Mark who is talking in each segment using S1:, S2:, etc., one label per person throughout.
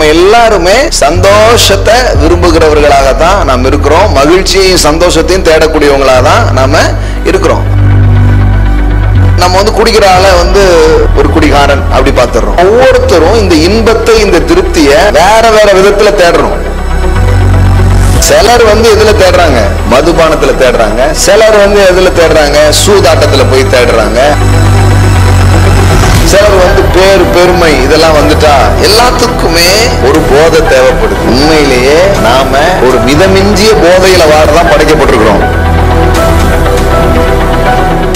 S1: நம்ம எல்லாருமே சந்தோஷத்தை விரும்புகிறவர்களாக தான் நாம் இருக்கிறோம். மகிழ்ச்சியையும் சந்தோஷத்தையும் தேடக்கூடியவங்களாக தான் நாம இருக்கிறோம். நம்ம குடிக்கிற ஆள ஒரு குடிகாரன் அப்படி பார்த்துறோம். ஒவ்வொருத்தரும் இந்த இன்பத்தை, இந்த திருப்தியை வேற வேற விதத்துல தேடுறோம். சிலர் எதுல தேடுறாங்க? மதுபானத்துல தேடுறாங்க. சிலர் எதுல தேடுறாங்க? சூதாட்டத்துல போய் தேடுறாங்க. சிலர் பேர், பெருமை இதெல்லாம் வந்துட்டா எல்லாத்துக்குமே ஒரு போதை தேவைப்படுது. உண்மையிலேயே நாம ஒரு மிதமிஞ்சிய போதையில வாழதான் படைக்கப்பட்டிருக்கிறோம்.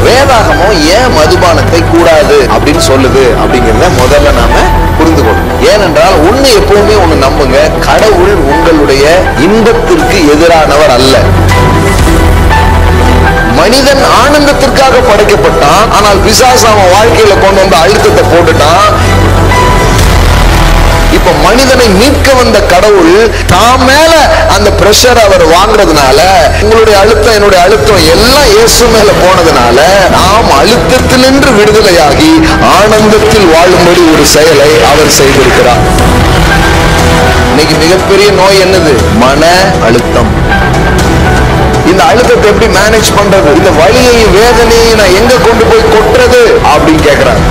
S1: வேதாகமோ ஏன் மதுபானத்தை கூடாது அப்படின்னு சொல்லுது அப்படிங்கிறத முதல்ல நாம புரிந்து கொள்ளணும். ஏனென்றால் ஒண்ணு எப்பவுமே ஒண்ணு நம்புங்க, கடவுள் உங்களுடைய இன்பத்திற்கு எதிரானவர் அல்ல. மனிதன் ஆனந்தத்திற்காக படைக்கப்பட்டான். ஆனால் பிசாசு அவன் வாழ்க்கையில கொண்டு வந்து அழுத்தத்தை போட்டுட்டான். இப்ப மனிதனை மீட்க வந்த கடவுள் தாம் மேல அந்த பிரஷர் அவர் வாங்குறதுனால, உங்களுடைய அழுத்தம், என்னுடைய அழுத்தம் எல்லாம் இயேசு மேல போனதுனால நாம் அழுத்தத்தினின்று விடுதலையாகி ஆனந்தத்தில் வாழும்படி ஒரு செயலை அவர் செய்திருக்கிறார். இன்னைக்கு மிகப்பெரிய நோய் என்னது? மன அழுத்தம். இந்த அழுத்தத்தை எப்படி மேனேஜ் பண்றது? இந்த வலியையும் வேதனையும் நான் எங்க கொண்டு போய் கொட்டுறது அப்படின்னு கேட்கிறாங்க.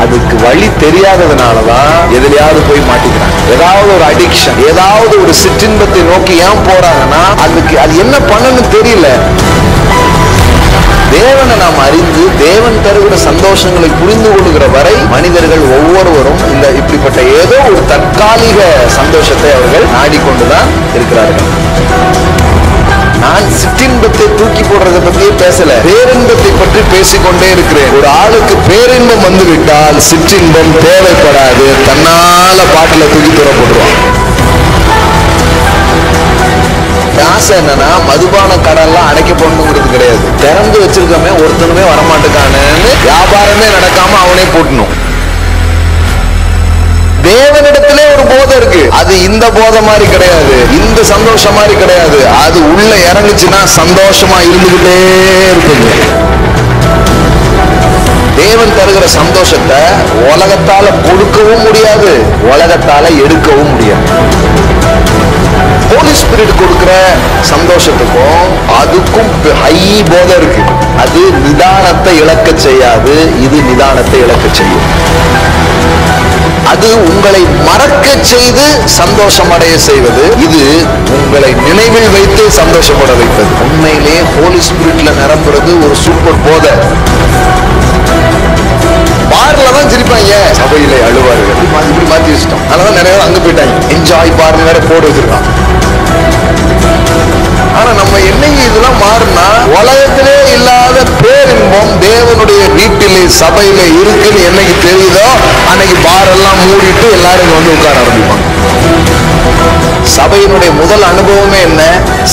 S1: அதுக்கு வழி தெரியாததுனாலதான் எதுலயாவது போய் மாட்டிக்கிறாங்க. ஏதாவது ஒரு அடிக்ஷன், ஏதாவது ஒரு சிற்றின்பத்தை நோக்கி ஏன் போறாங்கன்னா அதுக்கு அது என்ன பண்ணணும்னு தெரியல. தேவனை நாம் அறிந்து தேவன் தருகிற சந்தோஷங்களை புரிந்து கொள்கிற வரை மனிதர்கள் ஒவ்வொருவரும் இந்த இப்படிப்பட்ட ஏதோ ஒரு தற்காலிக சந்தோஷத்தை அவர்கள் நாடிக்கொண்டுதான் இருக்கிறார்கள். நான் சிற்றின்பத்தை தூக்கி போடுறதை பத்தியே பேசல, பேரின்பத்தை பற்றி பேசிக்கொண்டே இருக்கிறேன். ஒரு ஆளுக்கு பேரின்பம் வந்துவிட்டால் சிற்றின்பம் தேவைப்படாது, தன்னால பாட்டில தூக்கி போடுவான். ஆசை என்னன்னா மதுபான கடல்லாம் அடைக்க போடணுங்கிறது கிடையாது. திறந்து வச்சிருக்கமே ஒருத்தனுமே வரமாட்டுக்கானு வியாபாரமே நடக்காம அவனே போட்டணும். தேவனிடத்திலே ஒரு போதை இருக்கு. அது இந்த போதை மாதிரி கிடையாது, இந்த சந்தோஷம் மாதிரி கிடையாது. அது உள்ள இறங்குச்சுன்னா சந்தோஷமா இருந்துகிட்டே இருக்குது. தேவன் தருகிற சந்தோஷத்தை உலகத்தால கொடுக்கவும் முடியாது, உலகத்தால எடுக்கவும் முடியாது. ஹோலி ஸ்பிரிட் கொடுக்கிற சந்தோஷத்துக்கும் அதுக்கும் ஹை போதை இருக்கு. அது நிதானத்தை இழக்க செய்யாது, இது நிதானத்தை இழக்க செய்யும். அது உங்களை மறக்க செய்து சந்தோஷம் அடைய செய்வது, இது உங்களை நினைவில் வைத்து சந்தோஷப்பட வைப்பது. உண்மையிலே ஹோலி ஸ்பிரிட்ல நிரம்புறது ஒரு சூப்பர் போதை. பார்ல தான் சிரிப்பாங்க, சபையிலே அழுவார்கள். இப்படி மாத்தி வச்சிட்டோம். அதனால நிறைய பேர் அங்க போயிட்டாங்க. என்ஜாய் பார்னு வேற போடு வச்சிருக்கான். ஆனா நம்ம என்னைக்கு இதெல்லாம் மாறினா உலகத்திலே இல்லாத பேரின்பம் தேவனுடைய வீட்டிலே சபையிலே இருக்குன்னு என்னைக்கு தெரியுதோ அன்னைக்கு பார் எல்லாம் மூடிட்டு எல்லாரும் உட்கார ஆரம்பிப்பாங்க. சபையினுடைய முதல் அனுபவமே என்ன?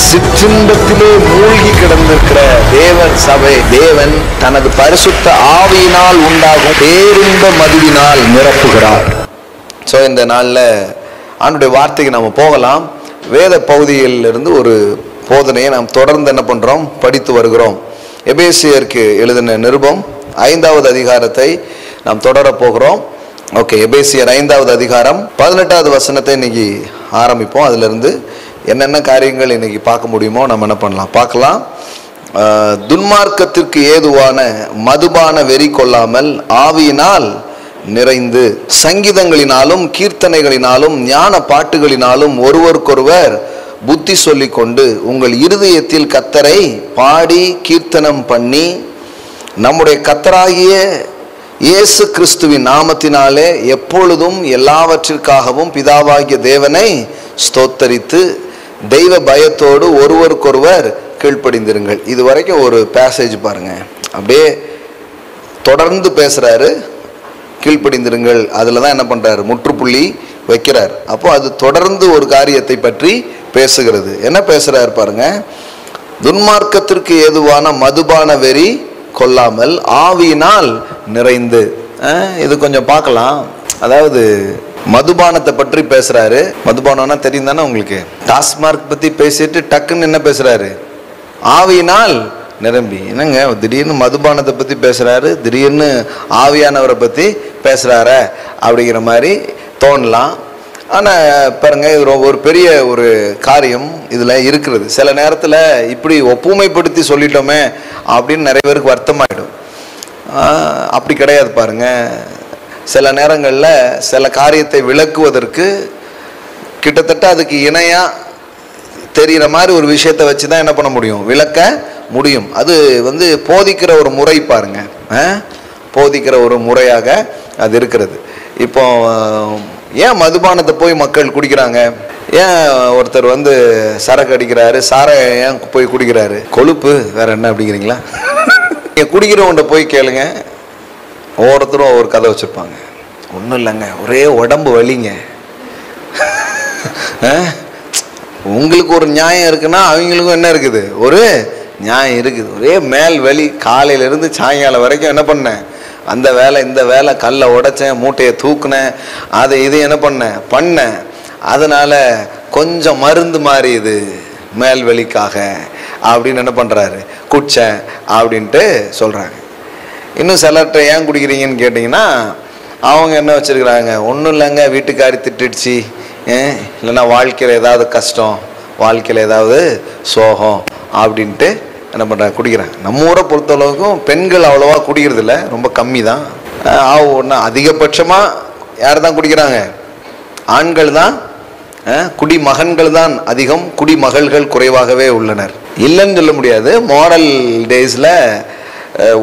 S1: சிற்றின்பத்திலே மூழ்கி கிடந்திருக்கிற தேவன் சபை, தேவன் தனது பரிசுத்த ஆவியினால் உண்டாகும் பேரின்ப மதுவினால் நிரப்புகிறார். சோ இந்த நாள்ல ஆண்டவருடைய வார்த்தைக்கு நாம போகலாம். வேத பகுதியில் இருந்து ஒரு போதனையை நாம் தொடர்ந்து என்ன பண்றோம்? படித்து வருகிறோம். எபேசியருக்கு எழுதின நிருபம் 5வது அதிகாரத்தை நாம் தொடர போகிறோம். ஓகே, எபேசியர் 5வது அதிகாரம் 18வது வசனத்தை இன்னைக்கு ஆரம்பிப்போம். அதுல இருந்து என்னென்ன காரியங்கள் இன்னைக்கு பார்க்க முடியுமோ நம்ம என்ன பண்ணலாம் பார்க்கலாம். துன்மார்க்கத்திற்கு ஏதுவான மதுபான வெறி கொள்ளாமல் ஆவியினால் நிறைந்து சங்கீதங்களினாலும் கீர்த்தனைகளினாலும் ஞான பாட்டுகளினாலும் ஒருவருக்கொருவர் புத்தி சொல்லிக் கொண்டு உங்கள் இருதயத்தில் கர்த்தரை பாடி கீர்த்தனம் பண்ணி நம்முடைய கர்த்தராகிய இயேசு கிறிஸ்துவின் நாமத்தினாலே எப்பொழுதும் எல்லாவற்றிற்காகவும் பிதாவாகிய தேவனை ஸ்தோத்தரித்து தெய்வ பயத்தோடு ஒருவருக்கொருவர் கீழ்ப்படிந்திருங்கள். இது வரைக்கும் ஒரு பேசேஜ் பாருங்க, அப்படியே தொடர்ந்து பேசுறாரு. கீழ்ப்படிந்திருங்கள், அதுல தான் என்ன பண்றாரு? முற்றுப்புள்ளி வைக்கிறார். அப்போ அது தொடர்ந்து ஒரு காரியத்தை பற்றி பேசுகிறது. என்ன பேசுறாரு பாருங்க. துன்மார்க்கத்திற்கு ஏதுவான மதுபான வெறி கொள்ளாமல் ஆவியினால் நிறைந்து. இது கொஞ்சம் பார்க்கலாம். அதாவது மதுபானத்தை பற்றி பேசுறாரு. மதுபானம்னா தெரியும் தானே உங்களுக்கு? டாஸ்மார்க் பத்தி பேசிட்டு டக்குன்னு என்ன பேசுறாரு? ஆவியினால் நிரம்பி. என்னங்க திடீர்னு மதுபானத்தை பத்தி பேசுறாரு, திடீர்னு ஆவியானவரை பத்தி பேசுறாரு அப்படிங்கிற மாதிரி தோணலாம். ஆனால் பாருங்க, இது ஒரு பெரிய ஒரு காரியம் இதில் இருக்கிறது. சில நேரத்தில் இப்படி ஒப்புமைப்படுத்தி சொல்லிட்டோமே அப்படின்னு நிறைய பேருக்கு வருத்தமாயிடும். அப்படி கிடையாது பாருங்க. சில நேரங்களில் சில காரியத்தை விளக்குவதற்கு கிட்டத்தட்ட அதுக்கு இணையாக தெரிகிற மாதிரி ஒரு விஷயத்தை வச்சு தான் என்ன பண்ண முடியும், விளக்க முடியும். அது போதிக்கிற ஒரு முறை பாருங்க, போதிக்கிற ஒரு முறையாக அது இருக்கிறது. இப்போ ஏன் மதுபானத்தை போய் மக்கள் குடிக்கிறாங்க? ஏன் ஒருத்தர் சரக்கு அடிக்கிறாரு, சாரை ஏன் போய் குடிக்கிறாரு? கொழுப்பு, வேற என்ன அப்படிங்கிறீங்களா? குடிக்கிறவன்ட்ட போய் கேளுங்க, ஒவ்வொருத்தரும் ஒவ்வொரு கதை வச்சுருப்பாங்க. ஒன்றும் இல்லைங்க, ஒரே உடம்பு வலிங்க. உங்களுக்கு ஒரு நியாயம் இருக்குன்னா அவங்களுக்கும் என்ன இருக்குது, ஒரு நியாயம் இருக்குது. ஒரே மேல் வலி, காலையிலேருந்து சாயங்காலம் வரைக்கும் என்ன பண்ணேன், அந்த வேலை இந்த வேலை, கல்லை உடைச்சேன், மூட்டையை தூக்குனேன், அதை இது என்ன பண்ணேன். அதனால் கொஞ்சம் மருந்து மாதிரி இது மேல் வலிக்காக அப்படின்னு என்ன பண்ணுறாரு, குடிச்சேன் அப்படின்ட்டு சொல்கிறாங்க. இன்னும் சிலர்கிட்ட ஏன் குடிக்கிறீங்கன்னு கேட்டிங்கன்னா அவங்க என்ன வச்சுருக்குறாங்க, ஒன்றும் இல்லைங்க வீட்டுக்காரி திட்டுடுச்சு, இல்லைன்னா வாழ்க்கையில் ஏதாவது கஷ்டம், வாழ்க்கையில் ஏதாவது சோகம் அப்படின்ட்டு என்ன பண்ணுறாங்க, குடிக்கிறாங்க. நம்ம ஊரை பொறுத்தளவுக்கும் பெண்கள் அவ்வளோவா குடிக்கிறதில்ல, ரொம்ப கம்மி தான். ஒன்று அதிகபட்சமாக யார் தான் குடிக்கிறாங்க, ஆண்கள் தான். குடிமகன்கள் தான் அதிகம், குடிமகள்கள் குறைவாகவே உள்ளனர். இல்லைன்னு சொல்ல முடியாது. மாடல் டேஸில்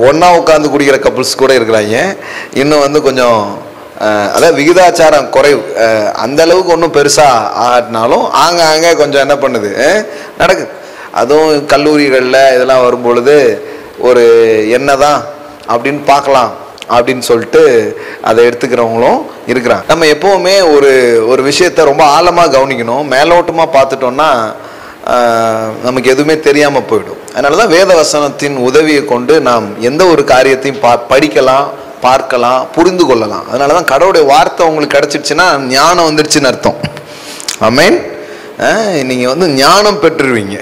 S1: ஒன்றா உட்காந்து குடிக்கிற கப்புள்ஸ் கூட இருக்கிறாங்க. இன்னும் கொஞ்சம் அதாவது விகிதாச்சாரம் குறைவு, அந்த அளவுக்கு ஒன்றும் பெருசாக ஆகினாலும் ஆங்காங்கே கொஞ்சம் என்ன பண்ணுது, நடக்குது. அதுவும் கல்லூரிகளில் இதெல்லாம் வரும்பொழுது ஒரு என்ன தான் அப்படின்னு பார்க்கலாம் அப்படின்னு சொல்லிட்டு அதை எடுத்துக்கிறவங்களும் இருக்கிறாங்க. நம்ம எப்போவுமே ஒரு விஷயத்தை ரொம்ப ஆழமாக கவனிக்கணும். மேலோட்டமாக பார்த்துட்டோம்னா நமக்கு எதுவுமே தெரியாமல் போயிடும். அதனால தான் வேத வசனத்தின் உதவியை கொண்டு நாம் எந்த ஒரு காரியத்தையும் படிக்கலாம், பார்க்கலாம், புரிந்து கொள்ளலாம். அதனால தான் கடவுளுடைய வார்த்தை உங்களுக்கு கிடச்சிடுச்சுன்னா ஞானம் வந்துடுச்சுன்னு அர்த்தம். ஆமென். நீங்கள் ஞானம் பெற்றுருவீங்க.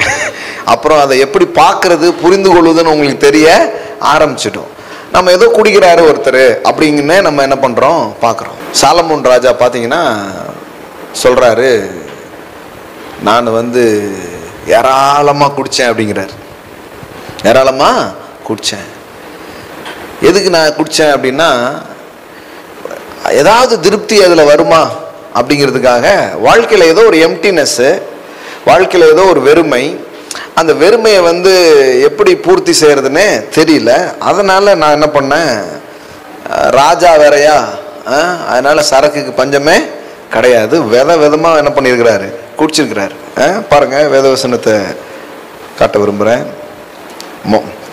S1: அப்புறம் அதை எப்படி பார்க்கறது, புரிந்து கொள்வதுன்னு உங்களுக்கு தெரிய ஆரம்பிச்சிடும். நம்ம ஏதோ குடிக்கிறாரு ஒருத்தர் அப்படிங்கன்னு நம்ம என்ன பண்ணுறோம், பார்க்குறோம். சாலமோன் ராஜா பார்த்தீங்கன்னா சொல்கிறாரு, நான் ஏராளமாக குடித்தேன் அப்படிங்கிறார். ஏராளமாக குடித்தேன். எதுக்கு நான் குடித்தேன் அப்படின்னா, ஏதாவது திருப்தி அதில் வருமா அப்படிங்கிறதுக்காக. வாழ்க்கையில் ஏதோ ஒரு எம்டினஸ்ஸு, வாழ்க்கையில் ஏதோ ஒரு வெறுமை, அந்த வெறுமையை எப்படி பூர்த்தி செய்கிறதுன்னே தெரியல. அதனால் நான் என்ன பண்ணேன், ராஜா வேறையா, அதனால் சரக்குக்கு பஞ்சமே கிடையாது, விதமாக என்ன பண்ணியிருக்கிறாரு, குடிச்சிருக்கிறாரு. பாருங்கள், வேதவசனத்தை காட்ட விரும்புகிறேன்.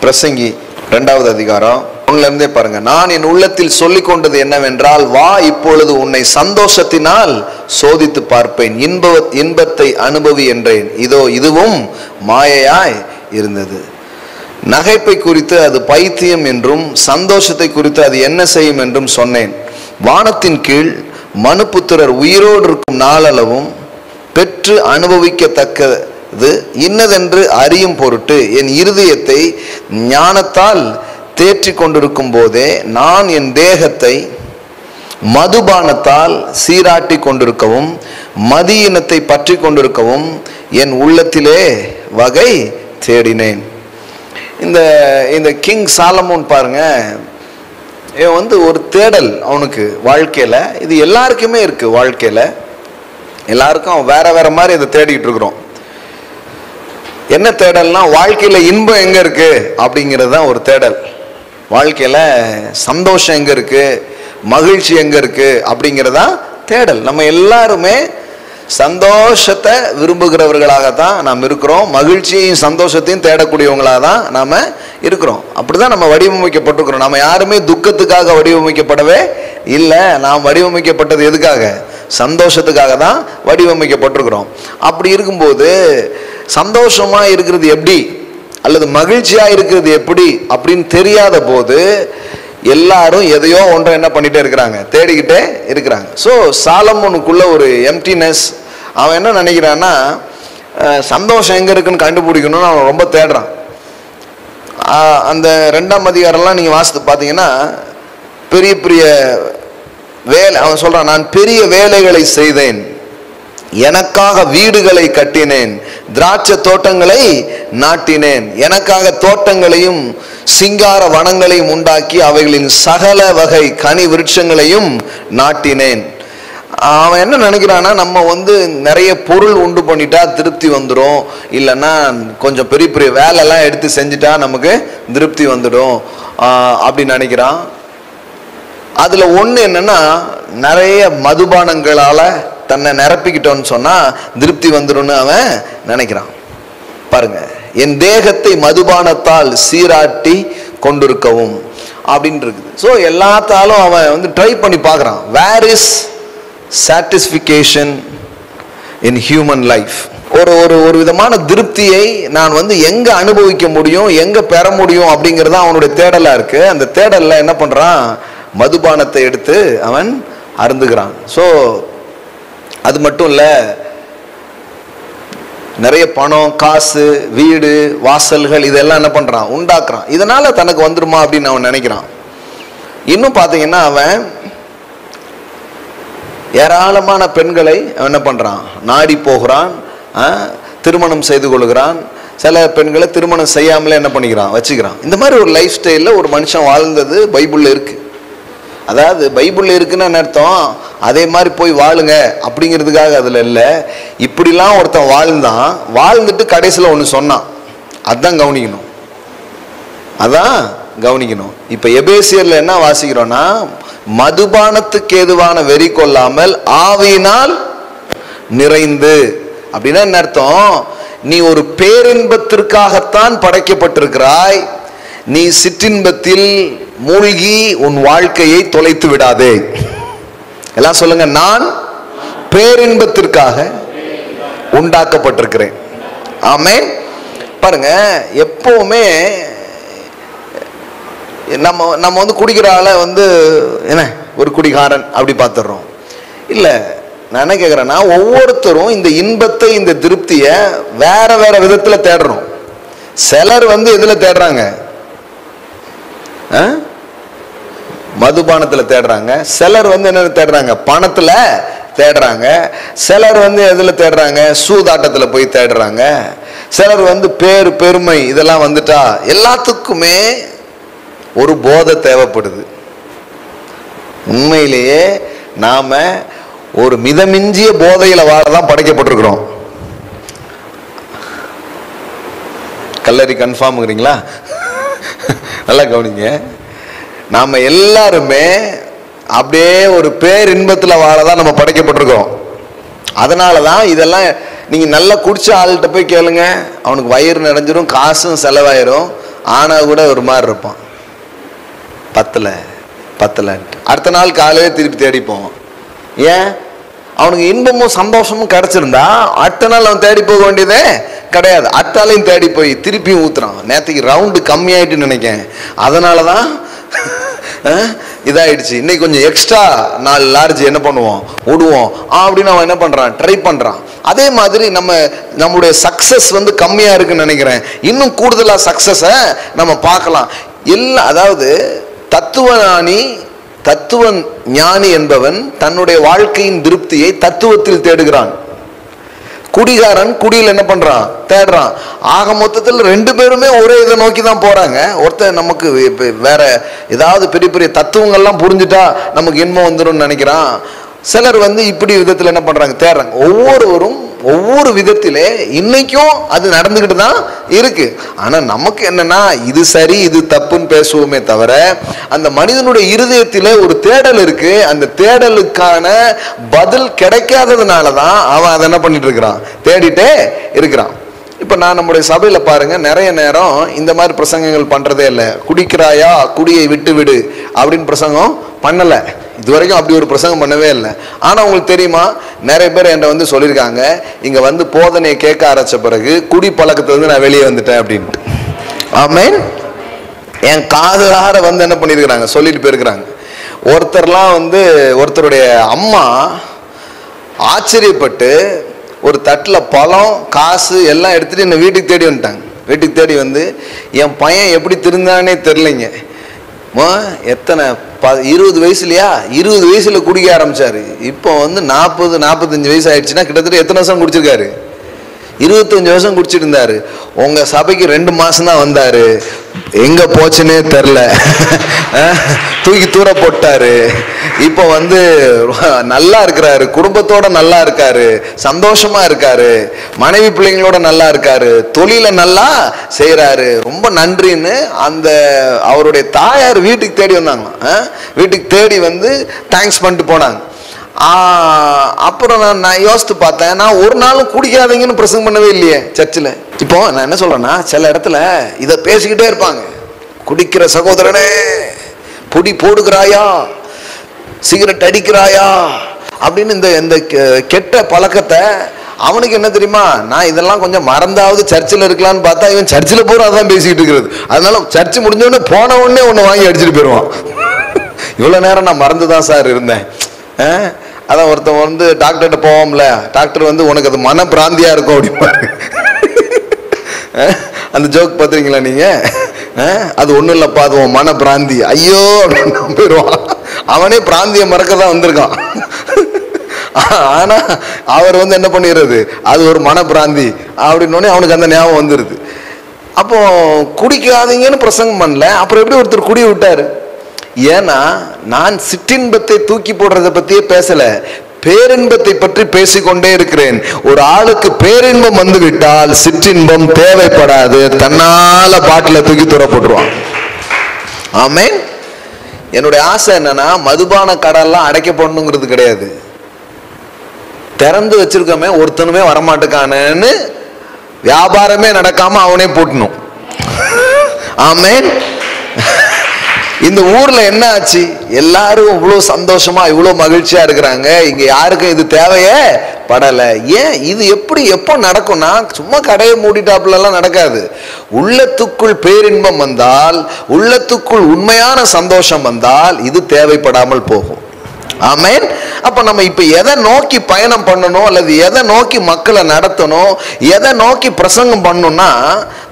S1: பிரசங்கி 2வது அதிகாரம் 1 பாருங்க. நான் என் உள்ளத்தில் சொல்லிக் கொண்டது என்னவென்றால், வா இப்பொழுது உன்னை சந்தோஷத்தினால் சோதித்து பார்ப்பேன், இன்பத்தை அனுபவி என்றேன். இதோ இதுவும் மாயையாய் இருந்தது. நகைப்பை குறித்து அது பைத்தியம் என்றும், சந்தோஷத்தை குறித்து அது என்ன செய்யும் என்றும் சொன்னேன். வானத்தின் கீழ் மனுபுத்திரர் உயிரோடு இருக்கும் நாளளவும் பெற்று அனுபவிக்கத்தக்கது இன்னதென்று அறியும் பொருட்டு என் இருதயத்தை ஞானத்தால் தேற்றி கொண்டிருக்கும் போதே நான் என் தேகத்தை மதுபானத்தால் சீராட்டி கொண்டிருக்கவும் மதியினத்தை பற்றி கொண்டிருக்கவும் என் உள்ளத்திலே வகை தேடினேன். இந்த கிங் சாலமோன் பாருங்க, ஒரு தேடல் அவனுக்கு வாழ்க்கையில். இது எல்லாருக்குமே இருக்கு. வாழ்க்கையில் எல்லாருக்கும் வேற வேற மாதிரி இதை தேடிட்டு இருக்கிறோம். என்ன தேடல்னா, வாழ்க்கையில் இன்பம் எங்கே இருக்கு அப்படிங்கிறது தான் ஒரு தேடல். வாழ்க்கையில் சந்தோஷம் எங்கே இருக்கு, மகிழ்ச்சி எங்கே இருக்கு அப்படிங்கிறதா தேடல். நம்ம எல்லாருமே சந்தோஷத்தை விரும்புகிறவர்களாக தான் நாம் இருக்கிறோம். மகிழ்ச்சியையும் சந்தோஷத்தையும் தேடக்கூடியவங்களாக தான் நாம் இருக்கிறோம். அப்படி தான் நம்ம வடிவமைக்கப்பட்டிருக்கிறோம். நம்ம யாருமே துக்கத்துக்காக வடிவமைக்கப்படவே இல்லை. நாம் வடிவமைக்கப்பட்டது எதுக்காக? சந்தோஷத்துக்காக தான் வடிவமைக்கப்பட்டிருக்கிறோம். அப்படி இருக்கும்போது சந்தோஷமாக இருக்கிறது எப்படி அல்லது மகிழ்ச்சியாக இருக்கிறது எப்படி அப்படின்னு தெரியாத போது எல்லாரும் எதையோ ஒன்றை என்ன பண்ணிகிட்டே இருக்கிறாங்க, தேடிக்கிட்டே இருக்கிறாங்க. ஸோ சாலமோனுக்குள்ள ஒரு எம்டினஸ். அவன் என்ன நினைக்கிறான்னா, சந்தோஷம் எங்கே இருக்குன்னு கண்டுபிடிக்கணும்னு அவன் ரொம்ப தேடுறான். அந்த 2ஆம் அதிகாரம்லாம் நீங்கள் வாசித்து பார்த்தீங்கன்னா பெரிய பெரிய வேலை, அவன் சொல்றான், நான் பெரிய வேலைகளை செய்தேன், எனக்காக வீடுகளை கட்டினேன், திராட்சை தோட்டங்களை நாட்டினேன், எனக்காக தோட்டங்களையும் சிங்கார வனங்களையும் உண்டாக்கி அவைகளின் சகல வகை கனி விருட்சங்களையும் நாட்டினேன். அவன் என்ன நினைக்கிறான்னா, நம்ம நிறைய பொருள் உண்டு பண்ணிட்டா திருப்தி வந்துடும், இல்லைன்னா கொஞ்சம் பெரிய பெரிய வேலைலாம் எடுத்து செஞ்சுட்டா நமக்கு திருப்தி வந்துடும் அப்படின்னு நினைக்கிறான். அதுல ஒண்ணு என்னன்னா, நிறைய மதுபானங்களால தன்னை நிரப்பிக்கிட்டோன்னு சொன்னா திருப்தி வந்துடும்னு அவன் நினைக்கிறான். பாருங்க, என் தேகத்தை மதுபானத்தால் சீராட்டி கொண்டிருக்கவும் அப்படின்னு இருக்குது. ஸோ எல்லாத்தாலும் அவன் ட்ரை பண்ணி பார்க்குறான். Where is satisfaction in human life? ஒரு விதமான திருப்தியை நான் எங்க அனுபவிக்க முடியும், எங்க பெற முடியும் அப்படிங்கிறது அவனுடைய தேடலா இருக்கு. அந்த தேடல்ல என்ன பண்றான், மதுபானத்தை எடுத்து அவன் அருந்துகிறான். ஸோ அது மட்டும் இல்ல, நிறைய பணம், காசு, வீடு, வாசல்கள் இதெல்லாம் என்ன பண்றான், உண்டாக்குறான். இதனால தனக்கு வந்துருமா அப்படின்னு அவன் நினைக்கிறான். இன்னும் பாத்தீங்கன்னா அவன் ஏராளமான பெண்களை அவன் என்ன பண்றான், நாடி போகிறான், திருமணம் செய்து கொள்கிறான். சில பெண்களை திருமணம் செய்யாமலே என்ன பண்ணிக்கிறான், வச்சுக்கிறான். இந்த மாதிரி ஒரு லைஃப் ஸ்டைல்ல ஒரு மனுஷன் வாழ்ந்தது பைபிள்ல இருக்கு. அதாவது பைபிள்ல இருக்குன்னு அர்த்தம் அதே மாதிரி போய் வாழுங்க அப்படிங்கிறதுக்காக அதுல இல்லை. இப்படிலாம் ஒருத்தன் வாழ்ந்துட்டு கடைசியில் ஒன்று சொன்னான். அதான் கவனிக்கணும், அதான் கவனிக்கணும். இப்ப எபேசியர்ல என்ன வாசிக்கிறோம்னா, மதுபானத்துக்கு ஏதுவான வெறி கொள்ளாமல் ஆவியினால் நிறைந்து. அப்படின்னா என்ன அர்த்தம், நீ ஒரு பேரின்பத்திற்காகத்தான் படைக்கப்பட்டிருக்கிறாய், நீ சிற்றின்பத்தில் மூழ்கி உன் வாழ்க்கையை தொலைத்து விடாதே. எல்லாம் சொல்லுங்க, நான் பேரின்பத்திற்காக உண்டாக்கப்பட்டிருக்கிறேன். ஆமென். பாருங்க, எப்பவுமே நம்ம குடிக்கிற ஆளை என்ன ஒரு குடிகாரன் அப்படி பார்த்துடுறோம். இல்ல, நான் என்ன கேட்கிறேன்னா, ஒவ்வொருத்தரும் இந்த இன்பத்தை, இந்த திருப்தியை வேற வேற விதத்துல தேடுறோம். சிலர் எதுல தேடுறாங்க, மதுபானத்துல தேடுறாங்க. சிலர் என்ன தேடுறாங்க, பணத்துல தேடுறாங்க. சிலர் எதுல தேடுறாங்க, சூதாட்டத்துல போய் தேடுறாங்க. சிலர் பேர், பெருமை இதெல்லாம் வந்துட்டா எல்லாத்துக்குமே ஒரு போதை தேவைப்படுது. உண்மையிலேயே நாம ஒரு மிதமிஞ்சிய போதையில வாழதான் படைக்கப்பட்டிருக்கிறோம். கல்லறி கன்ஃபார்ம்ங்கிறீங்களா? நல்லா கவனிங்க. நாம எல்லாருமே அப்படியே ஒரு பேரின்பத்துல வாழதான் நம்ம படைக்கப்பட்டிருக்கோம். அதனாலதான் இதெல்லாம் நீங்க நல்லா குடிச்ச ஆள்கிட்ட போய் கேளுங்க, அவனுக்கு வயிறு நிறைஞ்சிரும், காசும் செலவாயிரும், ஆனா கூட ஒரு மாதிரி இருப்பான், பத்தல அடுத்த நாள் காலையில திருப்பி தேடிப்போம். ஏன்? அவனுக்கு இன்பமும் சந்தோஷமும் கிடைச்சிருந்தா அடுத்த நாள் அவன் தேடி போக வேண்டியதே கிடையாது. அடுத்தாலையும் தேடி போய் திருப்பியும் ஊத்துறான். நேற்றுக்கு ரவுண்டு கம்மியாயிட்டுன்னு நினைக்கேன், அதனாலதான் இதாயிடுச்சு, இன்னைக்கு கொஞ்சம் எக்ஸ்ட்ரா 4 லார்ஜ் என்ன பண்ணுவோம், விடுவோம் அப்படின்னு அவன் என்ன பண்றான், ட்ரை பண்றான். அதே மாதிரி நம்முடைய சக்சஸ் கம்மியா இருக்குன்னு நினைக்கிறேன், இன்னும் கூடுதலா சக்சஸ நம்ம பார்க்கலாம். அதாவது தத்துவ ஞானி என்பவன் தன்னுடைய வாழ்க்கையின் திருப்தியை தத்துவத்தில் தேடுகிறான். குடிகாரன் குடியில் என்ன பண்றான், தேடுறான். ஆக மொத்தத்தில் 2 பேருமே ஒரே இதை நோக்கி தான் போறாங்க. ஒருத்தர் நமக்கு வேற ஏதாவது பெரிய பெரிய தத்துவங்கள்லாம் புரிஞ்சுட்டா நமக்கு இன்பம் வந்துடும் நினைக்கிறான். சிலர் இப்படி விதத்தில் என்ன பண்றாங்க, தேடுறாங்க. ஒவ்வொருவரும் ஒவ்வொரு விதத்திலே இன்னைக்கும் அது நடந்துகிட்டு தான் இருக்கு. ஆனா நமக்கு என்னன்னா, இது சரி இது தப்புன்னு பேசுவோமே தவிர, அந்த மனிதனுடைய இருதயத்திலே ஒரு தேடல் இருக்கு. அந்த தேடலுக்கான பதில் கிடைக்காததுனாலதான் அவன் அதை என்ன பண்ணிட்டு இருக்கிறான், தேடிட்டே இருக்கிறான். இப்ப நான் நம்முடைய சபையில பாருங்க, நிறைய நேரம் இந்த மாதிரி பிரசங்கங்கள் பண்றதே இல்லை. குடிக்கிறாயா, குடியை விட்டு விடு அப்படின்னு பிரசங்கம் பண்ணல. இதுவரைக்கும் அப்படி ஒரு பிரசங்கம் பண்ணவே இல்லை. ஆனா உங்களுக்கு தெரியுமா, நிறைய பேர் என்கிட்ட சொல்லியிருக்காங்க, இங்க போதனையை கேட்க ஆரம்பிச்ச பிறகு குடி பழக்கத்துல நான் வெளியே வந்துட்டேன் அப்படின்ட்டு. ஆமென். என் காதார என்ன பண்ணிருக்கிறாங்க, சொல்லிட்டு போயிருக்கிறாங்க. ஒருத்தர்லாம் ஒருத்தருடைய அம்மா ஆச்சரியப்பட்டு ஒரு தட்டில் பழம், காசு எல்லாம் எடுத்துட்டு என்ன வீட்டுக்கு தேடி வந்துட்டாங்க. வீட்டுக்கு தேடி என் பையன் எப்படி திருந்தானே தெரிலைங்க, எத்தனை 20 வயசுலையா 20 வயசுல குடிக்க ஆரம்பிச்சாரு. இப்போ வந்து 40-45 வயசு ஆயிடுச்சுன்னா கிட்டத்தட்ட எத்தனை வருஷம் குடிச்சிருக்காரு? 25 வருஷம் குடிச்சிட்டு இருந்தாரு. உங்க சபைக்கு 2 மாசம் தான் வந்தாரு. எங்க போச்சுன்னே தெரில, தூக்கி தூர போட்டாரு. இப்போ வந்து நல்லா இருக்கிறாரு, குடும்பத்தோட நல்லா இருக்காரு, சந்தோஷமா இருக்காரு, மனைவி பிள்ளைங்களோட நல்லா இருக்காரு, தொழில நல்லா செய்யறாரு. ரொம்ப நன்றின்னு அந்த அவருடைய தாயார் வீட்டுக்கு தேடி வந்தாங்க. வீட்டுக்கு தேடி வந்து தேங்க்ஸ் பண்ணிட்டு போனாங்க. அப்புறம் நான் யோசித்து பார்த்தேன், நான் ஒரு நாளும் குடிக்காதீங்கன்னு பிரசங்கம் பண்ணவே இல்லையே சர்ச்சில். இப்போ நான் என்ன சொல்றேன்னா, சில இடத்துல இதை பேசிக்கிட்டே இருப்பாங்க. குடிக்கிற சகோதரனே, பொடி போடுகிறாயா, சிகரெட் அடிக்கிறாயா அப்படின்னு இந்த கெட்ட பழக்கத்தை. அவனுக்கு என்ன தெரியுமா, நான் இதெல்லாம் கொஞ்சம் மறந்தாவது சர்ச்சில் இருக்கலான்னு பார்த்தா இவன் சர்ச்சில் போற அதான் பேசிக்கிட்டு இருக்கிறது. அதனால சர்ச்சு முடிஞ்சோடனே போன உடனே ஒன்று வாங்கி அடிச்சுட்டு போயிடுவான். இவ்வளோ நேரம் நான் மறந்துதான் சார் இருந்தேன். அதான் ஒருத்தன் வந்து டாக்டர்கிட்ட போவோம்ல, டாக்டர் வந்து உனக்கு அது மன பிராந்தியா இருக்கும் அப்படிப்பாரு. அந்த ஜோக் பார்த்துருக்கீங்களா நீங்க? அது ஒன்றும் இல்லப்பா, அது உன் மன பிராந்தி. ஐயோ அப்படின்னு போயிடுவான். அவனே பிராந்திய மறக்க தான் வந்திருக்கான். ஆனா அவர் வந்து என்ன பண்ணிடுறது, அது ஒரு மன பிராந்தி அப்படின்னோடனே அவனுக்கு அந்த ஞாபகம் வந்துடுது. அப்போ குடிக்காதீங்கன்னு பிரசங்கம் பண்ணல, அப்புறம் எப்படி ஒருத்தர் குடி விட்டாரு? ஏன்னா நான் சிற்றின்பத்தை தூக்கி போடுறத பத்தியே பேசல, பேரின்பத்தை பற்றி பேசிக்கொண்டே இருக்கிறேன். ஒரு ஆளுக்கு பேரின்பம் வந்து விட்டால் சிற்றின்பம் தேவைப்படாது, தன்னால பாட்டில தூக்கி தூர போட்டுருவான். ஆமென். என்னுடைய ஆசை என்னன்னா, மதுபான கடல்லாம் அடைக்க போடணுங்கிறது கிடையாது. திறந்து வச்சிருக்கோமே, ஒருத்தனுமே வரமாட்டுக்கானு வியாபாரமே நடக்காம அவனே போட்டணும். ஆமென். இந்த ஊர்ல என்ன ஆச்சு, எல்லாரும் இவ்வளவு சந்தோஷமா இவ்வளவு மகிழ்ச்சியா இருக்கிறாங்க, இங்க யாருக்கும் இது தேவையே படல. ஏன் இது எப்படி எப்போ நடக்கும்னா, சும்மா கடையை மூடிட்டாப்புல எல்லாம் நடக்காது. உள்ளத்துக்குள் பேரின்பம் வந்தால், உள்ளத்துக்குள் உண்மையான சந்தோஷம் வந்தால் இது தேவைப்படாமல் போகும். ஆமென். அப்ப நம்ம இப்ப எதை நோக்கி பயணம் பண்ணணும், அல்லது எதை நோக்கி மக்களை நடத்தணும், எதை நோக்கி பிரசங்கம் பண்ணணும்னா,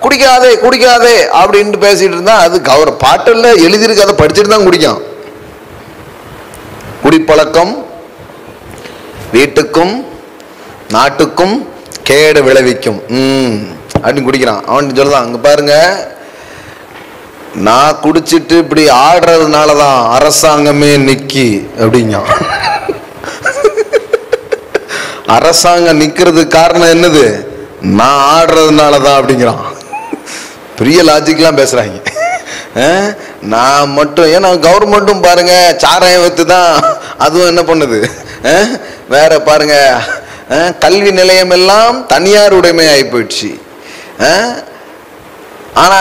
S1: குடிக்காதே குடிக்காதே அப்படின்னு பேசிட்டு இருந்தா அது அவர் பாட்டுல எழுதியிருக்கு, அதை படிச்சுட்டு தான் குடிக்கும். குடிப்பழக்கம் வீட்டுக்கும் நாட்டுக்கும் கேடு விளைவிக்கும் அப்படின்னு குடிக்கிறான். அவன் சொல்லுதான், அங்க பாருங்க, நான் குடிச்சிட்டு இப்படி ஆடுறதுனாலதான் அரசாங்கமே நிக்கி அப்படிங்க. அரசாங்கம் நிக்கிறதுக்கு காரணம் என்னது, நான் ஆடுறதுனாலதான் அப்படிங்கிறான். பெரிய லாஜிக்லாம் பேசுறாங்க. நான் மட்டும், ஏன்னா கவர்மெண்ட்டும் பாருங்க சாராயம் வைத்து தான் அதுவும் என்ன பண்ணுது. வேற பாருங்க, கல்வி நிலையம் எல்லாம் தனியார் உடைமை ஆகி போயிடுச்சு. ஆனா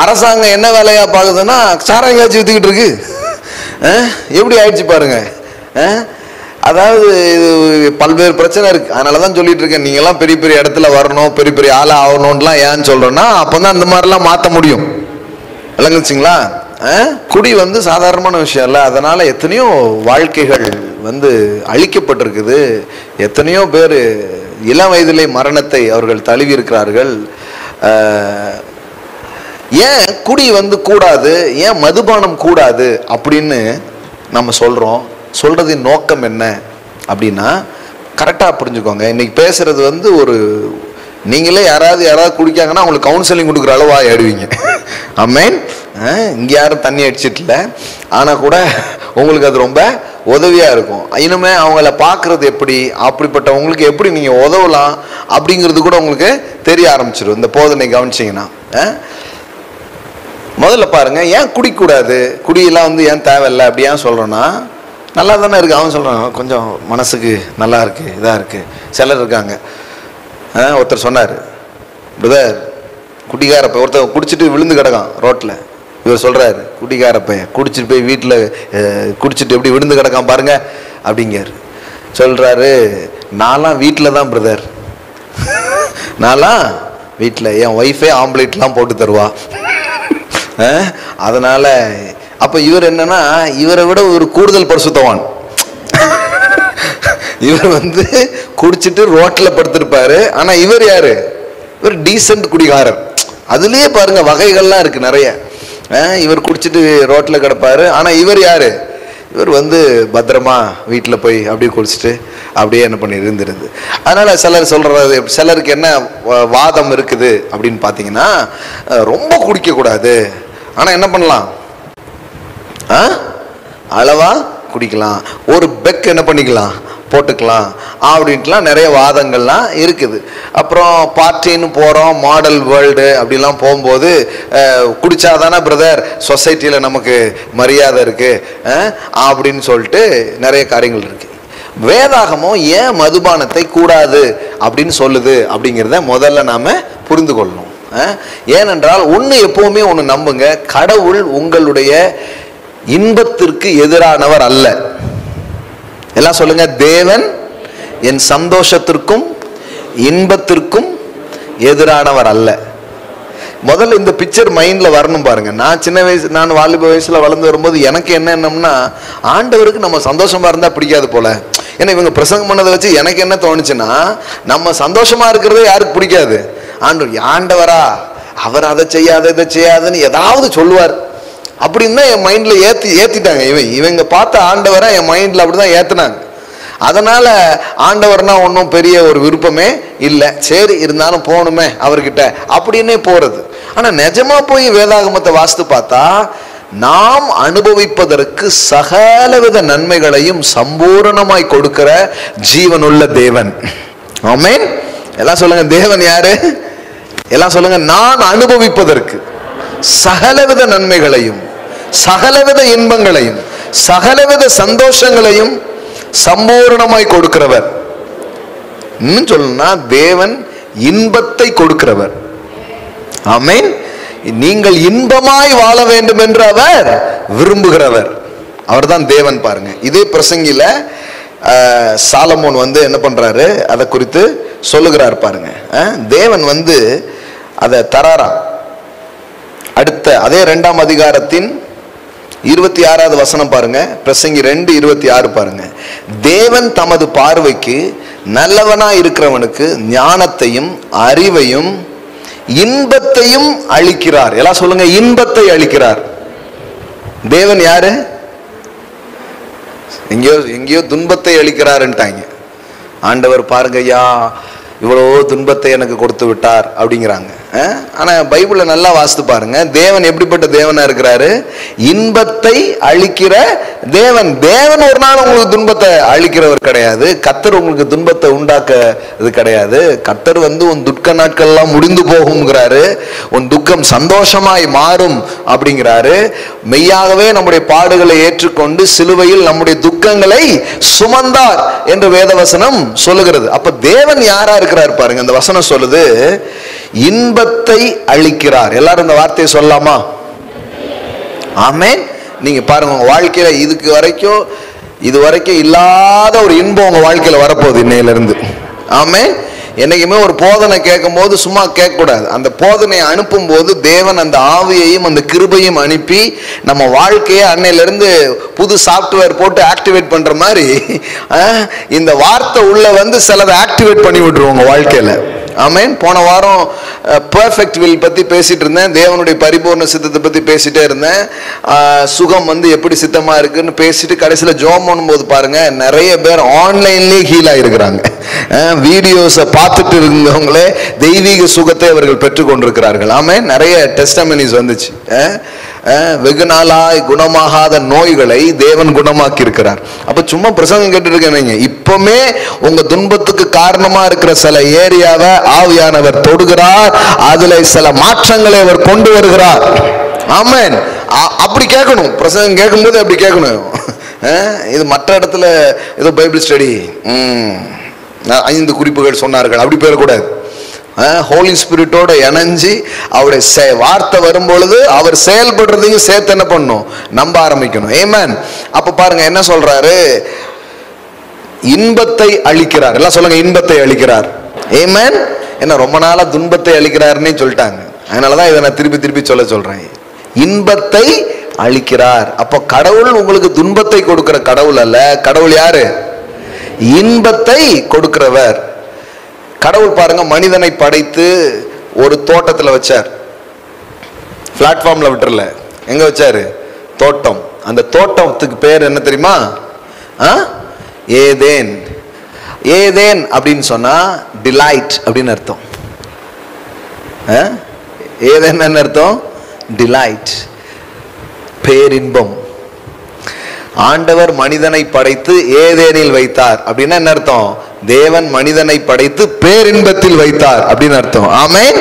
S1: அரசாங்கம் என்ன வேலையா பாக்குதுன்னா சாராயம் காய்ச்சி வித்துக்கிட்டு இருக்கு. எப்படி ஆயிடுச்சு பாருங்க. அதாவது பல்வேறு பிரச்சனை இருக்கு. அதனாலதான் சொல்லிட்டு இருக்கேன், நீங்க எல்லாம் பெரிய பெரிய இடத்துல வரணும், பெரிய பெரிய ஆளா ஆகணும்லாம் ஏன்னு சொல்றேன்னா, அப்பதான் இந்த மாதிரி எல்லாம் மாத்த முடியும். விளங்குச்சுங்களா? குடி வந்து சாதாரணமான விஷயம் இல்ல. அதனால எத்தனையோ வாழ்க்கைகள் வந்து அழிக்கப்பட்டிருக்குது. எத்தனையோ பேர் இளம் வயதிலே மரணத்தை அவர்கள் தழுவி இருக்கிறார்கள். ஏன் குடி வந்து கூடாது, ஏன் மதுபானம் கூடாது அப்படின்னு நம்ம சொல்றோம். சொல்றதின் நோக்கம் என்ன அப்படின்னா, கரெக்டா புரிஞ்சுக்கோங்க. இன்னைக்கு பேசுறது வந்து ஒரு, நீங்களே யாராவது குடிக்காங்கன்னா உங்களுக்கு கவுன்சிலிங் கொடுக்குற அளவா ஆயிடுவீங்க. ஆமென். இங்க யாரும் தண்ணி அடிச்சிட்டு இல்லை, ஆனா கூட உங்களுக்கு அது ரொம்ப உதவியா இருக்கும். இனிமே அவங்கள பாக்குறது எப்படி, அப்படிப்பட்ட உங்களுக்கு எப்படி நீங்க உதவலாம் அப்படிங்கிறது கூட உங்களுக்கு தெரிய ஆரம்பிச்சிடும் இந்த போதனை கவனிச்சிங்கன்னா. முதல்ல பாருங்க, ஏன் குடிக்கூடாது, குடியெல்லாம் வந்து ஏன் தேவையில்லை அப்படி ஏன் சொல்றோம்னா, நல்லா தானே இருக்கு. அவன் சொல்றான், கொஞ்சம் மனசுக்கு நல்லா இருக்கு, இதா இருக்கு. சிலர் இருக்காங்க, ஒருத்தர் சொன்னார், பிரதர் குடிகாரப்ப ஒருத்தர் குடிச்சிட்டு விழுந்து கிடக்கான் ரோட்ல. இவர் சொல்றாரு, குடிகாரப்ப குடிச்சிட்டு போய் வீட்டில் குடிச்சிட்டு எப்படி விழுந்து கிடக்கான் பாருங்க அப்படிங்காரு. சொல்றாரு, நான்லாம் வீட்டில் தான் பிரதர், நான்லாம் வீட்டில், என் ஒய்ஃபே ஆம்லேட்லாம் போட்டு தருவா. அதனால அப்ப இவர் என்னன்னா, இவரை விட ஒரு கூடுதல் பரிசுத்தவான். இவர் வந்து குடிச்சிட்டு ரோட்ல படுத்திருப்பாரு. ஆனா இவர் யாரு, இவர் டீசன்ட் குடிகாரர். அதுலயே பாருங்க வகைகள்லாம் இருக்கு நிறைய. இவர் குடிச்சிட்டு ரோட்ல கிடப்பாரு. ஆனா இவர் யாரு? இவர் பத்திரமா வீட்டில் போய் அப்படியே குடிச்சிட்டு அப்படியே என்ன பண்ணி இருந்துருது. அதனால சிலர் சொல்றது, சிலருக்கு என்ன வாதம் இருக்குது அப்படின்னு பார்த்தீங்கன்னா, ரொம்ப குடிக்க கூடாது, ஆனா என்ன பண்ணலாம், அளவா குடிக்கலாம், ஒரு பெக் என்ன பண்ணிக்கலாம் போட்டுக்கலாம் அப்படின்ட்டுலாம் நிறைய வாதங்கள்லாம் இருக்குது. அப்புறம் பார்ட்டின்னு போகிறோம், மாடல் வேர்ல்டு அப்படிலாம் போகும்போது குடித்தாதானே பிரதர் சொசைட்டியில் நமக்கு மரியாதை இருக்குது அப்படின்னு சொல்லிட்டு நிறைய காரியங்கள் இருக்குது. வேதாகமோ ஏன் மதுபானத்தை கூடாது அப்படின்னு சொல்லுது அப்படிங்கிறத முதல்ல நாம் புரிந்து கொள்ளணும். ஏனென்றால் ஒன்று எப்போவுமே ஒன்று நம்புங்க, கடவுள் உங்களுடைய இன்பத்திற்கு எதிரானவர் அல்ல. எல்லாம் சொல்லுங்க, தேவன் என் சந்தோஷத்திற்கும் இன்பத்திற்கும் எதிரானவர் அல்ல. முதல்ல இந்த பிக்சர் மைண்ட்ல வரணும் பாருங்க. நான் வாலிப வயசுல வளர்ந்து வரும்போது எனக்கு என்னன்னா, ஆண்டவருக்கு நம்ம சந்தோஷமா இருந்தா பிடிக்காது போல. ஏன்னா இவங்க பிரசங்கம் பண்ணதை வச்சு எனக்கு என்ன தோணுச்சுன்னா, நம்ம சந்தோஷமா இருக்கிறதே யாருக்கு பிடிக்காது? ஆண்டவரா அவர் அதை செய்யாத இதை செய்யாதுன்னு ஏதாவது சொல்லுவார் அப்படின்னு தான் என் மைண்ட்ல ஏத்திட்டாங்க. இவங்க பார்த்த ஆண்டவரை என் மைண்ட்ல அப்படிதான் ஏத்துனாங்க. அதனால ஆண்டவர்னா ஒன்றும் பெரிய ஒரு விருப்பமே இல்லை. சரி இருந்தாலும் போகணுமே அவர்கிட்ட அப்படின்னே போறது. ஆனா நிஜமா போய் வேதாகமத்தை வாசித்து பார்த்தா, நாம் அனுபவிப்பதற்கு சகலவித நன்மைகளையும் சம்பூரணமாய் கொடுக்கிற ஜீவனுள்ள தேவன். ஆமென். எல்லாம் சொல்லுங்க, தேவன் யாரு? எல்லாம் சொல்லுங்க, நான் அனுபவிப்பதற்கு சகலவித நன்மைகளையும் சகலவித இன்பங்களையும் சகலவித சந்தோஷங்களையும் சம்பூர்ணமாய் கொடுக்கிறவர். இன்னும் சொல்லணும்னா தேவன் இன்பத்தை கொடுக்கிறவர். ஆமென். நீங்கள் இன்பமாய் வாழ வேண்டும் என்று அவர் விரும்புகிறவர். அவர்தான் தேவன். பாருங்க, இதே பிரசங்கில சாலமோன் என்ன பண்றாரு அதை குறித்து சொல்லுகிறார் பாருங்க. தேவன் அதை தராரா. அடுத்த அதே 2ஆம் அதிகாரத்தின் 26வது வசனம் பாருங்க. பிரசங்கி 2:26 பாருங்க. தேவன் தமது பார்வைக்கு நல்லவனா இருக்கிறவனுக்கு ஞானத்தையும் அறிவையும் இன்பத்தையும் அளிக்கிறார். எல்லாம் சொல்லுங்க, இன்பத்தை அளிக்கிறார். தேவன் யாரு? எங்கேயோ துன்பத்தை அளிக்கிறாருன்ட்டாங்க. ஆண்டவர் பாருங்க ஐயா, இவ்வளோ துன்பத்தை எனக்கு கொடுத்து விட்டார் அப்படிங்கிறாங்க. ஆனா பைபிள்ல நல்லா வாசித்து பாருங்க, தேவன் எப்படிப்பட்ட தேவனா இருக்கிறாரு? இன்பத்தை அளிக்கிற தேவன். தேவன் ஒரு நாள் உங்களுக்கு துன்பத்தை அளிக்கிறவர் கிடையாது. கர்த்தர் உங்களுக்கு துன்பத்தை உண்டாக்க இது கிடையாது. கர்த்தர் உன் துக்க நாட்கள் எல்லாம் முடிந்து போகும்ங்கிறாரு, உன் துக்கம் சந்தோஷமாய் மாறும் அப்படிங்கிறாரு. மெய்யாகவே நம்முடைய பாடுகளை ஏற்றுக்கொண்டு சிலுவையில் நம்முடைய துக்கங்களை சுமந்தார் என்று வேதவசனம் சொல்லுகிறது. அப்ப தேவன் யாரா இருக்கிறார் பாருங்க. அந்த வசனம் சொல்லுது, இன்பத்தை அளிக்கிறார். எல்லாரும் இந்த வார்த்தையை சொல்லலாமா? ஆமென். நீங்க பாருங்க, உங்க வாழ்க்கையில இது வரைக்கும் இல்லாத ஒரு இன்பம் உங்க வாழ்க்கையில வரப்போகுது இன்னையில இருந்து. ஆமென். என்னைக்குமே ஒரு போதனை கேட்கும் போது சும்மா கேட்க கூடாது. அந்த போதனையை அனுப்பும் போது தேவன் அந்த ஆவியையும் அந்த கிருபையும் அனுப்பி நம்ம வாழ்க்கையை அன்னையில இருந்து புது சாப்ட்வேர் போட்டு ஆக்டிவேட் பண்ற மாதிரி இந்த வார்த்தை உள்ள சிலதை ஆக்டிவேட் பண்ணி விட்டுருவோம் உங்க வாழ்க்கையில. ஆமென். போன வாரம் பெர்ஃபெக்ட் வில் பத்தி பேசிட்டு இருந்தேன், தேவனுடைய பரிபூர்ண சித்தத்தை பத்தி பேசிட்டே இருந்தேன். சுகம் எப்படி சித்தமா இருக்குன்னு பேசிட்டு கடைசியில ஜோம் பண்ணும்போது பாருங்க, நிறைய பேர் ஆன்லைன்லயே ஹீல் ஆயிருக்கிறாங்க. வீடியோஸை பார்த்துட்டு இருந்தவங்களே தெய்வீக சுகத்தை அவர்கள் பெற்றுக் கொண்டிருக்கிறார்கள். ஆமென். நிறைய டெஸ்டமனிஸ் வந்துச்சு. வெகு நாளாய் குணமாகாத நோய்களை தேவன் குணமாக்கி இருக்கிறார். அப்ப சும்மா பிரசங்கம் கேட்டு இருக்கீங்க, இப்பவுமே உங்க துன்பத்துக்கு காரணமா இருக்கிற சில ஏரியாவை ஆவியானவர் தொடுகிறார், அதுல சில மாற்றங்களை அவர் கொண்டு வருகிறார். ஆமென். அப்படி கேட்கணும், பிரசங்கம் கேட்கும் போது அப்படி கேட்கணும். இது மற்ற இடத்துல ஏதோ பைபிள் ஸ்டடி 5 குறிப்புகள் சொன்னார்கள் அப்படி போயிடக்கூடாது. ஹோலி ஸ்பிரிட்டோட இணைஞ்சி அவருடைய வார்த்தை வரும் பொழுது அவர் செயல்படுறதையும் சேர்த்து என்ன பண்ணணும், நம்ப ஆரம்பிக்கணும். ஆமென். அப்ப பாருங்க என்ன சொல்றாரு, இன்பத்தை அளிக்கிறார். எல்லாம் சொல்லுங்க, இன்பத்தை அளிக்கிறார். ஆமென். என்ன ரொம்ப நாளா துன்பத்தை அளிக்கிறாருன்னு சொல்லிட்டாங்க, அதனாலதான் இதை நான் திருப்பி சொல்றேன். இன்பத்தை அளிக்கிறார். அப்ப கடவுள் உங்களுக்கு துன்பத்தை கொடுக்கிற கடவுள் அல்ல. கடவுள் யாரு? இன்பத்தை கொடுக்கிறவர். கடவுள் பாருங்க, மனிதனை படைத்து ஒரு தோட்டத்தில் வச்சார், பிளாட்ஃபார்ம்ல விட்டுறல. எங்க வச்சாரு? தோட்டம். அந்த தோட்டத்துக்கு பேர் என்ன தெரியுமா? ஏதேன். ஏதேன் அப்படின்னு சொன்னா டிலைட் அப்படின்னு அர்த்தம். ஏதேன் என்ன அர்த்தம்? டிலைட், பேரின்பம். ஆண்டவர் மனிதனை படைத்து ஏதேனில் வைத்தார் அப்படின்னா என்ன அர்த்தம்? தேவன் மனிதனை படைத்து பேரின்பத்தில் வைத்தார் அப்படின்னு அர்த்தம். ஆமென்.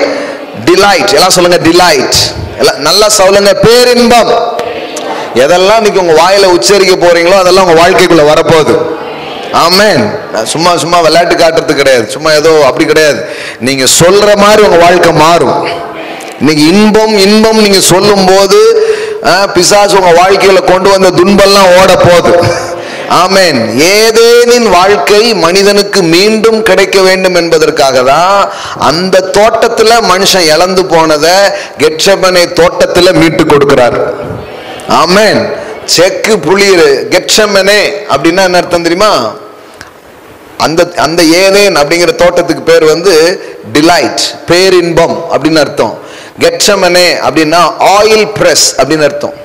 S1: டிலைட். எல்லாம் சொல்லுங்க டிலைட். எல்லாம் நல்லா சொல்லுங்க பேரின்பம். எதெல்லாம் இன்னைக்கு உங்க வாயில உச்சரிக்க போறீங்களோ அதெல்லாம் உங்க வாழ்க்கைக்குள்ள வரப்போகுது. ஆமென். சும்மா சும்மா விளையாட்டு காட்டுறது கிடையாது, சும்மா ஏதோ அப்படி கிடையாது. நீங்க சொல்ற மாதிரி உங்க வாழ்க்கை மாறும். இன்னைக்கு இன்பம் இன்பம் நீங்க சொல்லும் போது பிசாசு உங்க வாழ்க்கையில கொண்டு வந்த துன்பம்லாம் ஓட போகுது. ஆமென். ஏதேனின் வாழ்க்கை மனிதனுக்கு மீண்டும் கிடைக்க வேண்டும் என்பதற்காக தான் அந்த தோட்டத்துல மனுஷன் இழந்து போனதை கெத்செமனே தோட்டத்துல மீட்டு கொடுக்கிறார். ஆமென். செக்கு புளிர் கெத்செமனே அப்படின்னா என்ன அர்த்தம் தெரியுமா? அந்த அந்த ஏதேன் அப்படிங்கிற தோட்டத்துக்கு பேர் வந்து டிலைட், பேரின்பம் அப்படின்னு அர்த்தம். கெத்செமனே அப்படின்னா ஆயில் பிரஸ் அப்படின்னு அர்த்தம்.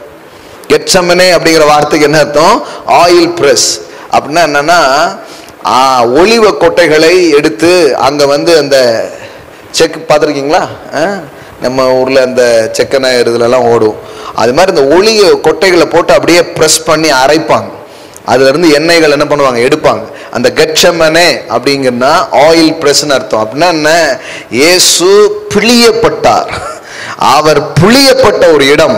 S1: கெத்செமனே அப்படிங்கிற வார்த்தைக்கு என்ன அர்த்தம்? ஆயில் பிரஸ் அப்படின்னா என்னன்னா, ஒலிவ கொட்டைகளை எடுத்து அங்க வந்து அந்த செக் பார்த்துருக்கீங்களா? நம்ம ஊர்ல அந்த செக்கனை இதுலலாம் ஓடும். அது மாதிரி இந்த ஒலிய கொட்டைகளை போட்டு அப்படியே ப்ரெஸ் பண்ணி அரைப்பாங்க. அதுல இருந்து எண்ணெய்கள் என்ன பண்ணுவாங்க? எடுப்பாங்க. அந்த கெத்செமனே அப்படிங்கன்னா ஆயில் பிரஸ்ன்னு அர்த்தம். அப்படின்னா என்ன? இயேசு பிழியப்பட்டார். அவர் பிழியப்பட்ட ஒரு இடம்.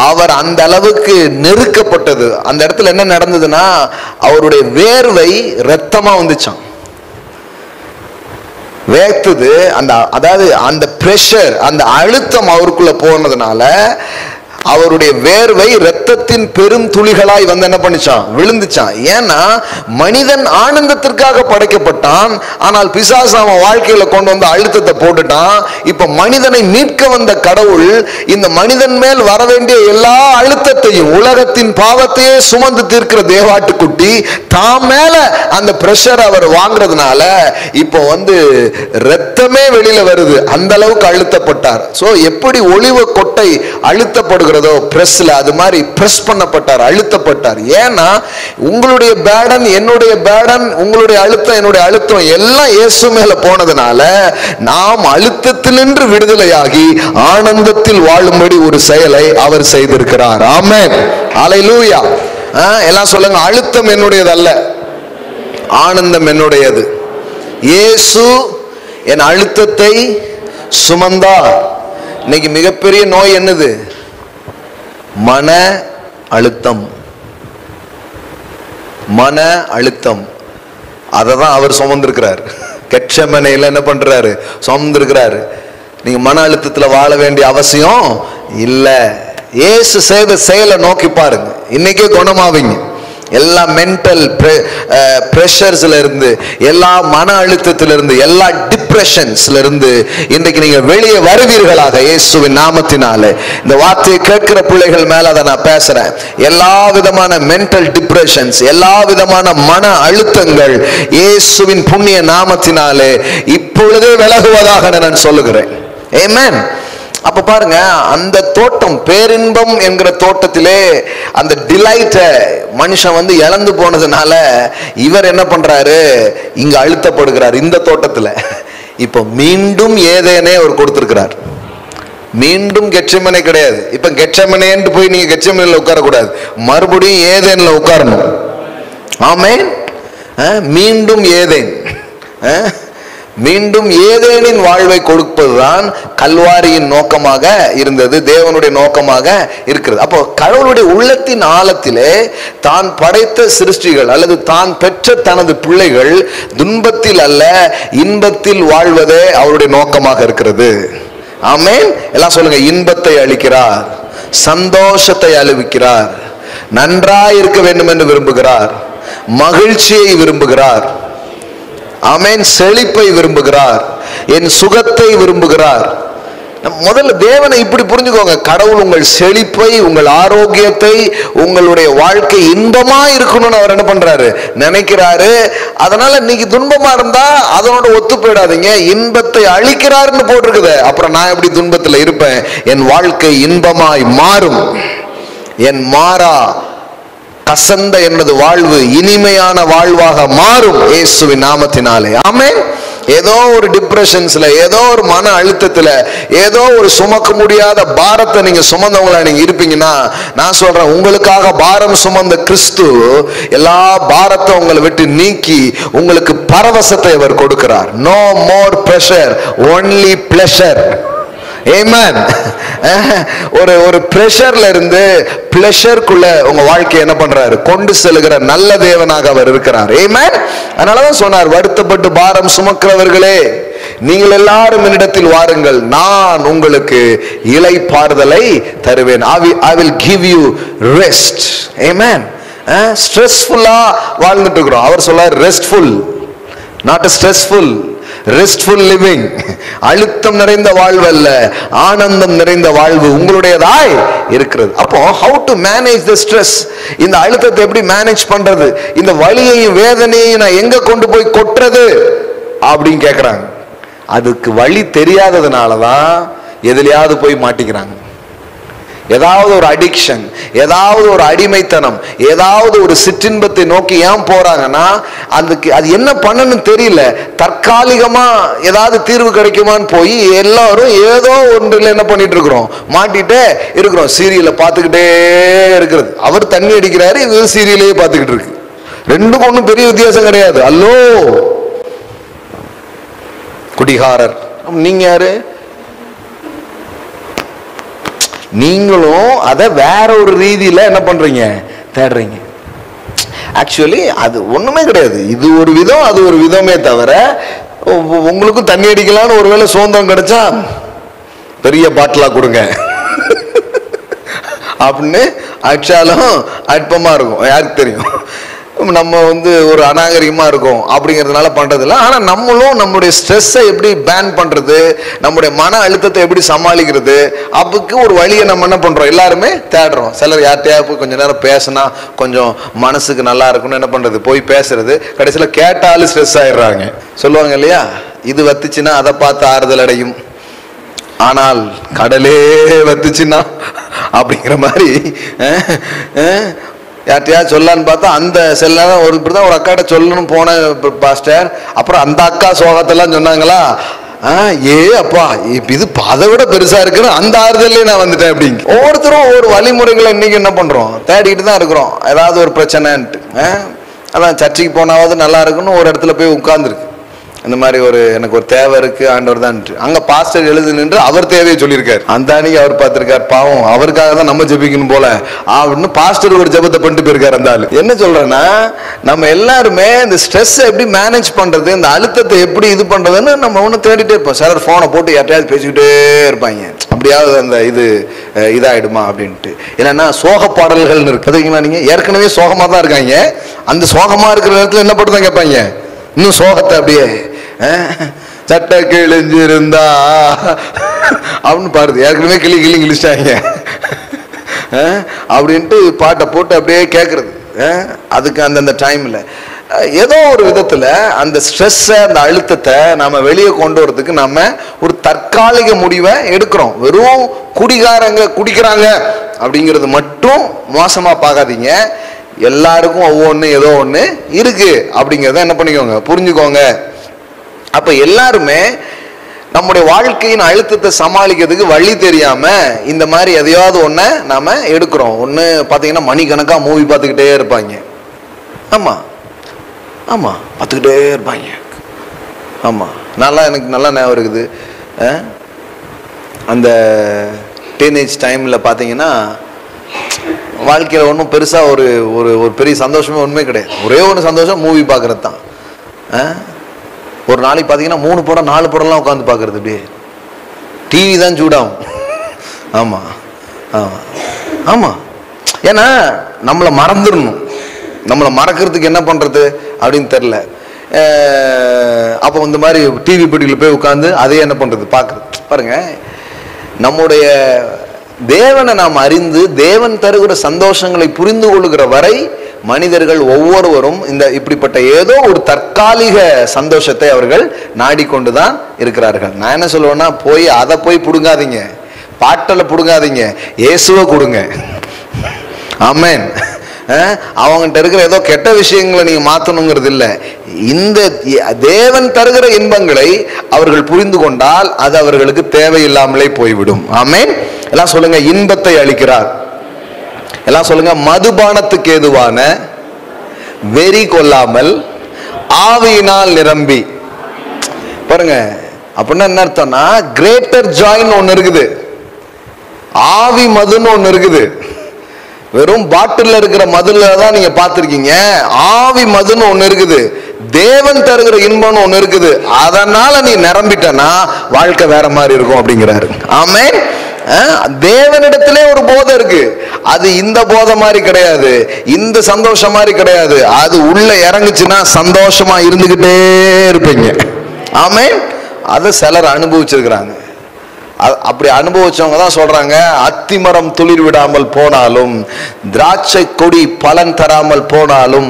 S1: அவர் அந்த அளவுக்கு நெருக்கப்பட்டது. அந்த இடத்துல என்ன நடந்ததுன்னா, அவருடைய வேர்வை ரத்தமா வந்துச்சான், வேர்த்தது. அந்த அதாவது அந்த பிரஷர், அந்த அழுத்தம் அவருக்குள்ள போனதுனால அவருடைய வேர்வை ரத்தத்தின் பெரும் துளிகளாய் வந்து என்ன பண்ணிச்சான்? விழுந்துச்சான். ஏன்னா மனிதன் ஆனந்தத்திற்காக படைக்கப்பட்டான். ஆனால் பிசாசு அவன் வாழ்க்கையில கொண்டு வந்து அழுத்தத்தை போட்டுட்டான். இப்ப மனிதனை மீட்க வந்த கடவுள் இந்த மனிதன் மேல் வர வேண்டிய எல்லா அழுத்தத்தையும், உலகத்தின் பாவத்தையே சுமந்து தீர்க்கிற தேவாட்டுக்குட்டி தாம் மேல அந்த பிரஷர் அவர் வாங்குறதுனால இப்போ வந்து ரத்தமே வெளியில வருது. அந்த அளவுக்கு அழுத்தப்பட்டார். சோ எப்படி ஒலிவ கொட்டை அழுத்தப்படுகிறதோ பிரஸ்ல, அது மாதிரி பிரஸ் பண்ணப்பட்டார், அழுத்தப்பட்டார். ஏன்னா உங்களுடைய பேடன் என்னுடைய பேடன், உங்களுடைய அழுத்தம் என்னுடைய அழுத்தம் எல்லாம் இயேசு மேல போனதுனால நாம் அழுத்தத்தினின்று விடுதலையாகி ஆனந்தத்தில் வாழும்படி ஒரு செயலை அவர் செய்திருக்கிறார். ஆமென். ஹல்லேலூயா. எல்லாம் சொல்லுங்க, அழுத்தம் என்னுடையது அல்ல, ஆனந்தம் என்னுடையது. இயேசு என் அழுத்தத்தை சுமந்தார். இன்னைக்கு மிகப்பெரிய நோய் என்னது? மன அழுத்தம். மன அழுத்தம். அதை தான் அவர் சுமந்திருக்கிறார். கெத்செமனேல என்ன பண்றாரு? சுமந்திருக்கிறாரு. நீங்க மன அழுத்தத்துல வாழ வேண்டிய அவசியம் இல்ல. இயேசு செய்த செயலை நோக்கி பாருங்க, இன்னைக்கே குணமாவீங்க. எல்லா மென்டல் பிரஷர்ஸ்ல இருந்து, எல்லா மன அழுத்தத்திலிருந்து, எல்லா டிப்ரெஷன்ஸ்ல இருந்து இன்றைக்கு நீங்க வெளியே வருவீர்களாக இயேசுவின் நாமத்தினாலே. இந்த வார்த்தையை கேட்கிற பிள்ளைகள் மேல அதை நான் பேசுறேன். எல்லா விதமான மென்டல் டிப்ரெஷன்ஸ், எல்லா விதமான மன அழுத்தங்கள் இயேசுவின் புண்ணிய நாமத்தினாலே இப்பொழுதே விலகுவதாக நான் சொல்லுகிறேன். ஆமென். அப்ப பாருங்க, அந்த தோட்டம், பேரின்பம் என்கிற தோட்டத்திலே அந்த டிலைட்டை மனுஷன் வந்து இழந்து போனதுனால இவர் என்ன பண்றாரு? இங்க அழுத்தப்படுகிறார். இந்த தோட்டத்துல இப்ப மீண்டும் ஏதேனே அவர் கொடுத்திருக்கிறார். மீண்டும் கெத்செமனே கிடையாது. இப்ப கெத்செமனேன்னு போய் நீங்க கெத்செமனேல உட்காரக்கூடாது, மறுபடியும் ஏதேன்ல உட்காரணும். ஆமென். மீண்டும் ஏதேன், மீண்டும் ஏதேனின் வாழ்வை கொடுப்பதுதான் கல்வாரியின் நோக்கமாக இருந்தது, தேவனுடைய நோக்கமாக இருக்கிறது. அப்போ கடவுளுடைய உள்ளத்தின் ஆழத்திலே தான் படைத்த சிருஷ்டிகள் அல்லது தான் பெற்ற தனது பிள்ளைகள் துன்பத்தில் அல்ல இன்பத்தில் வாழ்வதே அவருடைய நோக்கமாக இருக்கிறது. ஆமென். எல்லாம் சொல்லுங்க, இன்பத்தை அளிக்கிறார், சந்தோஷத்தை அளிக்கிறார், நன்றாய் இருக்க வேண்டும் என்று விரும்புகிறார், மகிழ்ச்சியை விரும்புகிறார். ஆமென். செழிப்பை விரும்புகிறார், என் சுகத்தை விரும்புகிறார். முதல்ல தேவனை இப்படி புரிஞ்சுக்கோங்க. கடவுள் உங்கள் செழிப்பை, உங்கள் ஆரோக்கியத்தை, உங்களுடைய வாழ்க்கை இன்பமா இருக்கணும்னு அவர் என்ன பண்றாரு? நினைக்கிறாரு. அதனால இன்னைக்கு துன்பமா இருந்தா அதனோட ஒத்து போயிடாதீங்க. இன்பத்தை அளிக்கிறாருன்னு போட்டிருக்குது. அப்புறம் நான் எப்படி துன்பத்துல இருப்பேன்? என் வாழ்க்கை இன்பமாய் மாறும். என் மாறா கசந்த எனது வாழ்வு இனிமையான வாழ்வாக மாறும் இயேசுவின் நாமத்தினாலே. ஆமென். ஏதோ ஒரு டிப்ரெஷன்ஸ்ல, ஏதோ ஒரு மன அழுத்தத்துல, ஏதோ ஒரு சுமக்க முடியாத பாரத்தை நீங்க சுமந்தவங்களா நீங்க இருப்பீங்கன்னா, நான் சொல்றேன், உங்களுக்காக பாரம் சுமந்த கிறிஸ்து எல்லா பாரத்தை உங்களை விட்டு நீக்கி உங்களுக்கு பரவசத்தை அவர் கொடுக்கிறார். No more pressure, only pleasure. Amen. ஒரு பிரஷர்ல இருந்து பிளஷருக்குள்ள உங்க வாழ்க்கையை என்ன பண்றாரு? கொண்டு செல்கிற நல்ல தேவனாக அவர் இருக்கிறார். ஆமென். அதனாலதான் சொன்னார், வருத்தப்பட்டு பாரம் சுமக்கிறவர்களே நீங்கள் எல்லாரும் என்னிடத்தில் வாருங்கள், நான் உங்களுக்கு இளைப்பாறுதலை தருவேன். I will give you rest. Amen. ஸ்ட்ரெஸ்ஃபுல்லா வாழ்ந்துட்டு இருக்கிறோம். அவர் சொல்றார் RESTful, not stressful. RESTful living. அழுத்தம் நிறைந்த வாழ்வு அல்ல, ஆனந்தம் நிறைந்த வாழ்வு உங்களுடையதாய் இருக்கிறது. அப்போ how to manage the stress, இந்த அழுத்தத்தை எப்படி மேனேஜ் பண்றது, இந்த வலியையும் வேதனையையும் நான் எங்க கொண்டு போய் கொட்டுறது அப்படின்னு கேட்கிறாங்க. அதுக்கு வழி தெரியாததுனாலதான் எதுலையாவது போய் மாட்டிக்கிறாங்க. ஏதாவது ஒரு அடிக்ஷன், ஏதாவது ஒரு அடிமைத்தனம், ஏதாவது ஒரு சிற்றின்பத்தை நோக்கி ஏன் போறாங்கன்னா, அதுக்கு அது என்ன பண்ணணும்னு தெரியல. தற்காலிகமா ஏதாவது தீர்வு கிடைக்குமான்னு போய் எல்லாரும் ஏதோ ஒன்றில் என்ன பண்ணிட்டு இருக்கிறோம், மாட்டிட்டே இருக்கிறோம். சீரியலை பார்த்துக்கிட்டே இருக்கிறது. அவர் தண்ணி அடிக்கிறாரு, இது சீரியலையே பார்த்துக்கிட்டு இருக்கு. ரெண்டுக்கும் ஒன்றும் பெரிய வித்தியாசம் கிடையாது. அல்லோ குடிகாரர், நீங்க யாரு? நீங்களும் அதை வேற ஒரு ரீதியில என்ன பண்றீங்க, தேடுறீங்க. ஆக்சுவலி அது ஒண்ணுமே கிடையாது. இது ஒரு விதம், அது ஒரு விதமே தவிர, உங்களுக்கும் தண்ணி அடிக்கலான்னு ஒருவேளை சுதந்திரம் கிடைச்சா பெரிய பாட்டிலா கொடுங்க அப்படின்னு ஆக்சுவலும் அற்பமா இருக்கும். யாருக்கு தெரியும், நம்ம ஒரு அநாகரிகமா இருக்கும் அப்படிங்கிறதுனால பண்றது இல்லை. ஆனா நம்மளும் நம்முடைய ஸ்ட்ரெஸ்ஸை எப்படி பேன் பண்றது, நம்முடைய மன அழுத்தத்தை எப்படி சமாளிக்கிறது, அதுக்கு ஒரு வழியை நம்ம என்ன பண்றோம், எல்லாருமே தேடுறோம். சிலர் யார்கிட்டயாவது கொஞ்ச நேரம் பேசினா கொஞ்சம் மனசுக்கு நல்லா இருக்கும்னு என்ன பண்றது, போய் பேசுறது. கடைசியில கேட்டாலும் ஸ்ட்ரெஸ் ஆயிடுறாங்க. சொல்லுவாங்க இல்லையா, இது வத்துச்சுன்னா அதை பார்த்து ஆறுதல் அடையும், ஆனால் கடலே வத்துச்சுன்னா அப்படிங்கிற மாதிரி யார்ட்டையா சொல்லலான்னு பார்த்தா அந்த செல்ல ஒரு இப்படிதான் ஒரு அக்காட்ட சொல்லணும்னு போன பாஸ்டர். அப்புறம் அந்த அக்கா சோகத்தெல்லாம் சொன்னாங்களா, ஏ அப்பா இது அதை விட பெருசா இருக்குன்னு அந்த ஆறுதல்லே நான் வந்துட்டேன் அப்படிங்க. ஒவ்வொருத்தரும் ஒவ்வொரு வழிமுறைகளை இன்னைக்கு என்ன பண்றோம், தேடிட்டு தான் இருக்கிறோம். ஏதாவது ஒரு பிரச்சனைன்ட்டு அதான் சர்ச்சைக்கு போனாவது நல்லா இருக்குன்னு ஒரு இடத்துல போய் உட்கார்ந்துருக்கு. இந்த மாதிரி எனக்கு ஒரு தேவை இருக்கு, ஆண்டவர் தான். அங்க பாஸ்டர் எழுது நின்று அவர் தேவையை சொல்லியிருக்காரு. அந்த அன்னைக்கு அவர் பார்த்திருக்காரு, பாவம் அவருக்காக தான் நம்ம ஜெபிக்கணும் போல அப்படின்னு பாஸ்டர் ஒரு ஜெபத்தை பண்ணிட்டு போயிருக்காரு. அந்த ஆளு என்ன சொல்றேன்னா, நம்ம எல்லாருமே இந்த ஸ்ட்ரெஸ் எப்படி மேனேஜ் பண்றது, இந்த அழுத்தத்தை எப்படி இது பண்றதுன்னு நம்ம ஒண்ணு தேடிட்டே இருப்போம். சிலர் போனை போட்டு யார்ட்டையாவது பேசிக்கிட்டே இருப்பாங்க, அப்படியாவது அந்த இதாயிடுமா அப்படின்ட்டு. இல்லைன்னா சோக பாடல்கள் இருக்கு பார்த்தீங்களா, நீங்க ஏற்கனவே சோகமா தான் இருக்காங்க, அந்த சோகமா இருக்கிற நேரத்தில் என்ன பண்ணுதான் கேட்பாங்க, இன்னும் சோகத்தை அப்படியே சட்டை கிழிஞ்சிருந்தா அப்படின்னு பாருது. ஏற்கனவே கிழிச்சிட்டாங்க அப்படின்ட்டு பாட்டை போட்டு அப்படியே கேட்கறது. அதுக்கு அந்தந்த டைம்ல ஏதோ ஒரு விதத்துல அந்த ஸ்ட்ரெஸ்ஸை, அந்த அழுத்தத்தை நாம வெளியே கொண்டு வரதுக்கு நம்ம ஒரு தற்காலிக முடிவை எடுக்கிறோம். வெறும் குடிக்கிறாங்க அப்படிங்கிறது மட்டும் மோசமா பார்க்காதீங்க. எல்லாருக்கும் ஒவ்வொன்று ஏதோ ஒன்று இருக்கு அப்படிங்கிறத என்ன பண்ணிக்கோங்க, புரிஞ்சுக்கோங்க. அப்ப எல்லாருமே நம்முடைய வாழ்க்கையின் அழுத்தத்தை சமாளிக்கிறதுக்கு வழி தெரியாம இந்த மாதிரி எதையாவது ஒன்ன நாம எடுக்கிறோம். ஒண்ணு பாத்தீங்கன்னா மணிக்கணக்கா மூவி பார்த்துக்கிட்டே இருப்பாங்க. ஆமா ஆமா பார்த்துக்கிட்டே இருப்பாங்க. ஆமா எனக்கு நல்லா ஞாபகம் இருக்குது. அந்த டீனேஜ் டைம்ல பாத்தீங்கன்னா வாழ்க்கையில ஒன்றும் பெருசா ஒரு பெரிய சந்தோஷமே ஒண்ணுமே கிடையாது. ஒரே ஒரு சந்தோஷம் மூவி பார்க்கறது தான். ஒரு நாளைக்கு பார்த்தீங்கன்னா 3 படம் 4 படம்லாம் உட்காந்து பார்க்கறது, அப்படியே டிவி தான் சூடாகும். ஆமா ஆமா ஆமா ஏன்னா நம்மளை மறந்துடணும். நம்மளை மறக்கிறதுக்கு என்ன பண்றது அப்படின்னு தெரியல. அப்போ இந்த மாதிரி டிவி பெட்டியில் போய் உட்காந்து அதே என்ன பண்றது, பார்க்கறது. பாருங்க, நம்முடைய தேவனை நாம் அறிந்து தேவன் தருகிற சந்தோஷங்களை புரிந்து கொள்ளுகிற வரை மனிதர்கள் ஒவ்வொருவரும் இந்த இப்படிப்பட்ட ஏதோ ஒரு தற்காலிக சந்தோஷத்தை அவர்கள் நாடிக்கொண்டுதான் இருக்கிறார்கள். நான் என்ன சொல்லுவேன்னா, அதை போய் புடுங்காதீங்க, பாட்டலை புடுங்காதீங்க, இயேசுவை கொடுங்க. ஆமென். அவங்ககிட்ட இருக்கிற ஏதோ கெட்ட விஷயங்களை நீங்க மாத்தணுங்கிறது இல்லை. இந்த தேவன் தருகிற இன்பங்களை அவர்கள் புரிந்து கொண்டால் அது அவர்களுக்கு தேவையில்லாமலே போய்விடும். ஆமென். எல்லாம் சொல்லுங்க, இன்பத்தை அளிக்கிறார். எல்லாம் சொல்லுங்க, மதுபானத்துக்கு ஏதுவான வெறி கொள்ளாமல் ஆவியினால் நிரம்பி. பாருங்க, அப்படின்னா என்ன அர்த்தம்னா, கிரேட்டர் ஜாய்ன்னு ஒண்ணு இருக்குது, ஆவி மதுன்னு ஒண்ணு இருக்குது. வெறும் பாட்டில் இருக்கிற மதுல தான் நீங்க பார்த்திருக்கீங்க. ஆவி மதுன்னு ஒண்ணு இருக்குது, தேவன் தருகிற இன்பம்னு ஒண்ணு இருக்குது. அதனால நீ நிரம்பிட்டனா வாழ்க்கை வேற மாதிரி இருக்கும் அப்படிங்கிறாரு. ஆமென். தேவனிடத்திலே ஒரு போதை இருக்கு, அது இந்த போதை மாதிரி கிடையாது, இந்த சந்தோஷம் மாதிரி கிடையாது. அது உள்ள இறங்குச்சுன்னா சந்தோஷமா இருந்துகிட்டே இருப்பீங்க. ஆமென். அதை சிலர் அனுபவிச்சிருக்கிறாங்க. அப்படி அனுபவிச்சவங்க தான் சொல்றாங்க, அத்திமரம் துளிர் விடாமல் போனாலும், திராட்சை கொடி பலன் தராமல் போனாலும்,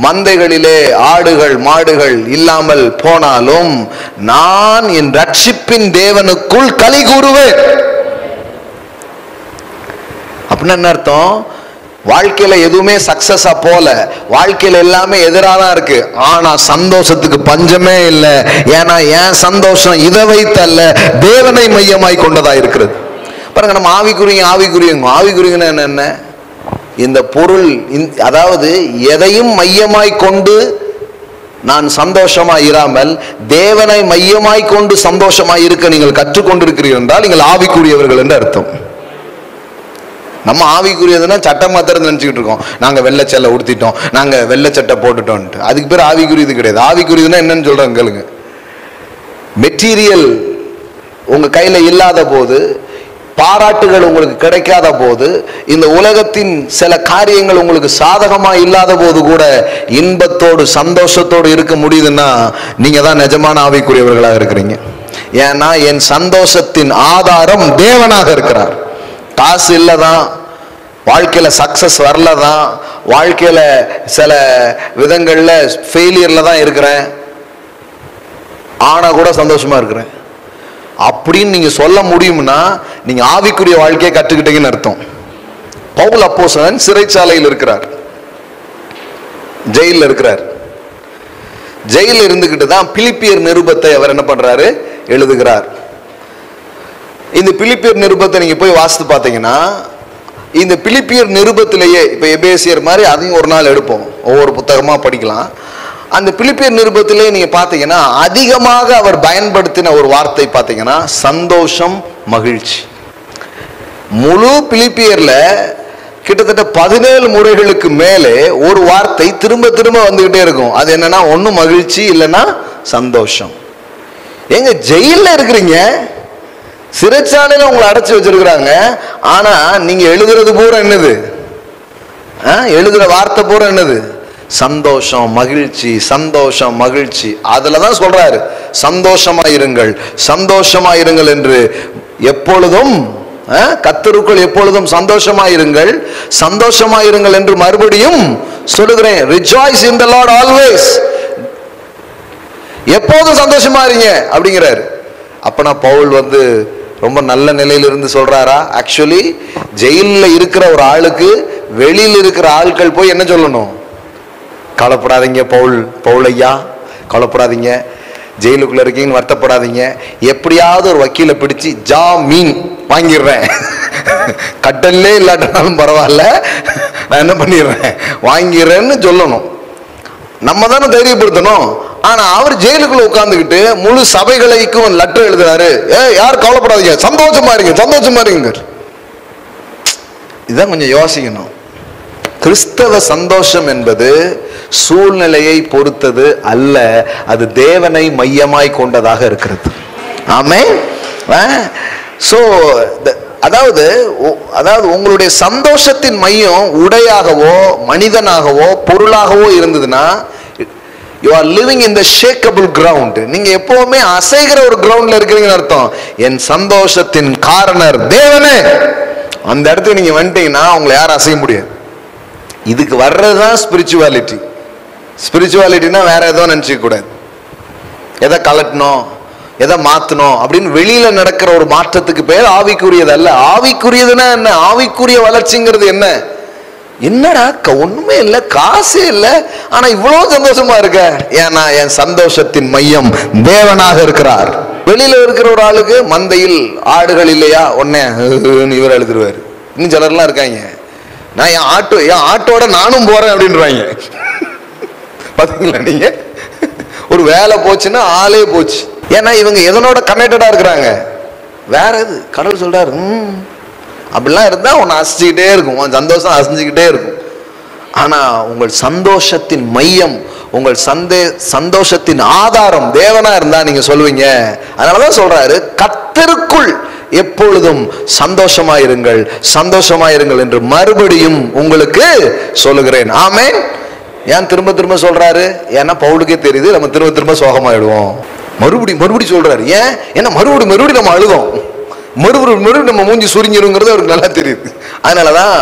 S1: மந்தைகளிலே ஆடுகள் மாடுகள் இல்லாமல் போனாலும், நான் என் ரட்சிப்பின் தேவனுக்குள் களி கூறுவேன். அப்படின்னு என்ன அர்த்தம்? வாழ்க்கையில எதுவுமே சக்சஸா போல, வாழ்க்கையில எல்லாமே எதிராக தான் இருக்கு, ஆனா சந்தோஷத்துக்கு பஞ்சமே இல்லை. ஏன்னா என் சந்தோஷம் இதை வைத்தல்ல, தேவனை மையமாய் கொண்டதா இருக்கிறது. பாருங்க, நம்ம ஆவிக்குரியங்கன்னா என்ன? இந்த பொருள், அதாவது எதையும் மையமாய் கொண்டு நான் சந்தோஷமா இராமல் தேவனை மையமாய் கொண்டு சந்தோஷமா இருக்க நீங்கள் கற்றுக்கொண்டிருக்கிறீர்கள் என்றால் நீங்கள் ஆவிக்குரியவர்கள் என்று அர்த்தம். நம்ம ஆவிக்குரியதுன்னா சட்டை மாத்திரம் நினைச்சுக்கிட்டு இருக்கோம், நாங்க வெள்ளை செல்லை உடுத்திட்டோம், நாங்க வெள்ளை சட்டை போட்டுட்டோம். அதுக்கு பேர் ஆவிக்குரியது கிடையாது. ஆவிக்குரியதுன்னா என்னன்னு சொல்றாங்க கேளுங்க. மெட்டீரியல் உங்க கையில இல்லாத போது, பாராட்டுகள் உங்களுக்கு கிடைக்காத போது, இந்த உலகத்தின் சில காரியங்கள் உங்களுக்கு சாதகமா இல்லாத போது கூட இன்பத்தோடு சந்தோஷத்தோடு இருக்க முடியுதுன்னா நீங்க தான் நிஜமான ஆவிக்குரியவர்களாக இருக்கிறீங்க. ஏன்னா என் சந்தோஷத்தின் ஆதாரம் தேவனாக இருக்கிறார். காசு இல்லதான், வாழ்க்கையில சக்சஸ் வரலதான், வாழ்க்கையில சில விதங்கள்ல ஃபெயிலியர்ல தான் இருக்கிறேன், ஆனா கூட சந்தோஷமா இருக்கிறேன் அப்படின்னு நீங்க சொல்ல முடியும்னா நீங்க ஆவிக்குரிய வாழ்க்கையை கற்றுக்கிட்டீங்கன்னு அர்த்தம். பவுல் அப்போஸ்தலன் சிறைச்சாலையில் இருக்கிறார், ஜெயில இருக்கிறார். ஜெயில இருந்துகிட்டு தான் பிலிப்பியர் நிருபத்தை அவர் என்ன பண்றாரு, எழுதுகிறார். இந்த பிலிப்பியர் நிருபத்தை நீங்க போய் வாசித்து பார்த்தீங்கன்னா, இந்த பிலிப்பியர் நிருபத்திலேயே இப்ப எபேசியர் மாதிரி அதையும் ஒரு நாள் எடுப்போம், ஒவ்வொரு புத்தகமா படிக்கலாம். அந்த பிலிப்பியர் நிருபத்திலே நீங்க பார்த்தீங்கன்னா அதிகமாக அவர் பயன்படுத்தின ஒரு வார்த்தை பார்த்தீங்கன்னா சந்தோஷம், மகிழ்ச்சி. முழு பிலிப்பியர்ல கிட்டத்தட்ட 17 முறைகளுக்கு மேலே ஒரு வார்த்தை திரும்ப திரும்ப வந்துகிட்டே இருக்கும். அது என்னன்னா, ஒண்ணு மகிழ்ச்சி, இல்லைன்னா சந்தோஷம். எங்க ஜெயில இருக்கிறீங்க, சிறைச்சாலையில உங்களை அடைச்சு வச்சிருக்கிறாங்க, ஆனா நீங்க எழுதுறது பூரா என்னது, எழுதுற வார்த்தை பூரா என்னது, சந்தோஷம், மகிழ்ச்சி, சந்தோஷம், மகிழ்ச்சி. அதுலதான் சொல்றாரு சந்தோஷமா இருங்கள், சந்தோஷமா இருங்கள் என்று எப்பொழுதும், கர்த்தருக்குள் எப்பொழுதும் சந்தோஷமா இருங்கள், சந்தோஷமா இருங்கள் என்று மறுபடியும் சொல்லுகிறேன். Rejoice in the Lord always. எப்போதும் சந்தோஷமா இருங்க அப்படிங்கிறாரு. அப்பனா பவுல் ரொம்ப நல்ல நிலையிலிருந்து சொல்றாரா? ஆக்சுவலி ஜெயிலில் இருக்கிற ஒரு ஆளுக்கு வெளியில் இருக்கிற ஆட்கள் போய் என்ன சொல்லணும், கவலைப்படாதீங்க பவுல் ஐயா, கவலைப்படாதீங்க, ஜெயிலுக்குள்ள இருக்கீங்கன்னு வருத்தப்படாதீங்க, எப்படியாவது ஒரு வக்கீலை பிடிச்சு ஜாமீன் வாங்கிடுறேன், கட்டல்லே இல்லாட்டாலும் பரவாயில்ல, நான் என்ன பண்ணிடுறேன் வாங்கிடுறேன்னு சொல்லணும். நம்ம தானே தைரியப்படுத்தணும். ஆனா அவர் ஜெயிலுக்குள்ள உட்கார்ந்துக்கிட்டு முழு சபைகளுக்கும் லெட்டர் எழுதுறாரு, யாரும் கவலைப்படாதீங்க, சந்தோஷமா இருங்க, சந்தோஷமா இருங்க. இதான் கொஞ்சம் யோசிக்கணும். கிறிஸ்தவ சந்தோஷம் என்பது சூழ்நிலையை பொறுத்தது அல்ல, அது தேவனை மையமாய் கொண்டதாக இருக்கிறது. ஆமென். சோ அதாவது உங்களுடைய சந்தோஷத்தின் மையம் உடையாகவோ மனிதனாகவோ பொருளாகவோ இருந்ததுன்னா you are living in the shakeable ground. நீங்க எப்பவுமே அசைகிற ஒரு கிரவுண்ட்ல இருக்கிறீங்கன்னு அர்த்தம். என் சந்தோஷத்தின் காரணர் தேவனே, அந்த இடத்துக்கு நீங்க வந்துட்டீங்கன்னா உங்களை யாரும் அசைய முடியாது. இதுக்கு வர்றதுதான் ஸ்பிரிச்சுவாலிட்டி. ஸ்பிரிச்சுவாலிட்டினா வேற ஏதோ நினைச்சுக்க கூடாது, எதை கலட்டணும், எதை மாத்தணும் அப்படின்னு வெளியில நடக்கிற ஒரு மாற்றத்துக்கு பேர் ஆவிக்குரியது அல்ல. ஆவிக்குரியதுன்னா என்ன? ஆவிக்குரிய வளர்ச்சிங்கிறது என்ன? என்னடா ஒண்ணுமே இல்லை, காசே இல்லை, ஆனா இவ்வளவு சந்தோஷமா இருக்க. ஏன்னா என் சந்தோஷத்தின் மையம் தேவனாக இருக்கிறார். வெளியில இருக்கிற ஒரு ஆளுக்கு மந்தையில் ஆடுகள் இல்லையா, உடனே இவர் எழுதுருவாரு. இன்னும் சிலர்லாம் இருக்காங்க, நான் என் ஆட்டோட நானும் போறேன் அப்படின்றாங்க. பாத்தீங்களா நீங்க? ஒரு வேலை போச்சுன்னா ஆளே போச்சு. ஏன்னா இவங்க எதனோட கனெக்டடா இருக்கிறாங்க, வேற எது. கடவுள் சொல்றாரு, அப்படிலாம் இருந்தா உன்னை அசைச்சுக்கிட்டே இருக்கும், உன் சந்தோஷம் அசைஞ்சுக்கிட்டே இருக்கும். ஆனா உங்கள் சந்தோஷத்தின் மையம், உங்கள் சந்தோஷத்தின் ஆதாரம் தேவனா இருந்தா நீங்க சொல்லுவீங்க. அதனாலதான் சொல்றாரு, கர்த்தருக்குள் எப்பொழுதும் சந்தோஷமாயிருங்கள், சந்தோஷமாயிருங்கள் என்று மறுபடியும் உங்களுக்கு சொல்லுகிறேன். ஆமென். ஏன் திரும்ப திரும்ப சொல்றாரு? ஏன்னா பவுலுக்கே தெரியுது நம்ம திரும்ப திரும்ப சோகமாயிடுவோம். மறுபடியும் சொல்றாரு. ஏன்? ஏன்னா மறுபடியும் நம்ம அழுதோம், மறுபடியும் நம்ம மூஞ்சி சுருங்கிருங்கிறது அவருக்கு நல்லா தெரியுது. அதனாலதான்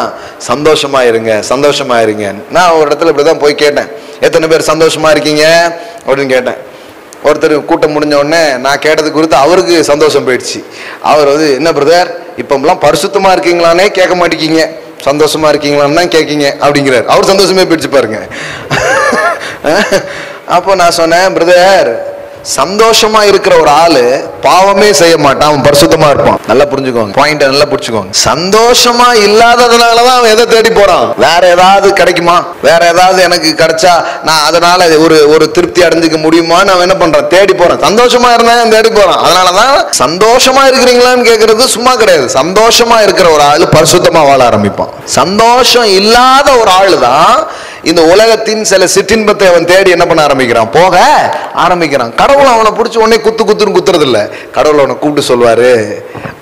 S1: சந்தோஷமா இருங்க. நான் ஒரு இடத்துல இப்படிதான் போய் கேட்டேன், எத்தனை பேர் சந்தோஷமா இருக்கீங்க அப்படின்னு கேட்டேன். ஒருத்தர் கூட்டம் முடிஞ்ச உடனே நான் கேட்டது குறித்து அவருக்கு சந்தோஷம் போயிடுச்சு. அவர் என்ன பிரதர் இப்பெல்லாம் பரிசுத்தமா இருக்கீங்களானே கேட்க மாட்டேங்கிங்க, சந்தோஷமா இருக்கீங்களான்னு தான் கேட்கீங்க அப்படிங்கிறார். அவர் சந்தோஷமே போயிடுச்சு பாருங்க. அப்போ நான் சொன்னேன், பிரதர் சந்தோஷமா இருக்கிற ஒரு ஆளு பாவமே செய்ய மாட்டான், அவன் பரிசுத்தமா இருப்பான். நல்லா புரிஞ்சுக்கோங்க, பாயிண்ட் நல்லா புரிஞ்சுக்கோங்க. சந்தோஷமா இல்லாததுனாலதான் அவன் எதை தேடி போறான், வேற ஏதாவது கிடைக்குமா, வேற ஏதாவது எனக்கு கிடைச்சா நான் அதனால ஒரு திருப்தி அடைஞ்சுக்க முடியுமான்னு அவன் என்ன பண்றான், தேடி போறான். சந்தோஷமா இருந்தா தேடி போறான். அதனாலதான் சந்தோஷமா இருக்கிறீங்களான்னு கேட்கறது சும்மா கிடையாது. சந்தோஷமா இருக்கிற ஒரு ஆளு பரிசுத்தமா வாழ ஆரம்பிப்பான். சந்தோஷம் இல்லாத ஒரு ஆளு தான் இந்த உலகத்தின் சில சிற்றின்பத்தை அவன் தேடி என்ன பண்ண ஆரம்பிக்கிறான், போக ஆரம்பிக்கிறான். கடவுள் அவனை பிடிச்சி உடனே குத்துன்னு குத்துறது இல்லை. கடவுள் அவனை கூப்பிட்டு சொல்வாரு,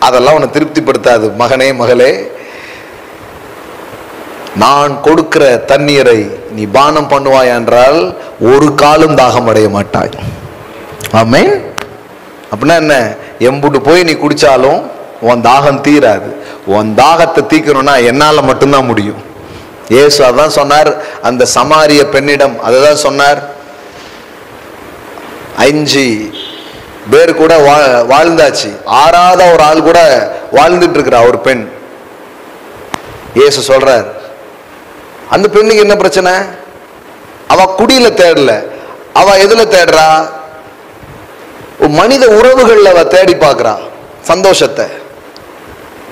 S1: அதெல்லாம் அவனை திருப்திப்படுத்தாது. மகனே மகளே, நான் கொடுக்கிற தண்ணீரை நீ பானம் பண்ணுவாய் என்றால் ஒரு காலும் தாகம் அடைய மாட்டாய். ஆமென். அப்படின்னா என்ன, எம்புட்டு போய் நீ குடிச்சாலும் உன் தாகம் தீராது. உன் தாகத்தை தீக்கணும்னா என்னால மட்டும்தான் முடியும். இயேசு அதான் சொன்னார் அந்த சமாரிய பெண்ணிடம், அதுதான் சொன்னார். 5 பேர் கூட வாழ்ந்தாச்சு, 6ஆவது ஒரு ஆள் கூட வாழ்ந்துட்டு இருக்கிற ஒரு பெண். இயேசு சொல்றார், அந்த பெண்ணுக்கு என்ன பிரச்சனை, அவ குடியில தேடல, அவ எதுல தேடுறா, மனித உறவுகள்ல அவ தேடி பார்க்கிறா சந்தோஷத்தை.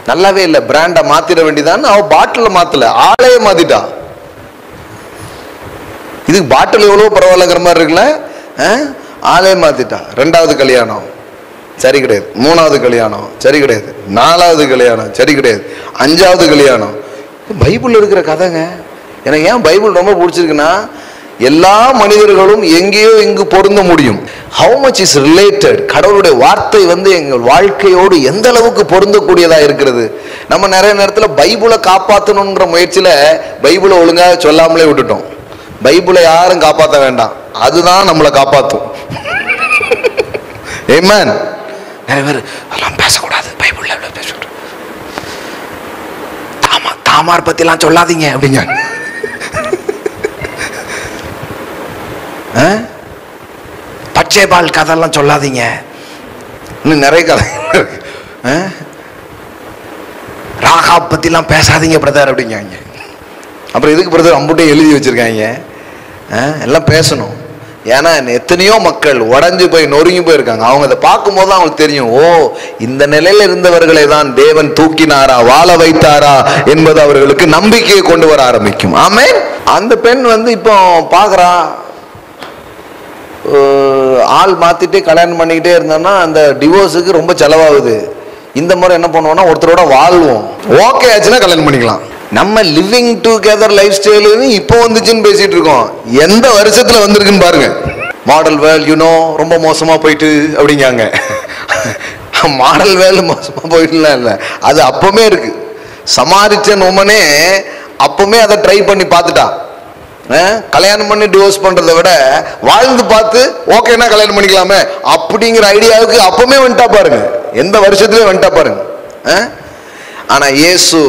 S1: நல்லாவே இல்லை, பிராண்டை மாத்திட வேண்டியதான். அவ பாட்டில மாத்தல, ஆளையே மாத்திட்டா. இதுக்கு பாட்டில் எவ்வளவு பரவாயில்லங்கிற மாதிரி இருக்குல்ல, ஆளே மாத்திட்டா. 2வது கல்யாணம் சரி கிடையாது, 3வது கல்யாணம் சரி கிடையாது, 4வது கல்யாணம் சரி கிடையாது, 5வது கல்யாணம். பைபிள் இருக்கிற கதைங்க. எனக்கு ஏன் பைபிள் ரொம்ப பிடிச்சிருக்குன்னா, எல்லா மனிதர்களும் எங்கேயோ இங்கு பொருந்த முடியும். ஹவு மச் இஸ் ரிலேட்டட், கடவுளுடைய வார்த்தை எங்கள் வாழ்க்கையோடு எந்த அளவுக்கு பொருந்தக்கூடியதா இருக்கிறது. நம்ம நிறைய நேரத்துல பைபிளை காப்பாற்றணுங்கிற முயற்சியில பைபிளை ஒழுங்காக சொல்லாமலே விட்டுட்டோம். பைபிளை யாரும் காப்பாற்ற வேண்டாம், அதுதான் நம்மளை காப்பாற்றும். ஆமென். நிறைய பேர் அதெல்லாம் பேசக்கூடாது, பைபிள்ல பேசக்கூடாது, தாமார் பத்தி எல்லாம் சொல்லாதீங்க அப்படிங்க. பச்சைபால் கதையெல்லாம் சொல்லாதீங்க, இன்னும் நிறைய கதை. ராகா பத்திலாம் பேசாதீங்க பிரதர் அப்படிங்காங்க. அப்புறம் எதுக்கு பிரதர் அம்புட்டையும் எழுதி வச்சிருக்காங்க, எல்லாம் பேசணும். ஏன்னா எத்தனையோ மக்கள் உடஞ்சு போய் நொறுங்கி போயிருக்காங்க. அவங்க அதை பார்க்கும் போது அவங்களுக்கு தெரியும், ஓ இந்த நிலையில இருந்தவர்களை தான் தேவன் தூக்கினாரா, வாழ வைத்தாரா என்பது அவர்களுக்கு நம்பிக்கையை கொண்டு வர ஆரம்பிக்கும். ஆமென். அந்த பெண் இப்போ பாக்குறா, ஆள் மாத்திட்டு கல்யாணம் பண்ணிக்கிட்டே இருந்தோம்னா அந்த டிவோர்ஸுக்கு ரொம்ப செலவாகுது. இந்த முறை என்ன பண்ணுவோம்னா ஒருத்தரோட வாழ்வோம், ஓகே ஆச்சுன்னா கல்யாணம் பண்ணிக்கலாம். நம்ம லிவிங் டுகெதர் லைஃப் ஸ்டைல் இப்போ வந்துச்சுன்னு பேசிட்டு இருக்கோம். எந்த வருஷத்துல வந்திருக்குன்னு பாருங்க. மாடல் வேல் ரொம்ப மோசமா போயிட்டு அப்படிங்காங்க. மாடல் வேல் மோசமா போயிட்டுலாம் இல்லை, அது அப்பவுமே இருக்கு. சமாரிச்சன் உமனே அப்பவுமே அதை ட்ரை பண்ணி பார்த்துட்டா. கல்யாணம் பண்ணி டிவோர்ஸ் பண்றதை விட வாழ்ந்து பார்த்து ஓகேனா கல்யாணம் பண்ணிக்கலாமே அப்படிங்கிற ஐடியாவுக்கு அப்பவுமே வந்துட்டா பாருங்க, எந்த வருஷத்துலயும் வந்துட்டா பாருங்க. ஆனா இயேசு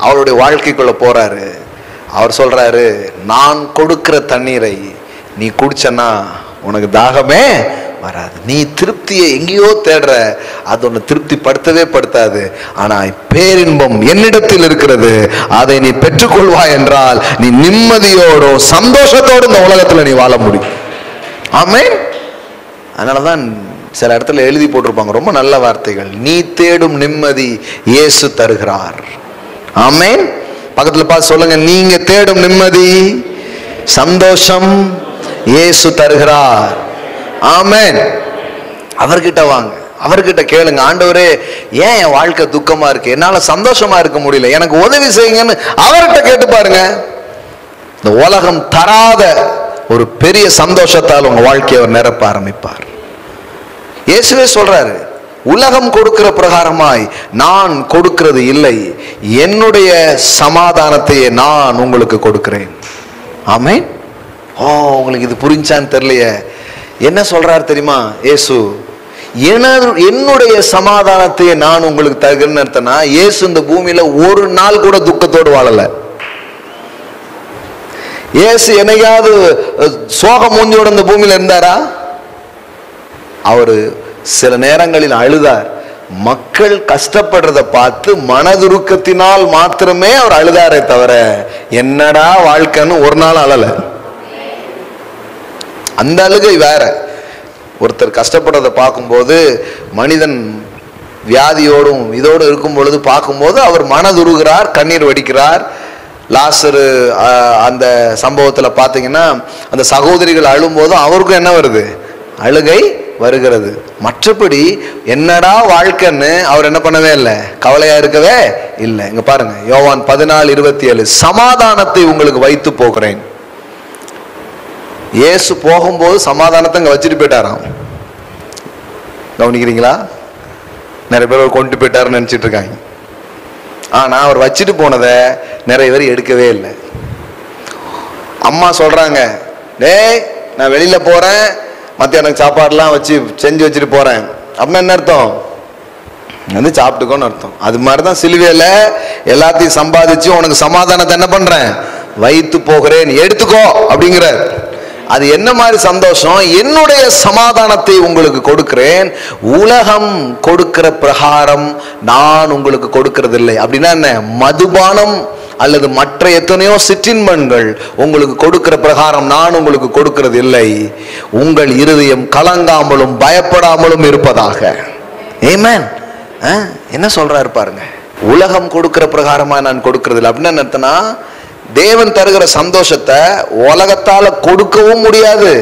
S1: அவருடைய வாழ்க்கைக்குள்ள போறாரு. அவர் சொல்றாரு, நான் கொடுக்கிற தண்ணீரை நீ குடிச்சனா உனக்கு தாகமே வராது, நீ திருப்தி திருப்தியை எங்கேயோ தேடுற, அது ஒன்று திருப்திப்படுத்தவே படுத்தாது. ஆனா பேரின்பம் என்னிடத்தில் இருக்கிறது, அதை நீ பெற்றுக்கொள்வாய் என்றால் நீ நிம்மதியோடும் சந்தோஷத்தோடு இந்த உலகத்துல நீ வாழ முடியும். ஆமென். அதனாலதான் சில இடத்துல எழுதி போட்டிருப்பாங்க ரொம்ப நல்ல வார்த்தைகள், நீ தேடும் நிம்மதி இயேசு தருகிறார். ஆமென். பக்கத்துல பார்த்து சொல்லுங்க, நீங்க தேடும் நிம்மதி சந்தோஷம் இயேசு தருகிறார். ஆமென். அவர்கிட்ட வாங்க, அவர்கிட்ட கேளுங்க, ஆண்டவரே ஏன் என் வாழ்க்கை துக்கமா இருக்கு, என்னால சந்தோஷமா இருக்க முடியல, எனக்கு உதவி செய்யுங்கன்னு அவர்கிட்ட கேட்டு பாருங்க. இந்த உலகம் தராத ஒரு பெரிய சந்தோஷத்தால் உங்க வாழ்க்கையை அவர் நிரப்ப ஆரம்பிப்பார். இயேசுவே சொல்றாரு, உலகம் கொடுக்கிற பிரகாரமாய் நான் கொடுக்கிறது இல்லை, என்னுடைய சமாதானத்தையே நான் உங்களுக்கு கொடுக்கிறேன். ஆமென். உங்களுக்கு இது புரிஞ்சான்னு தெரியலையே. என்ன சொல்றாரு தெரியுமா இயேசு? என்னுடைய சமாதானத்தையே நான் உங்களுக்கு தருகிறேன்னு அர்த்தம்னா, இயேசு இந்த பூமியில ஒரு நாள் கூட துக்கத்தோடு வாழல. இயேசு என்னையாவது சோகம் மூஞ்சியோட இந்த பூமியில இருந்தாரா? அவரு சில நேரங்களில் அழுதார். மக்கள் கஷ்டப்படுறத பார்த்து மனதுருக்கத்தினால் மாத்திரமே அவர் அழுதாரே தவிர என்னடா வாழ்க்கைன்னு ஒரு நாள் அழல. அந்த அழுகை வேற. ஒருத்தர் கஷ்டப்படுறத பார்க்கும்போது, மனிதன் வியாதியோடும் இதோடு இருக்கும் பொழுது பார்க்கும்போது அவர் மனதுருகிறார், கண்ணீர் வடிக்கிறார். லாசரு அந்த சம்பவத்துல பாத்தீங்கன்னா, அந்த சகோதரிகள் அழும்போதும் அவருக்கும் என்ன வருது? அழுகை வருகிறது. மற்றபடி என்னடா வாழ்க்கைன்னு அவர் என்ன பண்ணவே இல்லை, கவலையா இருக்கவே இல்லை. இங்க பாருங்க, யோவான் 14:27, சமாதானத்தை உங்களுக்கு வைத்து போகிறேன். இயேசு போகும்போது சமாதானத்தை அங்க வச்சுட்டு போயிட்டாராம். கவனிக்கிறீங்களா? நிறைய பேர் கொண்டு போயிட்டாருன்னு நினைச்சிட்டு இருக்காங்க. ஆனா அவர் வச்சுட்டு போனதை நிறைய பேர் எடுக்கவே இல்லை. அம்மா சொல்றாங்க, டேய் நான் வெளியில போறேன், மத்தியானம் சாப்பாடுலாம் வச்சு செஞ்சு வச்சுட்டு போறேன். அப்படின்னா என்ன அர்த்தம்? வந்து சாப்பிட்டுக்கோன்னு அர்த்தம். அது மாதிரிதான் சிலுவையில எல்லாத்தையும் சம்பாதிச்சு உனக்கு சமாதானத்தை என்ன பண்றேன், வைத்து போகிறேன், எடுத்துக்கோ அப்படிங்கிற. அது என்ன மாதிரி சந்தோஷம்? என்னுடைய சமாதானத்தை உங்களுக்கு கொடுக்கிறேன், உலகம் கொடுக்கிற பிரகாரம் நான் உங்களுக்கு கொடுக்கிறது இல்லை. அப்படின்னா என்ன? மதுபானம் அல்லது மற்ற எத்தனையோ சிற்றின்பங்கள் உங்களுக்கு கொடுக்கிற பிரகாரம் நான் உங்களுக்கு கொடுக்கிறது இல்லை. உங்கள் இருதயம் கலங்காமலும் பயப்படாமலும் இருப்பதாக. ஆமென். என்ன சொல்றாரு பாருங்க, உலகம் கொடுக்கிற பிரகாரமா நான் கொடுக்கிறது இல்லை. அப்படின்னு என்ன அர்த்தம்னா, தேவன் தருகிற சந்தோஷத்தை உலகத்தால கொடுக்கவும் முடியாது,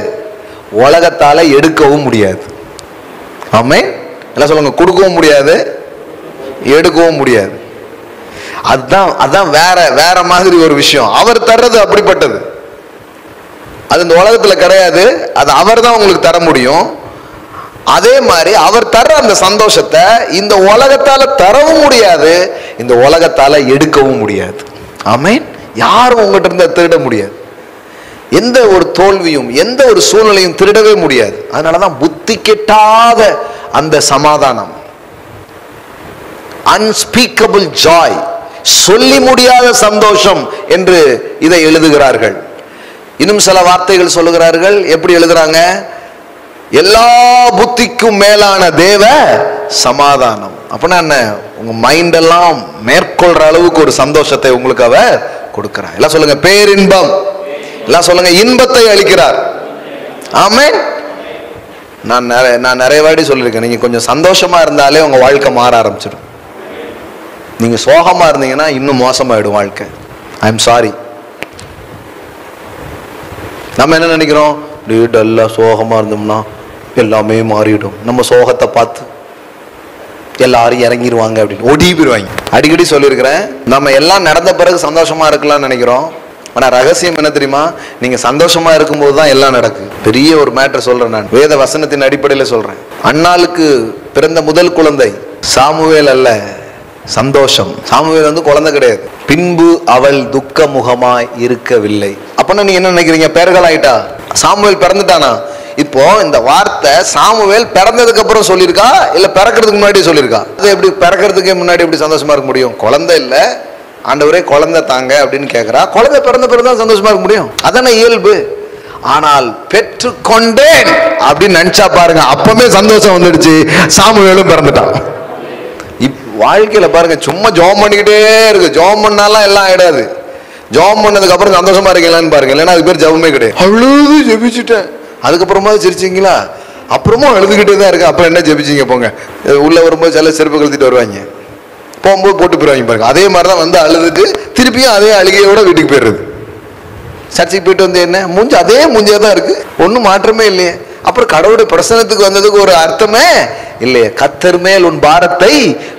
S1: உலகத்தால எடுக்கவும் முடியாது. ஆமென். எல்லாம் சொல்லுங்க, கொடுக்கவும் முடியாது, எடுக்கவும் முடியாது. அதுதான் வேற வேற மாதிரி ஒரு விஷயம். அவர் தர்றது அப்படிப்பட்டது, அது இந்த உலகத்துல கிடையாது. அது அவர் தான் உங்களுக்கு தர முடியும். அதே மாதிரி அவர் தர்ற அந்த சந்தோஷத்தை இந்த உலகத்தால தரவும் முடியாது, இந்த உலகத்தால எடுக்கவும் முடியாது. ஆமென். யாரும் உங்ககிட்ட இருந்து திருட முடியாது. எந்த ஒரு தோல்வியும் எந்த ஒரு சூழ்நிலையும் திருடவே முடியாது. அதனாலதான் புத்தி கெட்டாத அந்த சமாதானம், unspeakable joy, சொல்லி முடியாத சந்தோஷம் என்று இதை எழுதுகிறார்கள். இன்னும் சில வார்த்தைகள் சொல்லுகிறார்கள். எப்படி எழுதுறாங்க? எல்லா புத்திக்கும் மேலான தேவ சமாதானம். அப்படின்னா என்ன? உங்க மைண்ட் எல்லாம் மேற்கொள்ற அளவுக்கு ஒரு சந்தோஷத்தை உங்களுக்கு அவ கொடுக்கிறார். எல்லாம் சொல்லுங்க, பேரின்பம். எல்லாம் சொல்லுங்க, இன்பத்தை அளிக்கிறார். ஆமென். நான் நிறைய வாட்டி சொல்லியிருக்கேன், நீங்க கொஞ்சம் சந்தோஷமா இருந்தாலே உங்க வாழ்க்கை மாற ஆரம்பிச்சிடும். நீங்க சோகமா இருந்தீங்கன்னா இன்னும் மோசமாயிடும் வாழ்க்கை. I am sorry. நம்ம என்ன நினைக்கிறோம், டல்லா சோகமா இருந்தோம்னா எல்லாமே மாறிடும், நம்ம சோகத்தை பார்த்து எல்லாரும் இறங்கிடுவாங்க அப்படின்னு ஓடி போயிடுவாங்க. அடிக்கடி சொல்லியிருக்கிறேன், நம்ம எல்லாம் நடந்த பிறகு சந்தோஷமா இருக்கலாம்னு நினைக்கிறோம். ஆனா ரகசியம் என்ன தெரியுமா? நீங்க சந்தோஷமா இருக்கும்போது தான் எல்லாம் நடக்கு. பெரிய ஒரு மேட்டர் சொல்றேன், நான் வேத வசனத்தின் அடிப்படையில சொல்றேன். அன்னாளுக்கு பிறந்த முதல் குழந்தை சாமுவேல் அல்ல, சந்தோஷம். சாமுவேல் வந்து குழந்தை கிடையாது. பின்பு அவள் துக்க முகமாய் இருக்கவில்லை. அப்பன்னா நீங்க என்ன நினைக்கிறீங்க? பேர்கள் ஆயிட்டா? சாமுவேல் பிறந்துட்டானா? இப்போ இந்த வார்த்தை சாமுவேல் பிறந்ததுக்கு அப்புறம் சொல்லியிருக்கா இல்ல பிறக்கிறதுக்கு முன்னாடி சொல்லியிருக்கா? அது எப்படி பிறக்கிறதுக்கு முன்னாடி எப்படி சந்தோஷமா இருக்க முடியும்? குழந்தை இல்ல, ஆண்டவரே குழந்தை தாங்க அப்படின்னு கேட்கிறா. குழந்தை பிறந்த பிறகுதான் சந்தோஷமா இருக்க முடியும், அதான இயல்பு. ஆனால் பெற்ற பெற்றுக்கொண்டேன் அப்படின்னு நினைச்சா பாருங்க, அப்பவே சந்தோஷம் வந்துடுச்சு. சாமுவேலும் பிறந்துட்டான். வாழ்க்கையில பாருங்க, சும்மா ஜெபம் பண்ணிக்கிட்டே இருக்கு. ஜெபம் பண்ணாலாம் எல்லாம் ஆயிடாது. ஜெபம் பண்ணதுக்கு அப்புறம் சந்தோஷமா இருக்கீங்களான்னு பாருங்க, இல்லைன்னா அது பேர் ஜெபமே கிடையாது. அழுது ஜெபிச்சுட்டேன், அதுக்கப்புறமா சிரிச்சிங்களா, அப்புறமும் அழுதுகிட்டே தான் இருக்கு. அப்புறம் என்ன ஜெபிச்சிங்க போங்க. உள்ள வரும்போது சில செருப்பு கழுத்திட்டு வருவாங்க, போகும்போது போட்டு போயிருவாங்க பாருங்க. அதே மாதிரிதான் வந்து அழுதுட்டு திருப்பியும் அதே அழுகையோட வீட்டுக்கு போயிடுறது. சர்ச்சைக்கு போயிட்டு வந்து என்ன மூஞ்சி அதே மூஞ்சியா தான் இருக்கு, ஒன்னும் மாற்றமே இல்லையே. அப்புறம் கடவுளுடைய பிரசனத்துக்கு வந்ததுக்கு ஒரு அர்த்தமே இல்லையே. கர்த்தர் மேல் உன் பாரத்தை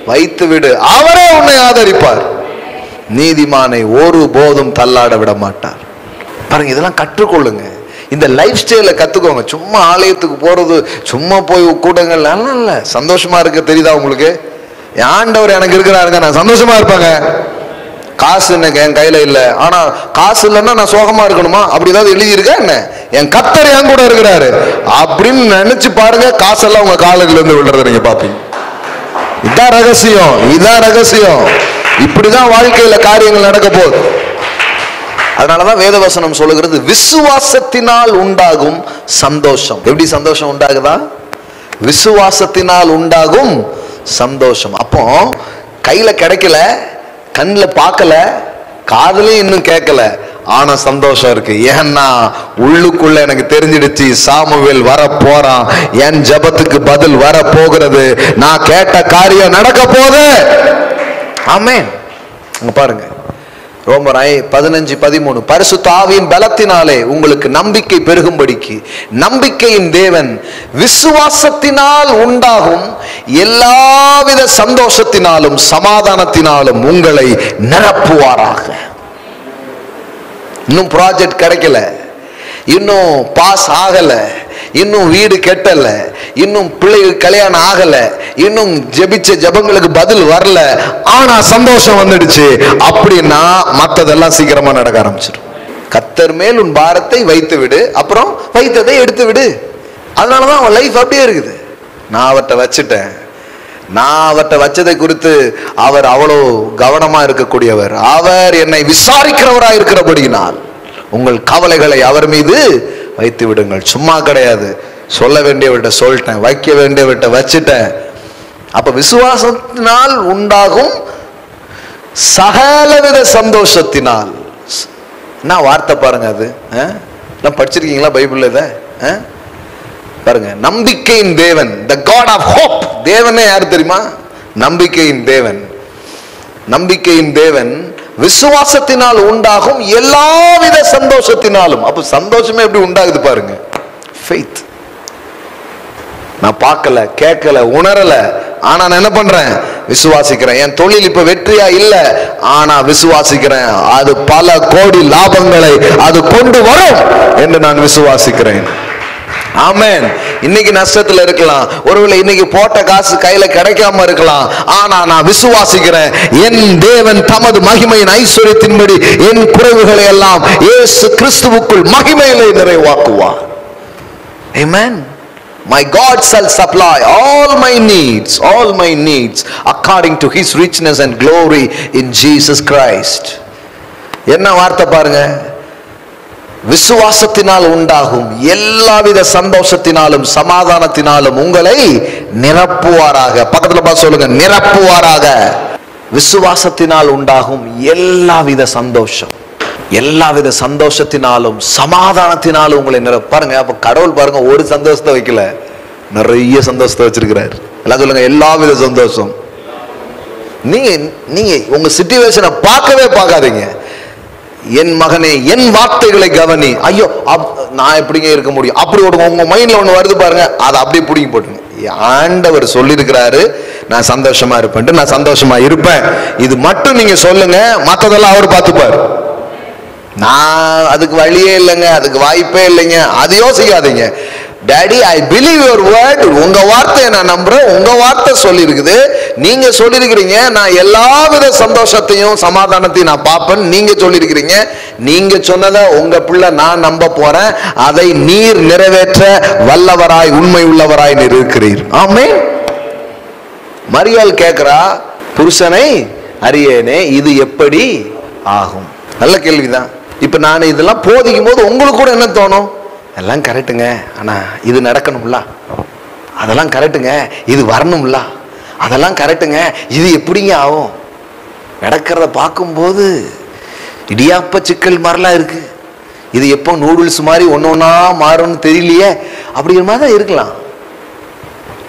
S1: வைத்து விடு, அவரே உன்னை ஆதரிப்பார். நீதிமானை ஒரு போதும் தள்ளாட விட மாட்டார். பாருங்க, இதெல்லாம் கற்றுக்கொள்ளுங்க. இந்த லைஃப் ஸ்டைல கத்துக்கோங்க. சும்மா ஆலயத்துக்கு போறது, சும்மா போய் கூட்டங்கள் இல்ல. சந்தோஷமா இருக்க தெரியுதா உங்களுக்கு? ஆண்டவர் எனக்கு இருக்கிறாருங்க, நான் சந்தோஷமா இருப்பாங்க. காசு எனக்கு என் கையில இல்ல, ஆனா காசு இல்லைன்னா நான் சோகமா இருக்கணுமா? அப்படி ஏதாவது எழுதி இருக்கா என்ன? என் கர்த்தர் என் கூட இருக்கிறாரு அப்படின்னு நினைச்சு பாருங்க, காசெல்லாம் உங்க காலத்துல இருந்து விழுறத நீங்க பாப்பீங்க. இதான் ரகசியம், இதான் ரகசியம். இப்படிதான் வாழ்க்கையில காரியங்கள் நடக்க போகுது. அதனாலதான் வேதவசனம் சொல்லுகிறது, விசுவாசத்தினால் உண்டாகும் சந்தோஷம். எப்படி சந்தோஷம் உண்டாகுதா? விசுவாசத்தினால் உண்டாகும் சந்தோஷம். அப்போ கையில கிடைக்கல, கண்ணில் பார்க்கல, காதலையும் இன்னும் கேட்கல, ஆனா சந்தோஷம் இருக்கு. ஏன்னா உள்ளுக்குள்ள எனக்கு தெரிஞ்சிடுச்சு, சாமுவேல் வர போறான், என் ஜபத்துக்கு பதில் வர போகிறது, நான் கேட்ட காரியம் நடக்க போகுது. ஆமென். பாருங்க, ரோமர் 15:13, பரிசுத்த ஆவியின் பலத்தினாலே உங்களுக்கு நம்பிக்கை பெருகும்படிக்கு நம்பிக்கையின் தேவன் விசுவாசத்தினால் உண்டாகும் எல்லாவித சந்தோஷத்தினாலும் சமாதானத்தினாலும் உங்களை நிரப்புவாராக. இன்னும் ப்ராஜெக்ட் கிடைக்கல, இன்னும் பாஸ் ஆகல, இன்னும் வீடு கெட்டல, இன்னும் பிள்ளைகள் கல்யாணம் ஆகல, இன்னும் ஜெபிச்ச ஜபங்களுக்கு பதில் வரல, ஆனா சந்தோஷம் வந்துடுச்சு அப்படின்னா மற்றதெல்லாம் சீக்கிரமா நடக்க ஆரம்பிச்சிடும். கர்த்தர் மேல் உன் பாரத்தை வைத்து விடு, அப்புறம் வைத்ததை எடுத்து விடு. அதனாலதான் அவன் லைஃப் அப்படியே இருக்குது. நான் அவர்கிட்ட வச்சுட்டேன், நான் அவர்கிட்ட வச்சதை குறித்து அவர் அவ்வளோ கவனமா இருக்கக்கூடியவர். அவர் என்னை விசாரிக்கிறவராய் இருக்கிறபடியினால் உங்கள் கவலைகளை அவர் மீது வைத்து விடுங்கள். சும்மா கிடையாது, சொல்ல வேண்டியவர்கிட்ட சொல்லிட்டேன், வைக்க வேண்டியவர்கிட்ட வச்சுட்டேன். அப்ப விசுவாசத்தினால் உண்டாகும் சகலவித சந்தோஷத்தினால். என்ன வார்த்தை பாருங்க, அது படிச்சிருக்கீங்களா பைபிள்ல? இத பாருங்க, நம்பிக்கையின் தேவன், the God of hope. தேவனே யாரு தெரியுமா? நம்பிக்கையின் தேவன். நம்பிக்கையின் தேவன் விசுவாசத்தினால் உண்டாகும் எல்லாவித சந்தோஷத்தினாலும். அப்ப சந்தோஷமே எப்படி உண்டாகுது பாருங்க, ஃபெய்த். நான் பார்க்கல, கேட்கல, உணரல, ஆனா நான் என்ன பண்றேன்? விசுவாசிக்கிறேன். என் தொழில் இப்ப வெற்றியா இல்ல, ஆனா விசுவாசிக்கிறேன், அது பல கோடி லாபங்களை அது கொண்டு வரும் என்று நான் விசுவாசிக்கிறேன். ஆமென். இன்னைக்கு நஷ்டத்துல இருக்கலாம், ஒருவேளை இன்னைக்கு போட்ட காசு கையில கிடைக்காம இருக்கலாம், ஆனா நான் விசுவாசிக்கிறேன், என் தேவன் தமது மகிமையின் ஐஸ்வர்யத்தின்படி என் குறைவுகளை எல்லாம் இயேசு கிறிஸ்துவுக்குள் மகிமையிலே நிறைவாக்குவார். ஆமென். My God shall supply all my needs according to his richness and glory in Jesus Christ. என்ன வார்த்தை பாருங்க, விசுவாசத்தினால் உண்டாகும் எல்லாவித சந்தோஷத்தினாலும் சமாதானத்தினாலும் உங்களை நிரப்புவாராக. பக்கத்துல பார்த்து சொல்லுங்க, நிரப்புவாராக. விசுவாசத்தினால் உண்டாகும் எல்லாவித சந்தோஷம், எல்லாவித சந்தோஷத்தினாலும் சமாதானத்தினாலும் உங்களை பாருங்க. அப்ப கடவுள் பாருங்க, ஒரு சந்தோஷத்தை வைக்கல, நிறைய சந்தோஷத்தை வச்சிருக்கிறார். எல்லாம் சொல்லுங்க, எல்லாவித சந்தோஷம். நீங்க உங்க சிச்சுவேஷனை பார்க்கவே பார்க்காதீங்க. என் மகனே, என் வார்த்தைகளை கவனி. ஐயோ, நான் எப்படிங்க இருக்க முடியும்? அப்படி உங்க மைண்ட்ல ஒண்ணு வருது பாருங்க, அதை அப்படியே பிடிங்கி போட்டுங்க. ஆண்டவர் சொல்லியிருக்கிறாரு, நான் சந்தோஷமா இருப்பேன், நான் சந்தோஷமா இருப்பேன். இது மட்டும் நீங்க சொல்லுங்க, மற்றதெல்லாம் அவர் பார்த்துப்பாரு. நான் அதுக்கு வழியே இல்லைங்க, அதுக்கு வாய்ப்பே இல்லைங்க, அது யோசிக்காதீங்க. Daddy, I believe your word. உங்க வார்த்தையை நான் நம்புறேன், உங்க வார்த்தை சொல்லி இருக்குது, நீங்க சொல்லியிருக்கிறீங்க, நான் எல்லாவித சந்தோஷத்தையும் சமாதானத்தையும் நான் பார்ப்பேன். நீங்க சொல்லியிருக்கிறீங்க, நீங்க சொன்னதை உங்க பிள்ளை நான் நம்ப போறேன். அதை நீர் நிறைவேற்ற வல்லவராய் உண்மை உள்ளவராய் இருக்கிறீர். ஆமென். மரியாள் கேட்கிறா, புருஷனை அறியேனே, இது எப்படி ஆகும்? நல்ல கேள்விதான். இப்ப நான் இதெல்லாம் போதிக்கும் போது உங்களுக்கு கூட என்ன தோணும்? எல்லாம் கரெக்டுங்க, ஆனா இது நடக்கணும்ல, அதெல்லாம் கரெக்டுங்க, இது வரணும்ல, அதெல்லாம் கரெக்டுங்க, இது எப்படிங்க ஆகும்? நடக்கிறத பார்க்கும்போது இடியாப்ப சிக்கல் மாதிரிலாம் இருக்கு. இது எப்போ நூடுல்ஸ் மாதிரி ஒன்று ஒன்றா மாறும்னு தெரியலையே, அப்படிங்கிற மாதிரி தான் இருக்கலாம்.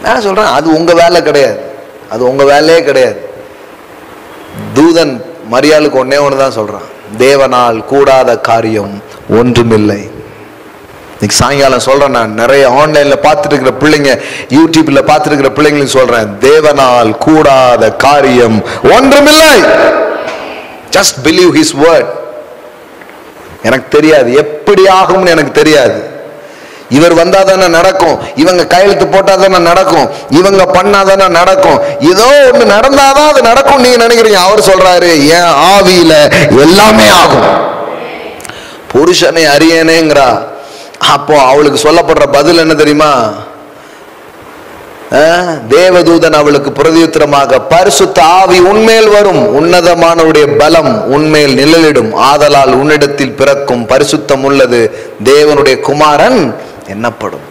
S1: நான் சொல்றேன், அது உங்க வேலை கிடையாது, அது உங்க வேலையே கிடையாது. தூதன் மரியாளுக்கு ஒன்னே ஒன்று தான் சொல்றான், தேவனால் கூடாத காரியம் ஒன்றுமில்லை. இன்னைக்கு சாயங்காலம் சொல்றேன், நான் நிறைய ஆன்லைன்ல பார்த்துட்டு இருக்கிற பிள்ளைங்க, யூடியூப்ல பார்த்துட்டு இருக்கிற பிள்ளைங்களுக்கு சொல்றேன், தேவனால் கூடாத காரியம் ஒன்றுமில்லை. Just believe his word. எனக்கு தெரியாது எப்படி ஆகும்னு, எனக்கு தெரியாது. இவர் வந்தா தானே நடக்கும், இவங்க கையெழுத்து போட்டா தானே நடக்கும், இவங்க பண்ணாதானே நடக்கும், ஏதோ ஒண்ணு நடந்தாதான் அது நடக்கும் நீங்க நினைக்கிறீங்க. அவர் சொல்றாரு, என் ஆவியில எல்லாமே ஆகும். புருஷனை அறியனேங்கிறா. அப்போ அவளுக்கு சொல்லப்படுற பதில் என்ன தெரியுமா? தேவதூதன் அவளுக்கு பிரதியுத்தரமாக, பரிசுத்த ஆவி உன்மேல் வரும், உன்னதமானவருடைய பலம் உன்மேல் நிழலிடும், ஆதலால் உன்னிடத்தில் பிறக்கும் பரிசுத்தம் உள்ளது தேவனுடைய குமாரன் என்னப்படும்.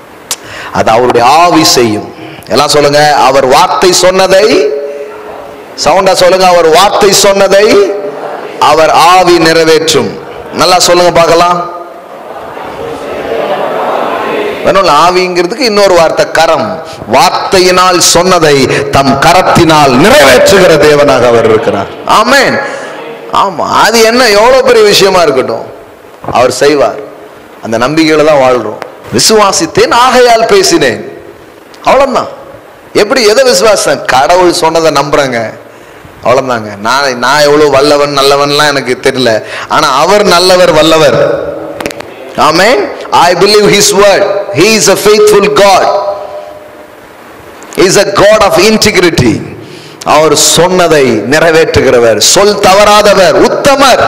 S1: அது அவருடைய ஆவி செய்யும். எல்லாம் சொல்லுங்க, அவர் வார்த்தை சொன்னதை, சவுண்டா சொல்லுங்க, அவர் வார்த்தை சொன்னதை அவர் ஆவி நிறைவேற்றும். நல்லா சொல்லுங்க பார்க்கலாம். ஆவிங்கிறதுக்கு இன்னொரு வார்த்தை கரம். வார்த்தையினால் சொன்னதை தம் கரத்தினால் நிறைவேற்றுகிற தேவனாக அவர் இருக்கிறார். ஆமென். ஆமா, அது என்ன எவ்வளவு பெரிய விஷயமா இருக்கட்டும், அவர் செய்வார். அந்த நம்பிக்கையில தான் வாழ்றோம். விசுவாசித்தேன் ஆகையால் பேசினேன், அவ்வளவுதான். எப்படி எதை விசுவாசம்? கடவுள் சொன்னதை நம்புறேங்க, அவ்வளவுதாங்க. நான் எவ்வளவு வல்லவன் நல்லவன்லாம் எனக்கு தெரியல, ஆனா அவர் நல்லவர் வல்லவர். Amen. I believe his word. He is a faithful God. He is a God of integrity. அவர் சொன்னதை நிறைவேற்றுகிறவர், சொல் தவறாதவர், உத்தமர்.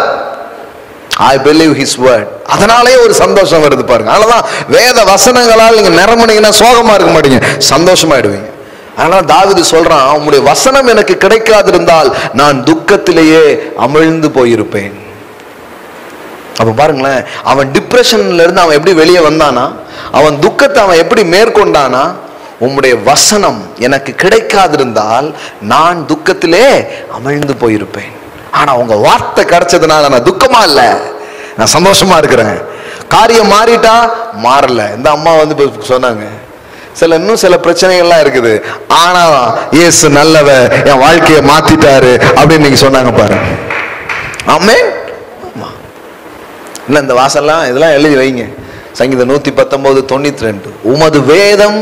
S1: I believe his word. அதனாலே ஒரு சந்தோஷம் வருது பாருங்க. அதனாலதான் வேத வசனங்களால் நீங்க நிரம்பினீங்கன்னா சோகமா இருக்க மாட்டீங்க, சந்தோஷமாயிடுவீங்க. அதனால தாவீது சொல்றான், உம்முடைய வசனம் எனக்கு கிடைக்காதிருந்தால் நான் துக்கத்திலேயே அமிழ்ந்து போயிருப்பேன். அப்ப பாருங்களேன், அவன் டிப்ரெஷன்ல இருந்து அவன் எப்படி வெளியே வந்தானா, அவன் துக்கத்தை அவன் எப்படி மேற்கொண்டானா, உம்முடைய வசனம் எனக்கு கிடைக்காதிருந்தால் நான் துக்கத்திலே அமிழ்ந்து போயிருப்பேன். ஆனா உங்க வார்த்தை கிடைச்சதுனால நான் துக்கமா இல்ல, நான் சந்தோஷமா இருக்கிறேன். காரியம் மாறிட்டா மாறல. இந்த அம்மா வந்து சொன்னாங்க, இன்னும் சில பிரச்சனைகள்லாம் இருக்குது, ஆனா இயேசு நல்லவர், என் வாழ்க்கையை மாத்திட்டாரு அப்படின்னு நீங்க சொன்னாங்க பாருங்க. ஆமென். இல்லை, இந்த வாசல்லாம் இதெல்லாம் எழுதி வைங்க. சங்கீதம் 119:92, உமது வேதம்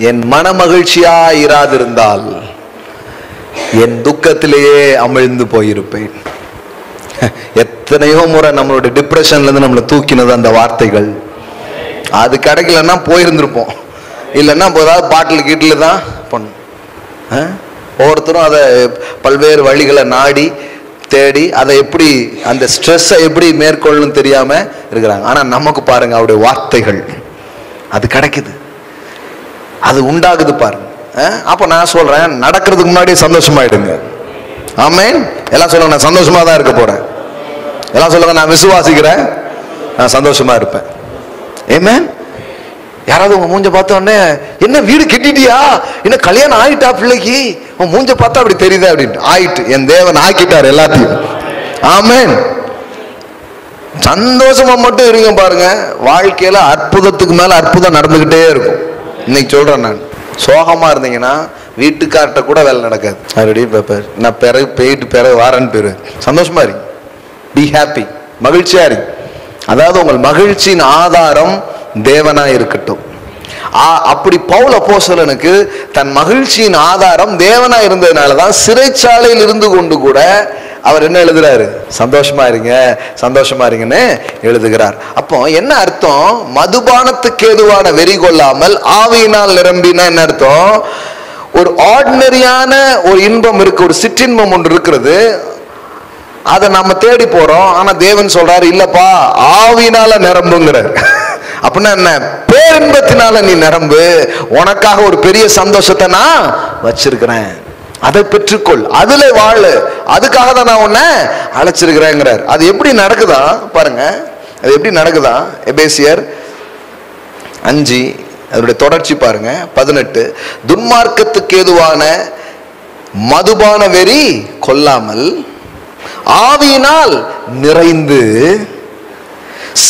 S1: என் மன மகிழ்ச்சியா இராதிருந்தால் என் துக்கத்திலேயே அமிழ்ந்து போயிருப்பேன். எத்தனையோ முறை நம்மளுடைய டிப்ரெஷன்ல இருந்து நம்மளை தூக்கினது அந்த வார்த்தைகள். அது கிடைக்கலன்னா போயிருந்திருப்போம், இல்லைன்னா ஏதாவது பாட்டில் கீட்டில் தான் பண்ணும். ஒவ்வொருத்தரும் அதை பல்வேறு வழிகளை நாடி தேடி அதை எப்படி அந்த ஸ்ட்ரெஸ்ஸை எப்படி மேற்கொள்ளணும் தெரியாம இருக்கிறாங்க. ஆனா நமக்கு பாருங்க, அவருடைய வார்த்தைகள் அது கிடைக்குது, அது உண்டாகுது பாருங்க. அப்ப நான் சொல்றேன், நடக்கிறதுக்கு முன்னாடியே சந்தோஷமாயிடுங்க. ஆமென். எல்லாம் சொல்லுங்க, நான் சந்தோஷமா தான் இருக்க போறேன். எல்லாம் சொல்லுங்க, நான் விசுவாசிக்கிறேன், நான் சந்தோஷமா இருப்பேன். ஆமென். யாராவது உங்க மூஞ்ச பார்த்த உடனே, என்ன வீடு கட்டிட்டியா, என்ன கல்யாணம் ஆயிட்டா பிள்ளைக்கு, உன் மூஞ்ச பார்த்தா அப்படி தெரியுது அப்படின்ட்டு, ஆயிட்டு, என் தேவன் ஆக்கிட்டார் எல்லாத்தையும். ஆமென். சந்தோஷமா மட்டும் இருங்க பாருங்க, வாழ்க்கையில அற்புதத்துக்கு மேல அற்புதம் நடந்துகிட்டே இருக்கும். இன்னைக்கு சொல்றேன், நான் சோகமா இருந்தீங்கன்னா வீட்டுக்கார்ட்ட கூட வேலை நடக்காது. அப்படி நான் பிறகு போயிட்டு பிறகு வாரன்னு போயிருவேன். சந்தோஷமா இருங்க, பி ஹாப்பி, மகிழ்ச்சியா இருங்க. அதாவது உங்கள் மகிழ்ச்சியின் ஆதாரம் தேவனா இருக்கட்டும். அப்படி பவுல் அப்போஸ்தலனுக்கு தன் மகிழ்ச்சியின் ஆதாரம் தேவனா இருந்ததுனாலதான் சிறைச்சாலையில் இருந்து கொண்டு கூட அவர் என்ன எழுதுறாரு, சந்தோஷமா இருங்க சந்தோஷமா இருங்கன்னு எழுதுகிறார். அப்போ என்ன அர்த்தம்? மதுபானத்துக்கு ஏதுவான வெறி கொள்ளாமல் ஆவியினால் நிரம்பினா என்ன அர்த்தம்? ஒரு ஆர்டினரியான ஒரு இன்பம் இருக்கு, ஒரு சிற்றின்பம் ஒன்று இருக்கிறது, அதை நம்ம தேடி போறோம். ஆனா தேவன் சொல்றாரு, இல்லப்பா ஆவியினால நிரம்புங்கிறார். அப்படின்னா என்ன? பேரின்பத்தினால நீ நிரம்பு, உனக்காக ஒரு பெரிய சந்தோஷத்தை நான் வச்சிருக்கிறேன், அதை பெற்றுக்கொள், அதுல வாழு, அதுக்காக தான் நான் உன்னை அழைச்சிருக்கிறேங்கிறார். அது எப்படி நடக்குதா பாருங்க, அது எப்படி நடக்குதா? எபேசியர் 5 அதனுடைய தொடர்ச்சி பாருங்க. 18 துன்மார்க்கத்துக்கு ஏதுவான மதுபான வெறி கொள்ளாமல் ஆவியினால் நிறைந்து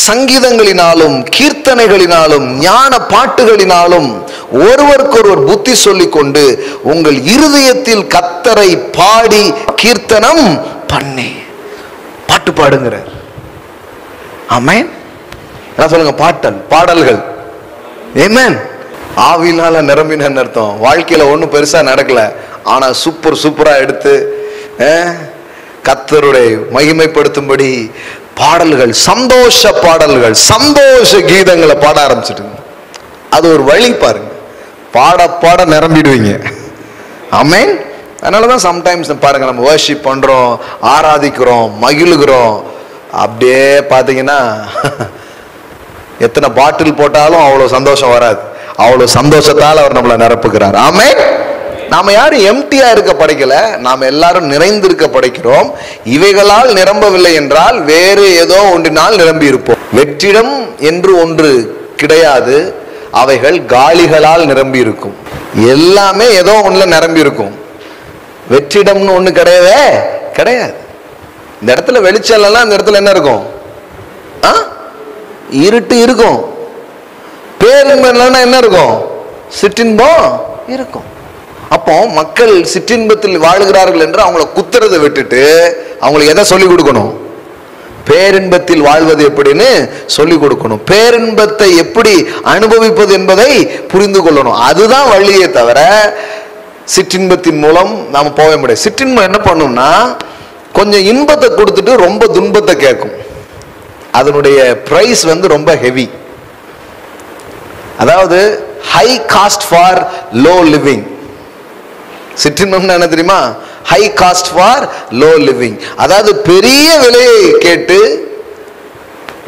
S1: சங்கீதங்களினாலும் கீர்த்தனைகளினாலும் ஞான பாட்டுகளினாலும் ஒருவருக்கொருவர் புத்தி சொல்லிக் கொண்டு உங்கள் இருதயத்தில் கர்த்தரை பாடி கீர்த்தனம் பண்ணி. பாட்டு பாடுங்கிறார். ஆமென். சொல்லுங்க, பாடல்கள். ஆமென். ஆவியினால நிரம்பின அர்த்தம். வாழ்க்கையில ஒன்றும் பெருசா நடக்கல, ஆனா சூப்பரா எடுத்து கர்த்தருடைய மகிமைப்படுத்தும்படி பாடல்கள், சந்தோஷ பாடல்கள், சந்தோஷ கீதங்களை பாட ஆரம்பிச்சுட்டு, அது ஒரு வழி பாருங்க. பாட நிரம்பிடுவீங்க. ஆமென். அதனாலதான் சம்டைம்ஸ் பாருங்க, நம்ம வர்ஷிப் பண்றோம், ஆராதிக்கிறோம், மகிழுகிறோம், அப்படியே பாத்தீங்கன்னா எத்தனை பாட்டில் போட்டாலும் அவ்வளவு சந்தோஷம் வராது. அவ்வளவு சந்தோஷத்தால் அவர் நம்மளை நிரப்புகிறார். ஆமென். நாம யாரும் எம்டியா இருக்க படைக்கல, நாம் எல்லாரும் நிறைந்திருக்க படைக்கிறோம். இவைகளால் நிரம்பவில்லை என்றால் வேறு ஏதோ ஒன்றினால் நிரம்பி இருப்போம். வெற்றிடம் என்று ஒன்று கிடையாது, அவைகள் காலிகளால் நிரம்பி இருக்கும். எல்லாமே ஏதோ ஒண்ணுல நிரம்பி இருக்கும். வெற்றிடம்னு ஒண்ணு கிடையவே கிடையாது. இந்த இடத்துல வெளிச்சம் எல்லாம், இந்த இடத்துல என்ன இருக்கும்? இருட்டு இருக்கும். பேரின்பம் என்ன இருக்கும்? சிற்றின்பம் இருக்கும். அப்போ மக்கள் சிற்றின்பத்தில் வாழுகிறார்கள் என்று அவங்கள குத்துறதை விட்டுட்டு அவங்களுக்கு எதை சொல்லிக் கொடுக்கணும்? பேரின்பத்தில் வாழ்வது எப்படின்னு சொல்லிக் கொடுக்கணும். பேரின்பத்தை எப்படி அனுபவிப்பது என்பதை புரிந்து கொள்ளணும். அதுதான் வழியே தவிர சிற்றின்பத்தின் மூலம் நாம போக முடியாது. சிற்றின்பம் என்ன பண்ணும்னா, கொஞ்சம் இன்பத்தை கொடுத்துட்டு ரொம்ப துன்பத்தை கேட்கும். அதனுடைய பிரைஸ் ரொம்ப ஹெவி. அதாவது high cost for low living. சிற்றின்பம் என்ன தெரியுமா? High cost for low living. அதாவது பெரிய விலையை கேட்டு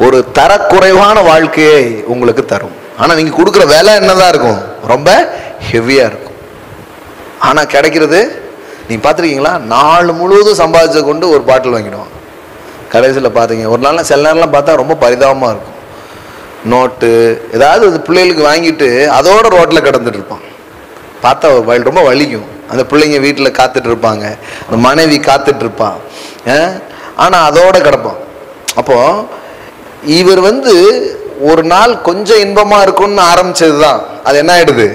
S1: ஒரு தரக்குறைவான வாழ்க்கையை உங்களுக்கு தரும். ஆனா நீங்க கொடுக்குற விலை என்னதான் இருக்கும்? ரொம்ப ஹெவியா இருக்கும். ஆனா கிடைக்கிறது, நீங்க பாத்துருக்கீங்களா? நாள் முழுவதும் சம்பாதிச்ச கொண்டு ஒரு பாட்டில் வாங்கிடுவான். கடைசியில் பார்த்தீங்க, ஒரு நாள் சில நேரம்லாம் பார்த்தா ரொம்ப பரிதாபமா இருக்கும். நோட்டு ஏதாவது பிள்ளைகளுக்கு வாங்கிட்டு அதோட ரோட்டில் கிடந்துட்டு இருப்பான். பார்த்தா ரொம்ப வலிக்கும். அந்த பிள்ளைங்க வீட்டில் காத்துட்டு இருப்பாங்க, அந்த மனைவி காத்துட்டு இருப்பான், ஆனால் அதோட கிடப்பான். அப்போ இவர் ஒரு நாள் கொஞ்சம் இன்பமா இருக்கும்னு ஆரம்பிச்சது தான், அது என்ன ஆயிடுது?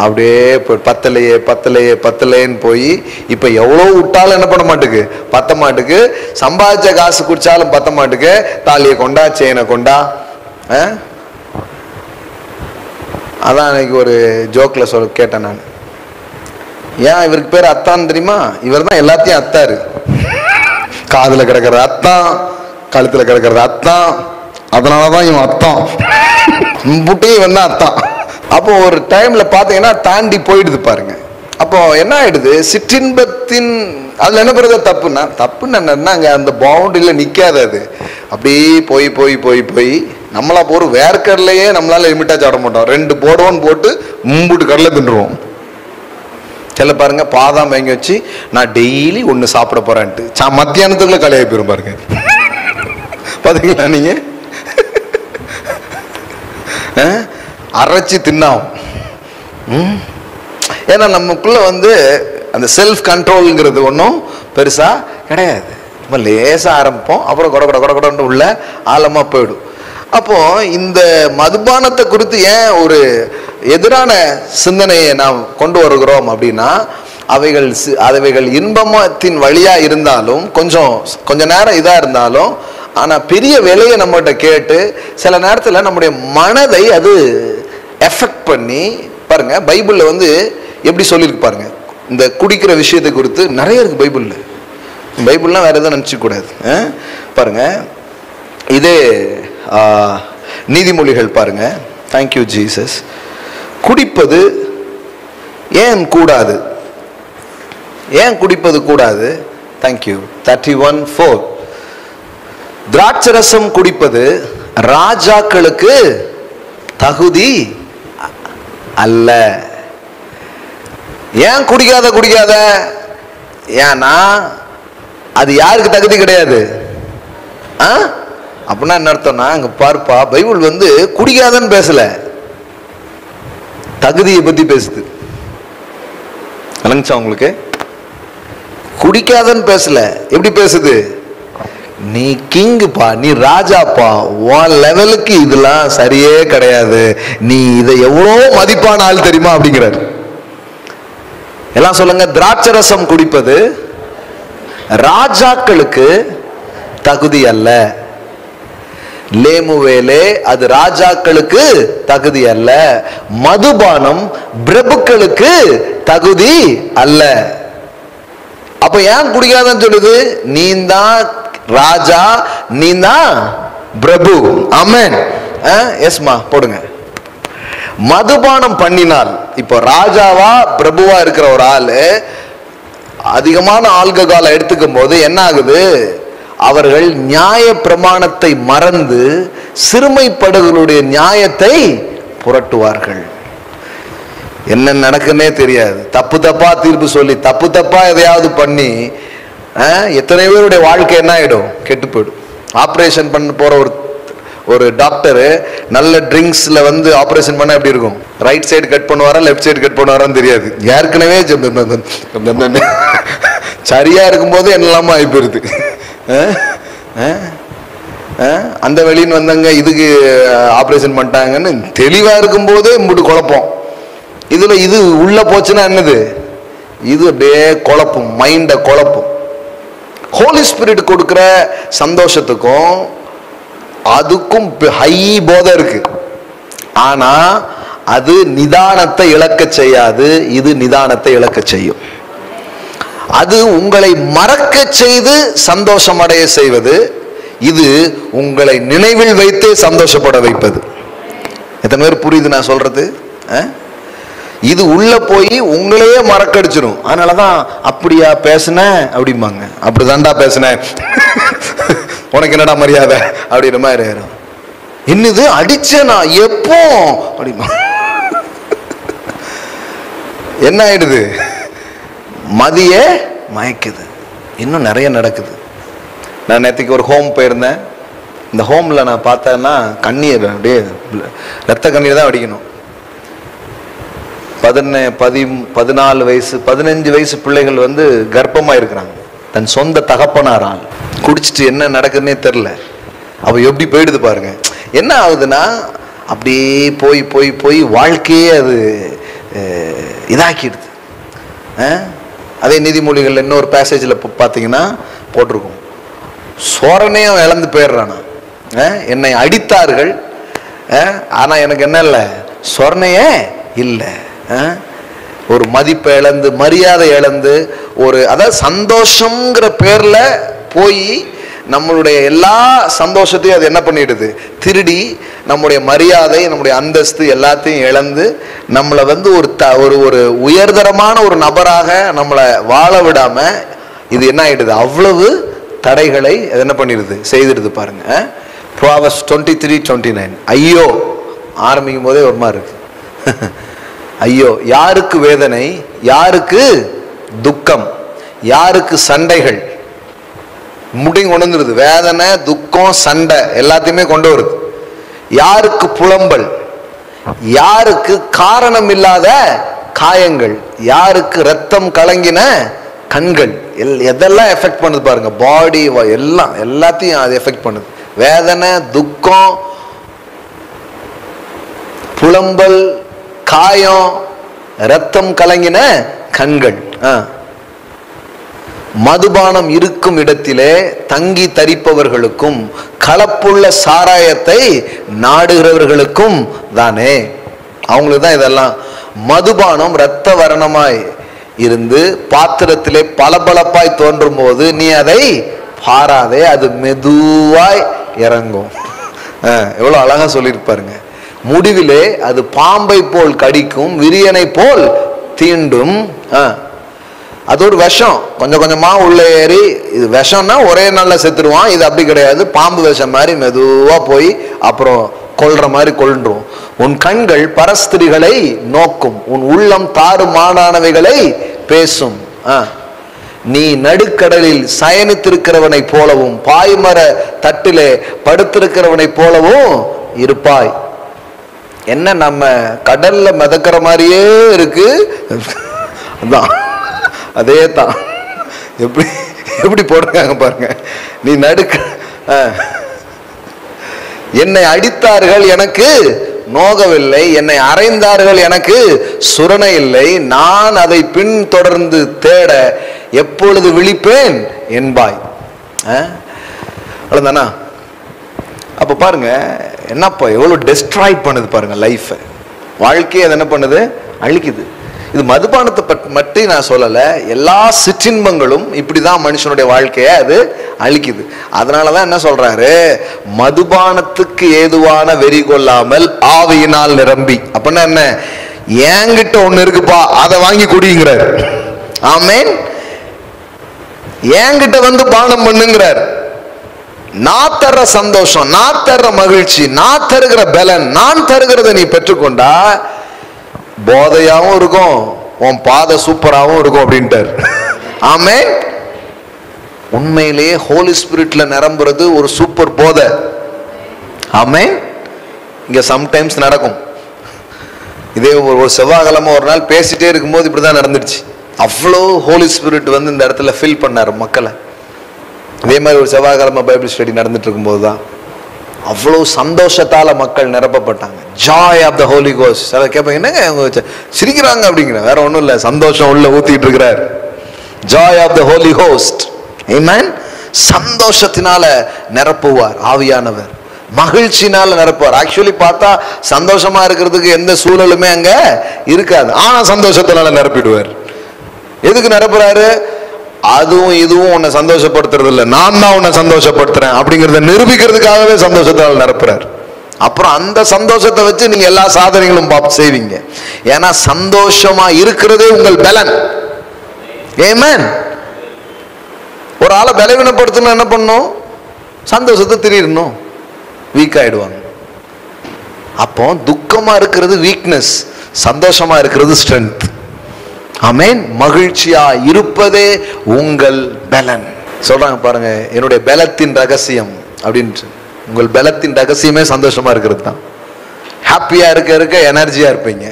S1: அப்படியே பத்தலையே பத்தலையே பத்தலையேன்னு போய் இப்போ எவ்வளோ விட்டாலும் என்ன பண்ண மாட்டுக்கு? பத்த மாட்டுக்கு. சம்பாதிச்ச காசு குடிச்சாலும் பத்த மாட்டுக்கு. தாலியை கொண்டா, செயினை கொண்டா. அதான் அன்னைக்கு ஒரு ஜோக்ல கேட்டேன் நான், ஏன் இவருக்கு பேர் அத்தான் தெரியுமா? இவர் தான் எல்லாத்தையும் அத்தாரு. காதுல கிடக்கிறது அத்தான், கழுத்துல கிடக்கிறது அத்தான், அதனாலதான் இவன் அத்தான். புட்டையும் இவன் தான் அத்தான். அப்போ ஒரு டைம்ல பாத்தீங்கன்னா தாண்டி போயிடுது பாருங்க. அப்போ என்ன ஆயிடுது? சிற்றின்பத்தின் அதுல என்ன பண்ணுறது? தப்புன்னு என்னன்னா, அங்க அந்த பவுண்டரியில நிக்காது. அது அப்படியே போய் போய் போய் போய் நம்மளா ஒரு வேர்க்கடலையே நம்மளால லிமிட்டா சாப்பிட மாட்டோம். 2 போடுவோன்னு போட்டு மும்புட்டு கடலை தின்றுவோம். சில பாருங்க பாதாம் வாங்கி வச்சு நான் டெய்லி ஒண்ணு சாப்பிட போறேன்ட்டு மத்தியானத்துக்குள்ள கலையாய் போயிரும் பாருங்க. பாத்தீங்களா நீங்க? அரைச்சி தின்னாவும். ஏன்னா நமக்குள்ள அந்த செல்ஃப் கண்ட்ரோல்ங்கிறது ஒன்றும் பெருசா கிடையாது. நம்ம லேசா ஆரம்பிப்போம், அப்புறம் கொட உள்ள ஆழமா போயிடும். அப்போ இந்த மதுபானத்தை குறித்து ஏன் ஒரு எதிரான சிந்தனையை நாம் கொண்டு வருகிறோம் அப்படின்னா, அவைகள் இன்பத்தின் வழியா இருந்தாலும் கொஞ்ச நேரம் இதா இருந்தாலும், ஆனா பெரிய விலையை நம்மகிட்ட கேட்டு சில நேரத்தில் நம்முடைய மனதை அது எஃபெக்ட் பண்ணி பாருங்க. பைபிள்ல எப்படி சொல்லியிருக்கு பாருங்க. இந்த குடிக்கிற விஷயத்தை குறித்து நிறைய இருக்கு பைபிள்ல. பைபிள்லாம் வேற எதுவும் நினைச்சு கூடாது. பாருங்க, இதே நீதிமொழிகள் பாருங்க. Thank you Jesus. குடிப்பது ஏன் கூடாது? ஏன் குடிப்பது கூடாது? தேங்க்யூ. 31:4. திராட்சரசம் குடிப்பது ராஜாக்களுக்கு தகுதி அல்ல. ஏன் குடிக்காத? ஏன்னா அது யாருக்கு தகுதி கிடையாது? அப்படின்னா என்ன அர்த்தம்னா, அங்க பார்ப்பா, பைபிள் வந்து குடிக்காதன்னு பேசல, தகுதியை பத்தி பேசுது. விளங்குச்சா உங்களுக்கு? குடிக்காதன்னு பேசல, எப்படி பேசுது? நீ கிங்குப்பா, நீ ராஜாப்பா, உன் லெவலுக்கு இதெல்லாம் சரியே கிடையாது, நீ இதை எவ்வளோ மதிப்பான ஆள் தெரியுமா அப்படிங்கிறார். எல்லாம் சொல்லுங்க. திராட்சரசம் குடிப்பது ராஜாக்களுக்கு தகுதி அல்ல. லேமுவேலே, அது ராஜாக்களுக்கு தகுதி அல்ல. மதுபானம் பிரபுக்களுக்கு தகுதி அல்ல. அப்ப ஏன் குடிக்காதன்னு சொல்லுது? நீ தான் ராஜா, நீ தான் பிரபு. ஆமென். எஸ்மா போடுங்க. மதுபானம் பண்ணினால், இப்போ ராஜாவா பிரபுவா இருக்கிற ஒரு ஆளு அதிகமான ஆல்கஹாலை எடுத்துக்கும் போது என்ன ஆகுது? அவர்கள் நியாய பிரமாணத்தை மறந்து சிறுமைப்படுகளுடைய நியாயத்தை புரட்டுவார்கள். என்ன நடக்குன்னே தெரியாது, தப்பு தப்பா தீர்ப்பு சொல்லி தப்பு தப்பா எதையாவது பண்ணி எத்தனை பேருடைய வாழ்க்கை என்ன ஆயிடும்? கெட்டு போயிடும். ஆப்ரேஷன் பண்ண போற ஒரு டாக்டரு நல்ல ட்ரிங்க்ஸ்ல வந்து ஆப்ரேஷன் பண்ண எப்படி இருக்கும்? ரைட் சைடு கட் பண்ணுவாரா லெஃப்ட் சைடு கட் பண்ணுவாரான்னு தெரியாது. ஏற்கனவே சரியா இருக்கும் போது என்னெல்லாமோ ஆகி போயிருது. அந்த வெளின்னு வந்தாங்க, இதுக்கு ஆப்ரேஷன் பண்ணிட்டாங்கன்னு தெளிவா இருக்கும் போதே முட்டு குழப்பம். இதுல இது உள்ள போச்சுன்னா என்னது? இது அப்படியே குழப்பம், மைண்ட குழப்பம். ஹோலி ஸ்பிரிட் கொடுக்கிற சந்தோஷத்துக்கும் அதுக்கும் ஹை போதை இருக்கு. ஆனா அது நிதானத்தை இழக்க செய்யாது, இது நிதானத்தை இழக்க செய்யும். அது உங்களை மறக்க செய்து சந்தோஷம் அடைய செய்வது, இது உங்களை நினைவில் வைத்தே சந்தோஷப்பட வைப்பது. எத்தனை பேர் புரியுது நான் சொல்றது? இது உள்ள போய் உங்களையே மறக்கடிச்சிடும். அதனாலதான் அப்படியா பேசுன அப்படிம்பாங்க. அப்படிதான்டா பேசுன, உனக்கு என்னடா மரியாதை அப்படின்ற மாதிரி. என்னது அடிச்சனா எப்போ அப்படிமா? என்ன ஆயிடுது? மதிய மயக்குது. இன்னும் நிறைய நடக்குது. நான் நேற்றுக்கு ஒரு ஹோம் போயிருந்தேன். இந்த ஹோம்ல நான் பார்த்தேன்னா கண்ணீர், அப்படியே ரத்த கண்ணீர் தான் அடிக்கணும். 14 வயசு 15 வயசு பிள்ளைகள் வந்து கர்ப்பமா இருக்கிறாங்க. தன் சொந்த தகப்பனாரால் குடிச்சிட்டு என்ன நடக்குதுன்னே தெரியல. அவ எப்படி போயிடுது பாருங்க. என்ன ஆகுதுன்னா, அப்படியே போய் போய் போய் வாழ்க்கையே அது இதாக்கிடுது. அதே நீதிமொழிகள் இன்னொரு பேசேஜில் பார்த்தீங்கன்னா போட்டிருக்கும், சோரனையும் இழந்து போயிடுறானா. என்னை அடித்தார்கள், ஆனா எனக்கு என்ன இல்லை, சொர்ணையே இல்லை. ஒரு மதிப்பை இழந்து, மரியாதை இழந்து, ஒரு அதாவது சந்தோஷங்கிற பேர்ல போய் நம்மளுடைய எல்லா சந்தோஷத்தையும் அது என்ன பண்ணிடுது? திருடி நம்முடைய மரியாதை, நம்முடைய அந்தஸ்து எல்லாத்தையும் இழந்து நம்மளை வந்து ஒரு உயர்தரமான ஒரு நபராக நம்மளை வாழ விடாம இது என்ன ஆயிடுது? அவ்வளவு தடைகளை அது என்ன பண்ணிடுது? செய்திடுது பாருங்க. Proverbs 23:29. ஐயோ ஆரம்பிக்கும் போதே ஒரு மாதிரி இருக்கு. ஐயோ, யாருக்கு வேதனை, யாருக்கு துக்கம், யாருக்கு சண்டைகள் முடியும் கொண்டு வந்துருது. வேதனை, துக்கம், சண்டை எல்லாத்தையுமே கொண்டு வருது. யாருக்கு புலம்பல், யாருக்கு காரணம் இல்லாத காயங்கள், யாருக்கு ரத்தம் கலங்கின கண்கள், எதெல்லாம் எஃபெக்ட் பண்ணுது பாருங்க. பாடி எல்லாத்தையும் அது எஃபெக்ட் பண்ணுது. வேதனை, துக்கம், புலம்பல், காயம், ரத்தம் கலங்கின கண்கள். மதுபானம் இருக்கும் இடத்திலே தங்கி தரிப்பவர்களுக்கும் கலப்புள்ள சாராயத்தை நாடுகிறவர்களுக்கும் தானே. அவங்களுக்கு தான் இதெல்லாம். மதுபானம் இரத்த வர்ணமாய் இருந்து பாத்திரத்திலே பளபளப்பாய் தோன்றும் போது நீ அதை பாராதே, அது மெதுவாய் இறங்கும். எவ்வளவு அழகா சொல்லியிருப்பாருங்க. முடிவிலே அது பாம்பை போல் கடிக்கும், விரியனை போல் தீண்டும். அது ஒரு விஷம், கொஞ்சம் கொஞ்சமா உள்ள ஏறி. இது விஷம்னா ஒரே நாள்ல செத்துருவான். இது அப்படி கிடையாது, பாம்பு விஷம் மாதிரி மெதுவா போய் அப்புறம் கொல்ற மாதிரி கொல்றோம். உன் கண்கள் பரஸ்திரிகளை நோக்கும், உன் உள்ளம் தாறுமாறானவைகளை பேசும். நீ நடுக்கடலில் சயனித்திருக்கிறவனை போலவும் பாய்மர தட்டிலே படுத்திருக்கிறவனை போலவும் இருப்பாய். என்ன நம்ம கடல்ல மிதக்கிற மாதிரியே இருக்கு. அதே தான் எப்படி எப்படி போடுறாங்க பாருங்க. நீ என்னை அடித்தார்கள் எனக்கு நோகவில்லை, என்னை அறைந்தார்கள் எனக்கு சுரணை இல்லை, நான் அதை பின் தொடர்ந்து தேட எப்பொழுது விழிப்பேன் என்பாய். அவ்வளவுதானா? அப்ப பாருங்க என்னப்பா எவ்வளவு டெஸ்ட்ராய் பண்ணுது பாருங்க லைஃப், வாழ்க்கையை அது என்ன பண்ணுது, அழிக்குது. இது மதுபானத்தை மட்டும் நான் சொல்லல, எல்லா சிற்றின்பங்களும் இப்படிதான் மனுஷனுடைய வாழ்க்கையை அது அழிக்குது. அதனாலதான் என்ன சொல்றாரு, மதுபானத்துக்கு ஏதுவான வெறி கொள்ளாமல் ஆவியினால் நிரம்பி. அப்படின்னா என்ன, என்கிட்ட ஒண்ணு இருக்குப்பா அதை வாங்கி குடிங்கிறார். ஆமேன். என்கிட்ட வந்து பானம் பண்ணுங்கிறார். நான் தர்ற சந்தோஷம், நான் தர்ற மகிழ்ச்சி, நான் தருகிற பலன், நான் தருகிறத நீ பெற்றுக்கொண்டா போதையாவும் இருக்கும், உன் பாதை சூப்பராகவும் இருக்கும் அப்படின்ட்டார். ஆமென். உண்மையிலேயே ஹோலி ஸ்பிரிட்ல நிரம்புறது ஒரு சூப்பர் போதை. ஆமென். இங்க சம்டைம்ஸ் நடக்கும். இதே ஒரு செவ்வாய்க்கிழமை ஒரு நாள் பேசிட்டே இருக்கும்போது இப்படிதான் நடந்துடுச்சு. அவ்வளோ ஹோலி ஸ்பிரிட் வந்து இந்த இடத்துல ஃபில் பண்ணார் மக்களை. இதே மாதிரி ஒரு செவ்வாய்க்கிழமை பைபிள் ஸ்டடி நடந்துட்டு இருக்கும்போது தான் அவ்வளோ சந்தோஷத்தால மக்கள் நிரப்பப்பட்டாங்க. Joy of the holy ghost. அதை கேட்பாங்க, என்னங்க அவங்க சிரிக்கிறாங்க அப்படிங்கிற, வேற ஒன்றும் இல்லை, சந்தோஷம் உள்ள ஊத்திட்டு இருக்கிறார். Joy of the holy ghost. Amen. சந்தோஷத்தினால நிரப்புவார் ஆவியானவர், மகிழ்ச்சினால நிரப்புவார். ஆக்சுவலி பார்த்தா சந்தோஷமா இருக்கிறதுக்கு எந்த சூழலுமே அங்க இருக்காது, ஆனா சந்தோஷத்தினால நிரப்பிடுவார். எதுக்கு நிரப்புறாரு, அதுவும் இதுவும் உன்னை சந்தோஷப்படுத்துறது இல்லை, நான் தான் உன்னை சந்தோஷப்படுத்துறேன் அப்படிங்கிறத நிரூபிக்கிறதுக்காகவே சந்தோஷத்தால் நிரப்புறாரு. அப்புறம் அந்த சந்தோஷத்தை வச்சு நீங்க எல்லா சாதனைகளும் செய்வீங்க. ஏன்னா சந்தோஷமா இருக்கிறதே உங்கள் பலன். ஆமென். ஒரு ஆளை பலவீனப்படுத்தணும் என்ன பண்ணும், சந்தோஷத்தை திரிடணும், வீக் ஆயிடுவாங்க. அப்போ துக்கமா இருக்கிறது வீக்னஸ், சந்தோஷமா இருக்கிறது ஸ்ட்ரென்த். ஆமென். மகிழ்ச்சியா இருப்பதே உங்கள் பலன். சொல்றாங்க பாருங்க, என்னுடைய பலத்தின் ரகசியம் அப்படின்ட்டு. உங்கள் பலத்தின் ரகசியமே சந்தோஷமா இருக்கிறது தான். ஹாப்பியா இருக்க இருக்க எனர்ஜியா இருப்பீங்க.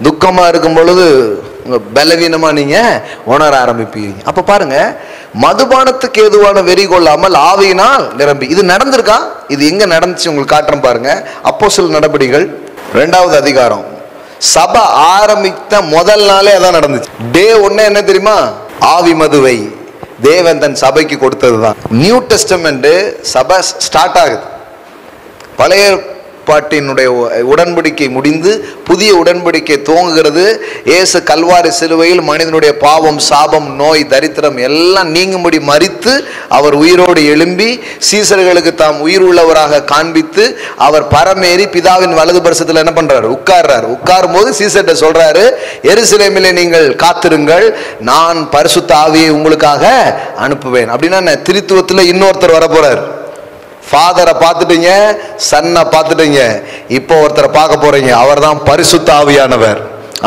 S1: துக்கமா இருக்கும் பொழுது உங்க பலவீனமா நீங்க உணர ஆரம்பிப்பீங்க. அப்ப பாருங்க, மதுபானத்துக்கு ஏதுவான வெறி கொள்ளாமல் ஆவியினால் நிரம்பி. இது நடந்திருக்கா? இது எங்க நடந்துச்சு உங்களுக்கு காட்டுறேன் பாருங்க. அப்போஸ்தலர் நடபடிகள் 2வது அதிகாரம். சபை ஆரம்பித்த முதல் நாளே அதான் நடந்துச்சு. டே 1 என்ன தெரியுமா, ஆவி மதுவை தேவன் தன் சபைக்கு கொடுத்ததுதான். நியூ டெஸ்டமெண்ட் சபை ஸ்டார்ட் ஆகுது. பழைய பாட்டினுடைய உடன்படிக்கை முடிந்து புதிய உடன்படிக்கை துவங்குகிறது. இயேசு கல்வாரி சிலுவையில் மனிதனுடைய பாவம், சாபம், நோய், தரித்திரம் எல்லாம் நீங்கும்படி மரித்து அவர் உயிரோடு எழும்பி சீசர்களுக்கு தாம் உயிர் உள்ளவராக காண்பித்து அவர் பரமேறி பிதாவின் வலது பரிசத்தில் என்ன பண்றாரு, உட்கார்றாரு. உட்காரும் போது சீசர்கிட்ட சொல்றாரு, எருசலேமிலே நீங்கள் காத்திருங்கள், நான் பரிசுத்த ஆவியை உங்களுக்காக அனுப்புவேன். அப்படின்னா திரித்துவத்துல இன்னொருத்தர் வர போறார். ஃபாதரை பார்த்துட்டீங்க, சன்னை பார்த்துட்டீங்க, இப்போ ஒருத்தரை பார்க்க போறீங்க. அவர் தான் பரிசுத்த ஆவியானவர்.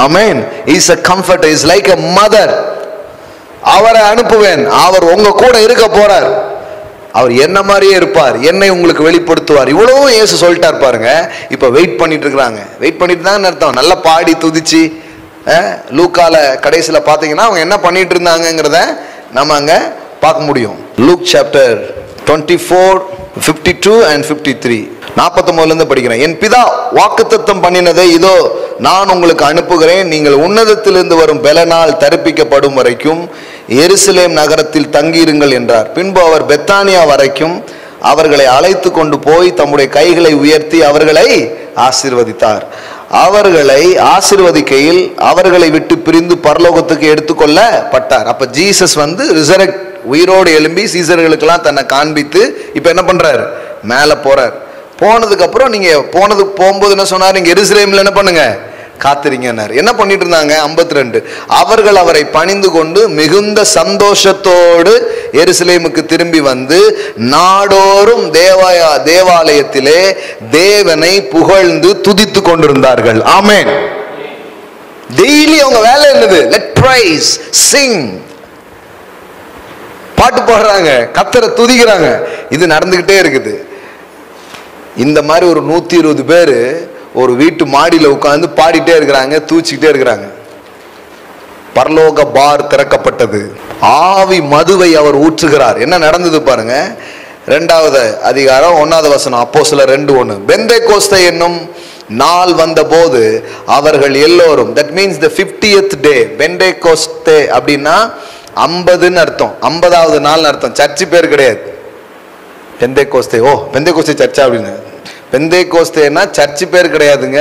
S1: Amen. Is a comforter, is like a mother. அவரை அனுப்புவேன், அவர் உங்க கூட இருக்க போறார், அவர் என்ன மாதிரியே இருப்பார், என்னை உங்களுக்கு வெளிப்படுத்துவார். இவ்வளவும் இயேசு சொல்லிட்டார் பாருங்க. இப்ப வெயிட் பண்ணிட்டு இருக்கிறாங்க. வெயிட் பண்ணிட்டு தான் அர்த்தம். நல்லா பாடி துதிச்சு லூக்கால கடைசியில பாத்தீங்கன்னா அவங்க என்ன பண்ணிட்டு இருந்தாங்கிறத நம்ம அங்க பார்க்க முடியும். Look chapter 24, 52 and 53. 49 இருந்து படிக்கிறேன். என் பிதா வாக்குத்தத்தம் பண்ணினதை இதோ நான் உங்களுக்கு அனுப்புகிறேன். நீங்கள் உன்னதத்திலிருந்து வரும் பலனால் தரிப்பிக்கப்படும் வரைக்கும் எருசலேம் நகரத்தில் தங்கியிருங்கள் என்றார். பின்பு அவர் பெத்தானியா வரைக்கும் அவர்களை அழைத்து கொண்டு போய் தம்முடைய கைகளை உயர்த்தி அவர்களை ஆசீர்வதித்தார். அவர்களை ஆசீர்வதிக்கையில் அவர்களை விட்டு பிரிந்து பரலோகத்துக்கு எடுத்துக்கொள்ளப்பட்டார். அப்ப ஜீசஸ் வந்து ரிசரெக்ட், உயிரோடு எழும்பி சீசர்களுக்கெல்லாம் தன்னை காண்பித்து இப்ப என்ன பண்றாரு, மேல போறார். போனதுக்கு அப்புறம் நீங்க போகும்போது என்ன சொன்னார், நீங்க எருசலேம்ல என்ன பண்ணுங்க, காத்திருங்கன்னார். என்ன பண்ணிட்டு இருந்தாங்க? 52. அவர்கள் அவரை பணிந்து கொண்டு மிகுந்த சந்தோஷத்தோடு எருசலேமுக்கு திரும்பி வந்து நாடோறும் தேவாலயத்திலே தேவனை புகழ்ந்து துதித்து கொண்டிருந்தார்கள். ஆமென். டெய்லி அவங்க வேலை என்னது? Let praise, sing. பாட்டு பாடுறாங்க, கர்த்தரை துதிக்கிறாங்க. இது நடந்துகிட்டே இருக்குது. இந்த மாதிரி ஒரு 120 பேர் ஒரு வீட்டு மாடியில் உட்கார்ந்து பாடிட்டே இருக்கிறாங்க, தூச்சிக்கிட்டே இருக்கிறாங்க. பரலோக பார் திறக்கப்பட்டது, ஆவி மதுவை அவர் ஊற்றுகிறார். என்ன நடந்தது பாருங்க. 2வது அதிகாரம் 1வது வசனம், அப்போஸ்தலர் 2:1. பெந்தேகோஸ்தே என்னும் நாள் வந்த போது அவர்கள் எல்லோரும், that means the 50th day. Pentecost அப்படின்னா 50ன்னு அர்த்தம், 50வது நாள் அர்த்தம். சர்ச்சு பேர் கிடையாது பெந்தேகோஸ்தே. ஓ, பெந்தேகோஸ்தே சர்ச்சா அப்படின்னு. பெந்தேகோஸ்தேனா சர்ச்சு பேர் கிடையாதுங்க.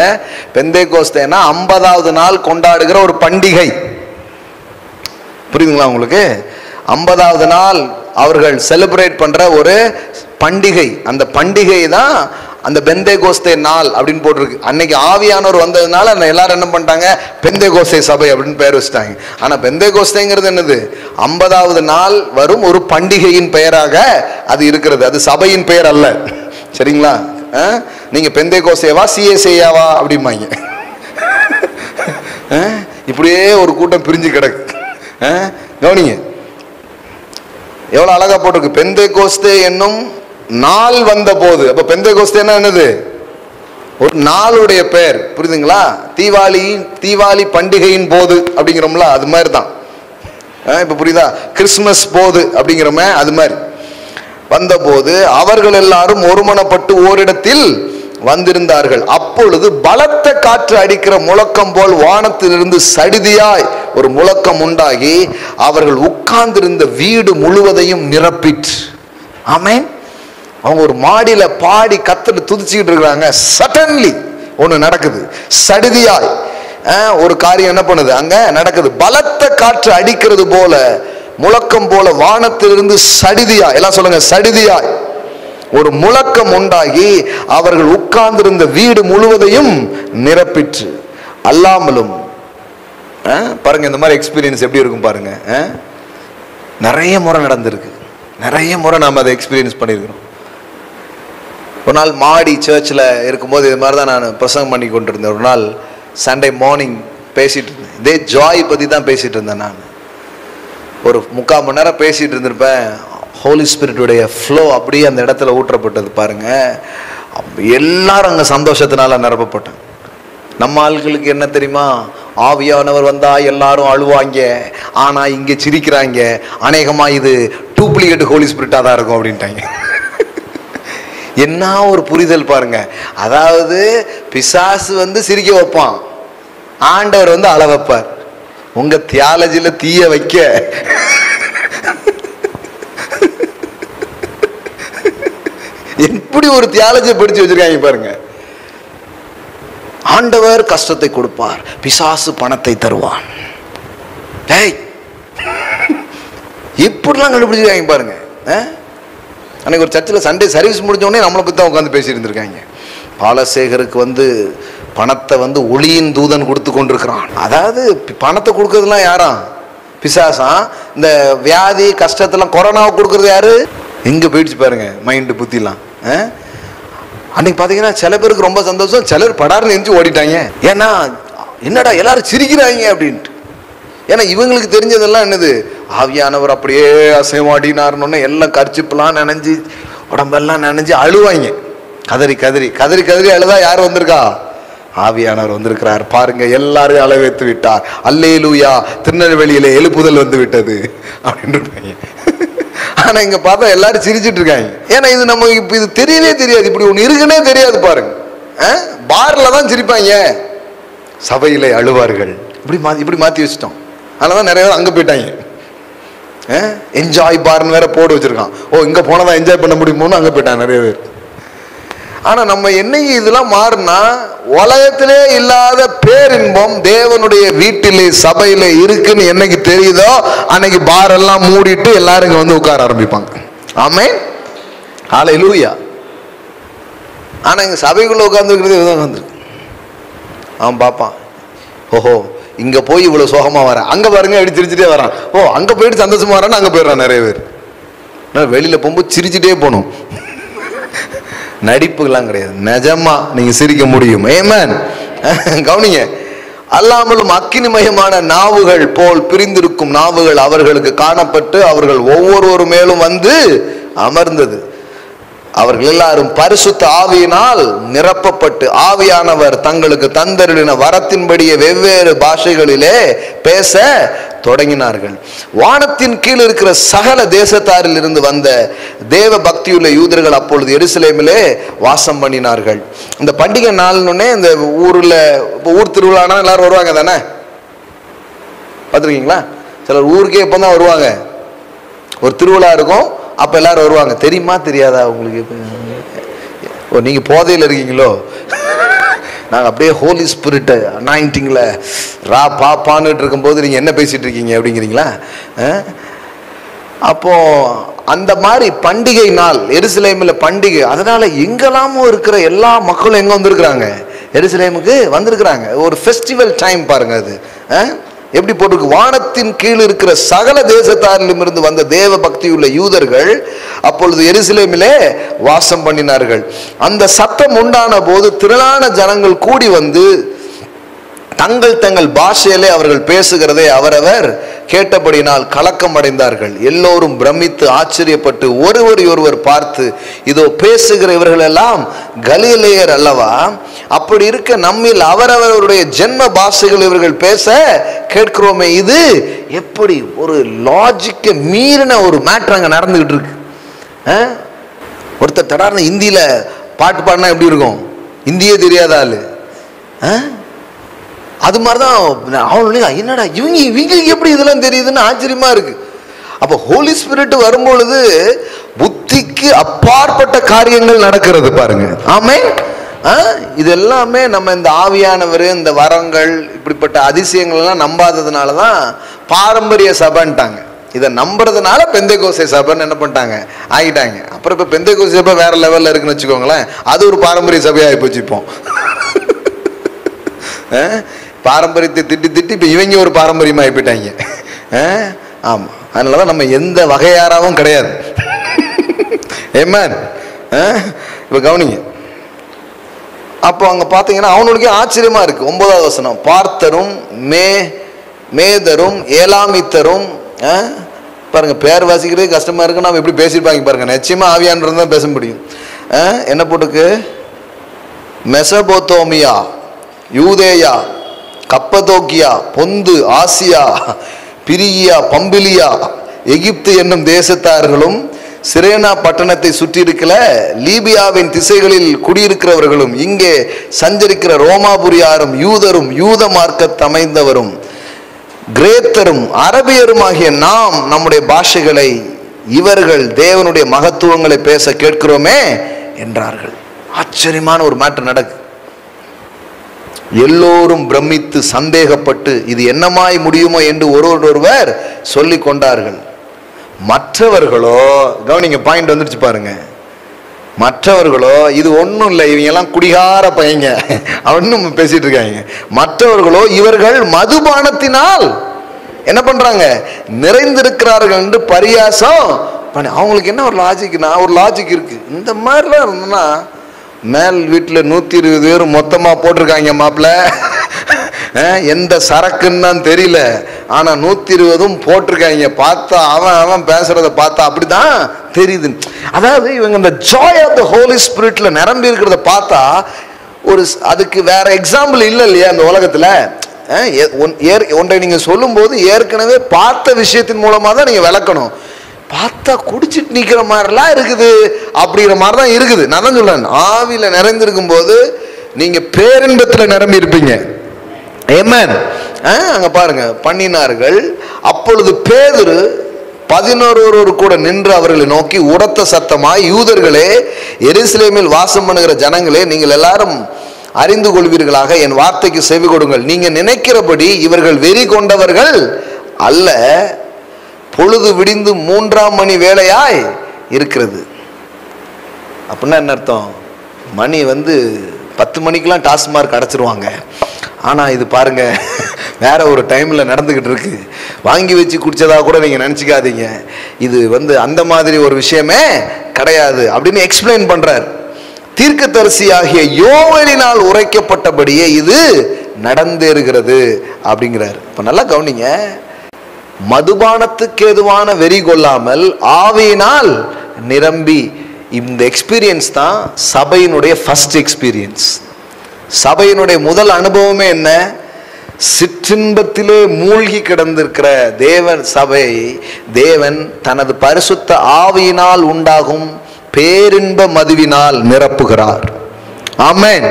S1: பெந்தேகோஸ்தேனா 50வது நாள் கொண்டாடுகிற ஒரு பண்டிகை. புரியுதுங்களா உங்களுக்கு? 50வது நாள் அவர்கள் செலிப்ரேட் பண்ற ஒரு பண்டிகை. அந்த பண்டிகை தான் அந்த பெந்தேகோஸ்தே நாள் அப்படின்னு போட்டிருக்கு. அன்னைக்கு ஆவியானவர் வந்ததுனால எல்லாரும் என்ன பண்ணிட்டாங்க, பெந்தேகோஸ்தே சபை அப்படின்னு பேர் வச்சுட்டாங்க. ஆனா பெந்தேகோஸ்தேங்கிறது என்னது? 50வது நாள் வரும் ஒரு பண்டிகையின் பெயராக அது இருக்கிறது. அது சபையின் பெயர் அல்ல. சரிங்களா? நீங்க பெந்தேகோஸ்தேவா சிஎஸ்ஏவா அப்படிம்பாங்க. இப்படியே ஒரு கூட்டம் பிரிஞ்சு கிடக்கு. கவனிங்க, எவ்வளவு அழகா போட்டிருக்கு. பெந்தேகோஸ்தே என்னும் நாள் வந்த போது. அப்ப பெந்தேகோஸ்தேனா என்னது? ஒரு நாளுடைய பெயர். புரியுதுங்களா? தீபாவளி பண்டிகையின் போது அப்படிங்கிறோம்ல, அது மாதிரி தான். இப்ப புரியுதா? கிறிஸ்துமஸ் போது அப்படிங்கிறோமே, அது மாதிரி வந்த போது அவர்கள் எல்லாரும் ஒருமனப்பட்டு ஓரிடத்தில் வந்திருந்தார்கள். அப்பொழுது பலத்த காற்று அடிக்கிற முழக்கம் போல் வானத்திலிருந்து சடிதியாய் ஒரு முழக்கம் உண்டாகி அவர்கள் உட்கார்ந்திருந்த வீடு முழுவதையும் நிரப்பிற்று. ஆமென். அவங்க ஒரு மாடியில பாடி கர்த்தரை துதிச்சுக்கிட்டு இருக்கிறாங்க. சடன்லி ஒண்ணு நடக்குது. சடிதியாய் ஒரு காரியம் என்ன பண்ணுது, அங்க நடக்குது. பலத்த காற்று அடிக்கிறது போல, முழக்கம் போல வானத்திலிருந்து சடிதியாய், எல்லாம் சொல்லுங்க, சடிதியாய் ஒரு முழக்கம் உண்டாகி அவர்கள் உட்கார்ந்திருந்த வீடு முழுவதையும் நிரப்பிற்று. அல்லாமலும் பாருங்க, இந்த மாதிரி எக்ஸ்பீரியன்ஸ் எப்படி இருக்கும் பாருங்க. நிறைய முறை நடந்திருக்கு, நிறைய முறை நாம் அதை எக்ஸ்பீரியன்ஸ் பண்ணியிருக்கிறோம். ஒரு நாள் மாடி சர்ச்சில் இருக்கும்போது இது மாதிரி தான் நான் பிரசங்கம் பண்ணி கொண்டிருந்தேன். ஒரு நாள் சண்டே மார்னிங் பேசிட்டு இருந்தேன். இதே ஜாய் பற்றி தான் பேசிட்டு இருந்தேன். நான் ஒரு 3/4 மணி நேரம் பேசிட்டு இருந்திருப்பேன். ஹோலி ஸ்பிரிட்டுடைய ஃப்ளோ அப்படியே அந்த இடத்துல ஊற்றப்பட்டது பாருங்க. எல்லாரும் அங்கே சந்தோஷத்தினால நிரப்பப்பட்டேன். நம்ம ஆட்களுக்கு என்ன தெரியுமா, ஆவியானவர் வந்தா எல்லாரும் அழுவாங்க, ஆனா இங்க சிரிக்கிறாங்க. அநேகமா இது டூப்ளிகேட் ஹோலி ஸ்பிரிட்டா தான் இருக்கும் அப்படின்ட்டாங்க. என்ன ஒரு புரிதல் பாருங்க. அதாவது பிசாசு சிரிக்க வைப்பான், ஆண்டவர் அழ வைப்பார். உங்க தியாலஜில தீய வைக்க எப்படி ஒரு தியாலஜியை படிச்சு வச்சிருக்காங்க பாருங்க. ஆண்டவர் கஷ்டத்தை கொடுப்பார், பிசாசு பணத்தை தருவான். எப்படிலாம் கண்டுபிடிச்சிருக்காங்க பாருங்க. அன்னைக்கு ஒரு சர்ச்சில் சண்டே சர்வீஸ் முடிஞ்ச உடனே நம்மளை பற்றி தான் உட்காந்து பேசி இருந்திருக்காங்க. பாலசேகருக்கு பணத்தை ஒளியின் தூதன் கொடுத்து கொண்டிருக்கிறான். அதாவது பணத்தை கொடுக்கறதுலாம் யாரா? பிசாசா. இந்த வியாதி கஷ்டத்தெல்லாம் கொரோனாவை கொடுக்கறது யாரு? எங்க போயிடுச்சு பாருங்க மைண்டு புத்திலாம். அன்னைக்கு பாத்தீங்கன்னா சில பேருக்கு ரொம்ப சந்தோஷம், சிலர் படார்னு எரிஞ்சு ஓடிட்டாங்க. ஏன்னா என்னடா எல்லாரும் சிரிக்கிறாங்க அப்படின்ட்டு. ஏன்னா இவங்களுக்கு தெரிஞ்சதெல்லாம் என்னது, ஆவியானவர் அப்படியே அசைவாடினார்னு எல்லாம் கர்ச்சிப்பெல்லாம் நனைஞ்சு உடம்பெல்லாம் நனைஞ்சு அழுவாங்க. கதறி கதறி கதறி கதறி அழுதா யார் வந்திருக்கா? ஆவியானவர் வந்திருக்கிறார் பாருங்க, எல்லாரும் அழ வைத்து விட்டார், அல்லேலூயா, திருநெல்வேலியில எழுப்புதல் வந்து விட்டது அப்படின்னு இருப்பாங்க. ஆனா இங்க பார்த்தா எல்லாரும் சிரிச்சிட்டு இருக்காங்க. ஏன்னா இது நமக்கு இப்ப இது தெரியவே தெரியாது, இப்படி ஒண்ணு இருக்குன்னே தெரியாது பாருங்க. பார்ல தான் சிரிப்பாங்க, சபையில அழுவார்கள். இப்படி மாத்தி வச்சுட்டோம். அதனாலதான் நிறைய பேர் அங்க போயிட்டாங்க. என்ஜாய் பார்னு வேற போட்டு வச்சிருக்கான். ஓ, இங்க போனதான் என்ஜாய் பண்ண முடியுமோன்னு அங்க போயிட்டாங்க நிறைய பேர். ஆனா நம்ம என்னைக்கு இதெல்லாம் மாறினா, உலகத்திலே இல்லாத பேரின்பம் தேவனுடைய வீட்டிலே சபையில இருக்குன்னு என்னைக்கு தெரியுதோ அன்னைக்கு பார் எல்லாம் மூடிட்டு எல்லாரும் இங்க உட்கார ஆரம்பிப்பாங்க. ஆமென், ஹல்லேலூயா. ஆனா இங்க சபைக்குள்ள உட்கார்ந்து அவன் பாப்பான், ஓஹோ இங்க போய் இவ்வளவு சோகமா வர, அங்க பாருங்க எப்படி சிரிச்சுட்டே வரான். ஓ, அங்க போயிட்டு சந்தோஷமா வரான்னு அங்க போயிடுறான் நிறைய பேர். வெளியில போகும்போது சிரிச்சுட்டே போகணும். நடிப்புலாம் கிடையாது, நிஜமா நீங்க சிரிக்க முடியும். ஆமென். கவனிங்க, அல்லாமலும் அக்கினிமயமான நாவுகள் போல் பிரிந்திருக்கும் நாவுகள் அவர்களுக்கு காணப்பட்டு அவர்கள் ஒவ்வொருவர் மேலும் வந்து அமர்ந்தது. அவர்கள் எல்லாரும் பரிசுத்த ஆவியினால் நிரப்பப்பட்டு ஆவியானவர் தங்களுக்கு தந்தருளின வரத்தின்படியே வெவ்வேறு பாஷைகளிலே பேச தொடங்கினார்கள். வானத்தின் கீழ் இருக்கிற சகல தேசத்தாரில் இருந்து வந்த தேவ பக்தியுள்ள யூதர்கள் அப்பொழுது எருசலேமிலே வாசம் பண்ணினார்கள். இந்த பண்டிகை நாள்னே இந்த ஊர்ல ஊர் திருவிழானா எல்லாரும் வருவாங்க தானே, பார்த்துருக்கீங்களா? சிலர் ஊருக்கே இப்பதான் வருவாங்க. ஒரு திருவிழா இருக்கும், அப்ப எல்லாரும் வருவாங்க. தெரியுமா தெரியாதா உங்களுக்கு? ஓ, நீங்க போதையில் இருக்கீங்களோ? நாங்கள் அப்படியே ஹோலி ஸ்பிரிட் அனாயிண்டிங்ல பாப்பான்னுட்டு இருக்கும்போது நீங்க என்ன பேசிட்டு இருக்கீங்க அப்படிங்கிறீங்களா? அப்போ அந்த மாதிரி பண்டிகை நாள் எருசலேமில் பண்டிகை. அதனால எங்கெல்லாமோ இருக்கிற எல்லா மக்களும் எங்க வந்திருக்கிறாங்க? எருசலேமுக்கு வந்திருக்கிறாங்க. ஒரு ஃபெஸ்டிவல் டைம் பாருங்க. அது எப்படி போட்டிருக்கு? வானத்தின் கீழ் இருக்கிற சகல தேசத்தாரிலும் இருந்து வந்த தேவ பக்தியுள்ள யூதர்கள் அப்பொழுது எருசலேமிலே வாசம் பண்ணினார்கள். அந்த சத்தம் உண்டான போது திரளான ஜனங்கள் கூடி வந்து தங்கள் தங்கள் பாஷையிலே அவர்கள் பேசுகிறதை அவரவர் கேட்டபடினால் கலக்கம் அடைந்தார்கள். எல்லோரும் பிரமித்து ஆச்சரியப்பட்டு ஒருவர் பார்த்து, இதோ பேசுகிற இவர்கள் எல்லாம் கலிலேயர் அல்லவா? அப்படி இருக்க நம்மில் அவரவருடைய ஜென்ம பாஷைகள் இவர்கள் பேச கேட்கிறோமே, இது எப்படி? ஒரு லாஜிக்க மீறின ஒரு மேட்டர் அங்க நடந்துகிட்டு இருக்கு. ஒருத்தர் தடார்னு இந்தியில பாட்டு பாடினா எப்படி இருக்கும்? இந்தியே தெரியாத ஆளு. அது மாதிரிதான் அவனுடைய என்னடா இவங்க எப்படி இதெல்லாம் தெரியுதுன்னு ஆச்சரியமா இருக்கு. அப்ப ஹோலி ஸ்பிரிட் வரும்பொழுது புத்திக்கு அப்பாற்பட்ட காரியங்கள் நடக்கிறது பாருங்க. ஆமென். இது எல்லாமே நம்ம இந்த ஆவியானவர், இந்த வரங்கள், இப்படிப்பட்ட அதிசயங்கள் எல்லாம் நம்பாததுனாலதான் பாரம்பரிய சபைன்ட்டாங்க. இதை நம்புறதுனால பெந்தைகோஸ்தே சபைன்னு என்ன பண்ணிட்டாங்க, ஆகிட்டாங்க. அப்புறம் இப்ப பெந்தைகோஸ்தே சபை வேற லெவல்ல இருக்குன்னு வச்சுக்கோங்களேன். அது ஒரு பாரம்பரிய சபையாகி போச்சுப்போம். பாரம்பரியத்தை திட்டி இப்ப இவங்க ஒரு பாரம்பரியமா போயிட்டாங்க. ஆமா, அதனாலதான் நம்ம எந்த வகையாராவும் கிடையாது. ஏமேன். இப்ப கவனிங்க. அப்போ அங்க பாத்தீங்கன்னா அவனுக்கே ஆச்சரியமா இருக்கு. 9வது வசனம், பார்த்தரும் மேதரும் ஏலாமித்தரும். பாருங்க, பேர் வாசிக்கிறதே கஷ்டமா இருக்கு. நாம எப்படி பேசிருப்பாங்க பாருங்க. நிச்சயமா ஆவியானவர் தான் பேச முடியும். என்ன போட்டுக்கு? மெசபோத்தோமியா, யூதேயா, கப்பதோக்கியா, பொந்து, ஆசியா, பிரியா, பம்பிலியா, எகிப்து என்னும் தேசத்தார்களும் சிரேனா பட்டணத்தை சுற்றி இருக்கிற லீபியாவின் திசைகளில் குடியிருக்கிறவர்களும் இங்கே சஞ்சரிக்கிற ரோமாபுரியாரும் யூதரும் யூத மார்க்கத்தை அமைந்தவரும் கிரேத்தரும் அரபியரும் ஆகிய நாம் நம்முடைய பாஷைகளை இவர்கள் தேவனுடைய மகத்துவங்களை பேச கேட்கிறோமே என்றார்கள். ஆச்சரியமான ஒரு மேட்டர் நடக்கு. எல்லோரும் பிரமித்து சந்தேகப்பட்டு இது என்னமாய் முடியுமோ என்று ஒருவர் சொல்லிக் கொண்டார்கள். மற்றவர்களோ, கவனிங்க, பாயிண்ட் வந்துருச்சு பாருங்க. மற்றவர்களோ, இது ஒன்றும் இல்லை, இவங்க எல்லாம் குடிகார பையங்க அவனும் பேசிட்டு இருக்காங்க. மற்றவர்களோ இவர்கள் மதுபானத்தினால் என்ன பண்றாங்க, நிறைந்திருக்கிறார்கள் என்று பரியாசம் பண்ணி. அவங்களுக்கு என்ன ஒரு லாஜிக்னா, ஒரு லாஜிக் இருக்கு. இந்த மாதிரிலாம் இருந்ததுன்னா மேல் வீட்டில் 120 பேர் மொத்தமா போட்டிருக்காங்க மாப்பிள்ள. எந்த சரக்குன்னு தான் தெரியல, ஆனா 120 போட்டிருக்காங்க. பார்த்தா அவன் பேசுறத பார்த்தா அப்படிதான் தெரியுது. அதாவது இவங்க இந்த ஜாய் ஆஃப் த ஹோலி ஸ்பிரிட்ல நிரம்பி இருக்கிறத பார்த்தா ஒரு அதுக்கு வேற எக்ஸாம்பிள் இல்லை இல்லையா இந்த உலகத்துல. ஒன்றை நீங்க சொல்லும் போது ஏற்கனவே பார்த்த விஷயத்தின் மூலமா தான் நீங்க விளக்கணும். பார்த்தா குடிச்சிட்டு நிக்கிற மாதிரிலாம் இருக்குது, அப்படிங்கிற மாதிரி தான் இருக்குது. நான் தான் சொல்றேன், ஆவியில நிறைந்திருக்கும் போது நீங்க பேரின்பத்துல நிரம்பி இருப்பீங்க. ஆமென். அங்க பாருங்க, பண்ணினார்கள். அப்பொழுது பேதுரு 11 கூட நின்று அவர்களை நோக்கி உரத்த சத்தமாய், யூதர்களே, எருசலேமில் வாசம் பண்ணுகிற ஜனங்களே, நீங்கள் எல்லாரும் அறிந்து கொள்வீர்களாக, என் வார்த்தைக்கு செவி கொடுங்கள். நீங்க நினைக்கிறபடி இவர்கள் வெறி கொண்டவர்கள் அல்ல. பொழுது விடிந்து 3ஆம் மணி வேளையாய் இருக்கிறது. அப்படின்னா என்ன அர்த்தம்? மணி 10 மணிக்கெல்லாம் டாஸ்மார்க் அடைச்சிருவாங்க. ஆனா இது பாருங்க, வேற ஒரு டைம்ல நடந்துகிட்டு இருக்கு. வாங்கி வச்சு குடிச்சதா கூட நீங்க நினைச்சுக்காதீங்க. இது அந்த மாதிரி ஒரு விஷயமே கிடையாது அப்படின்னு எக்ஸ்பிளைன் பண்றார். தீர்க்கதரிசியாகிய யோவேலினால் உரைக்கப்பட்டபடியே இது நடந்தேறுகிறது அப்படிங்கிறார். இப்ப நல்லா கவனிங்க, மதுபானத்துக்கு ஏதுவான வெறி கொள்ளாமல் ஆவியினால் நிரம்பி. இந்த எக்ஸ்பீரியன்ஸ் தான் சபையினுடைய ஃபர்ஸ்ட் எக்ஸ்பீரியன்ஸ். சபையினுடைய முதல் அனுபவமே என்ன? சிற்றின்பத்திலே மூழ்கி கிடந்திருக்கிற தேவன் சபை தேவன் தனது பரிசுத்த ஆவியினால் உண்டாகும் பேரின்ப மதுவினால் நிரப்புகிறார். ஆமென்.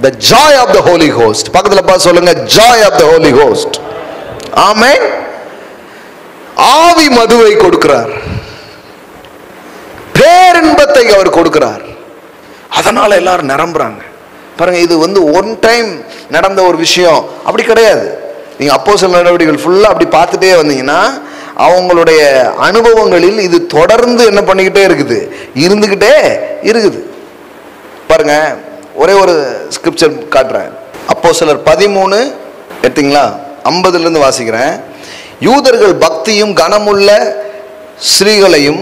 S1: The joy of the Holy Ghost. பக்கத்துல பார்த்து சொல்லுங்க, joy of the Holy Ghost. ஆமென். ஆவி மதுவை கொடுக்கிறார், பேரின்பத்தை அவர் கொடுக்கிறார். அதனால எல்லாரும் நிரம்புறாங்க. பாருங்க, இது ஒன் டைம் நடந்த ஒரு விஷயம் அப்படி கிடையாது. நீங்க அப்போஸ்தலர் நடவடிக்கைகள் ஃபுல்லா அப்படி பார்த்துட்டே வந்தீங்கன்னா அவங்களுடைய அனுபவங்களில் இது தொடர்ந்து என்ன பண்ணிக்கிட்டே இருக்குது, இருந்துகிட்டே இருக்குது. பாருங்க, ஒரே ஒரு ஸ்கிரிப்சர் காட்டுறேன். அப்போஸ்தலர் 13 எடுத்தீங்களா, 50ல இருந்து வாசிக்கிறேன். யூதர்கள் பக்தியும் கனமுள்ள ஸ்ரீகளையும்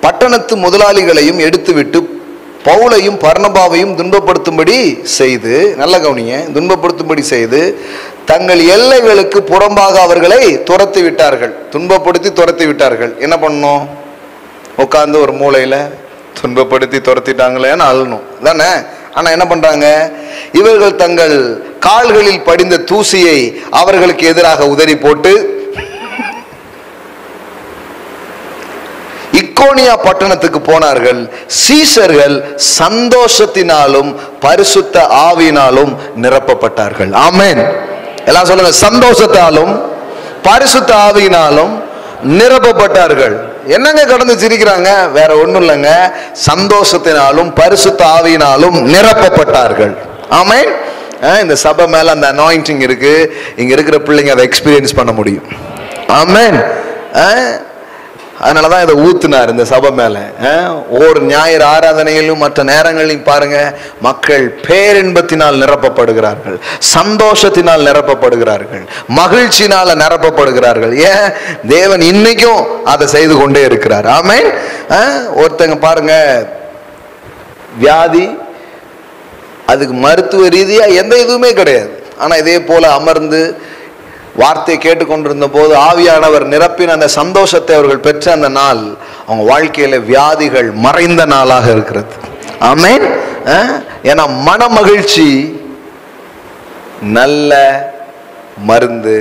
S1: பட்டணத்து முதலாளிகளையும் எடுத்துவிட்டு பவுலையும் பர்னபாவையும் துன்பப்படுத்தும்படி செய்து, நல்ல கவனிங்க, துன்பப்படுத்தும்படி செய்து தங்கள் எல்லைகளுக்கு புறம்பாக அவர்களை துரத்தி விட்டார்கள். துன்பப்படுத்தி துரத்தி விட்டார்கள். என்ன பண்ணணும்? உட்கார்ந்து ஒரு மூலையில துன்பப்படுத்தி துரத்திட்டாங்களேன்னு அழணும் தானே. ஆனா என்ன பண்றாங்க? இவர்கள் தங்கள் கால்களில் படிந்த தூசியை அவர்களுக்கு எதிராக உதறி போட்டு இக்கோனியா பட்டணத்துக்கு போனார்கள். சீசர்கள் சந்தோஷத்தினாலும் பரிசுத்த ஆவியினாலும் நிரப்பப்பட்டார்கள். ஆமென். எல்லாம் சொல்லுங்க, சந்தோஷத்தாலும் பரிசுத்த ஆவியினாலும் நிரப்பப்பட்டார்கள். என்னங்க கடந்து சிரிக்கிறாங்க? வேற ஒண்ணும் இல்லைங்க, சந்தோஷத்தினாலும் பரிசுத்த ஆவியினாலும் நிரப்பப்பட்டார்கள். ஆமென். இந்த சபை மேல அந்த அனாயிண்டிங் இருக்கு. இங்க இருக்கிற பிள்ளைங்க அதை எக்ஸ்பீரியன்ஸ் பண்ண முடியும். ஆமென். அதனாலதான் இதை ஊத்துனார் இந்த சபை மேல. ஒவ்வொரு ஞாயிறு ஆராதனையிலும் மற்ற நேரங்களிலும் பாருங்க, மக்கள் பேரின்பத்தினால் நிரப்பப்படுகிறார்கள், சந்தோஷத்தினால் நிரப்பப்படுகிறார்கள், மகிழ்ச்சினால நிரப்பப்படுகிறார்கள். ஏன்? தேவன் இன்னைக்கும் அதை செய்து கொண்டே இருக்கிறார். ஆமென். ஒருத்தங்க பாருங்க, வியாதி, அதுக்கு மருத்துவ ரீதியா எந்த இதுவுமே கிடையாது. ஆனா இதே போல அமர்ந்து வார்த்தையை கேட்டுக்கொண்டிருந்த போது ஆவியானவர் நிரப்பின அந்த சந்தோஷத்தை அவர்கள் பெற்ற அந்த நாள் அவங்க வாழ்க்கையில வியாதிகள் மறைந்த நாளாக இருக்கிறது. ஆமென். ஏன்னா மன மகிழ்ச்சி நல்ல மருந்து,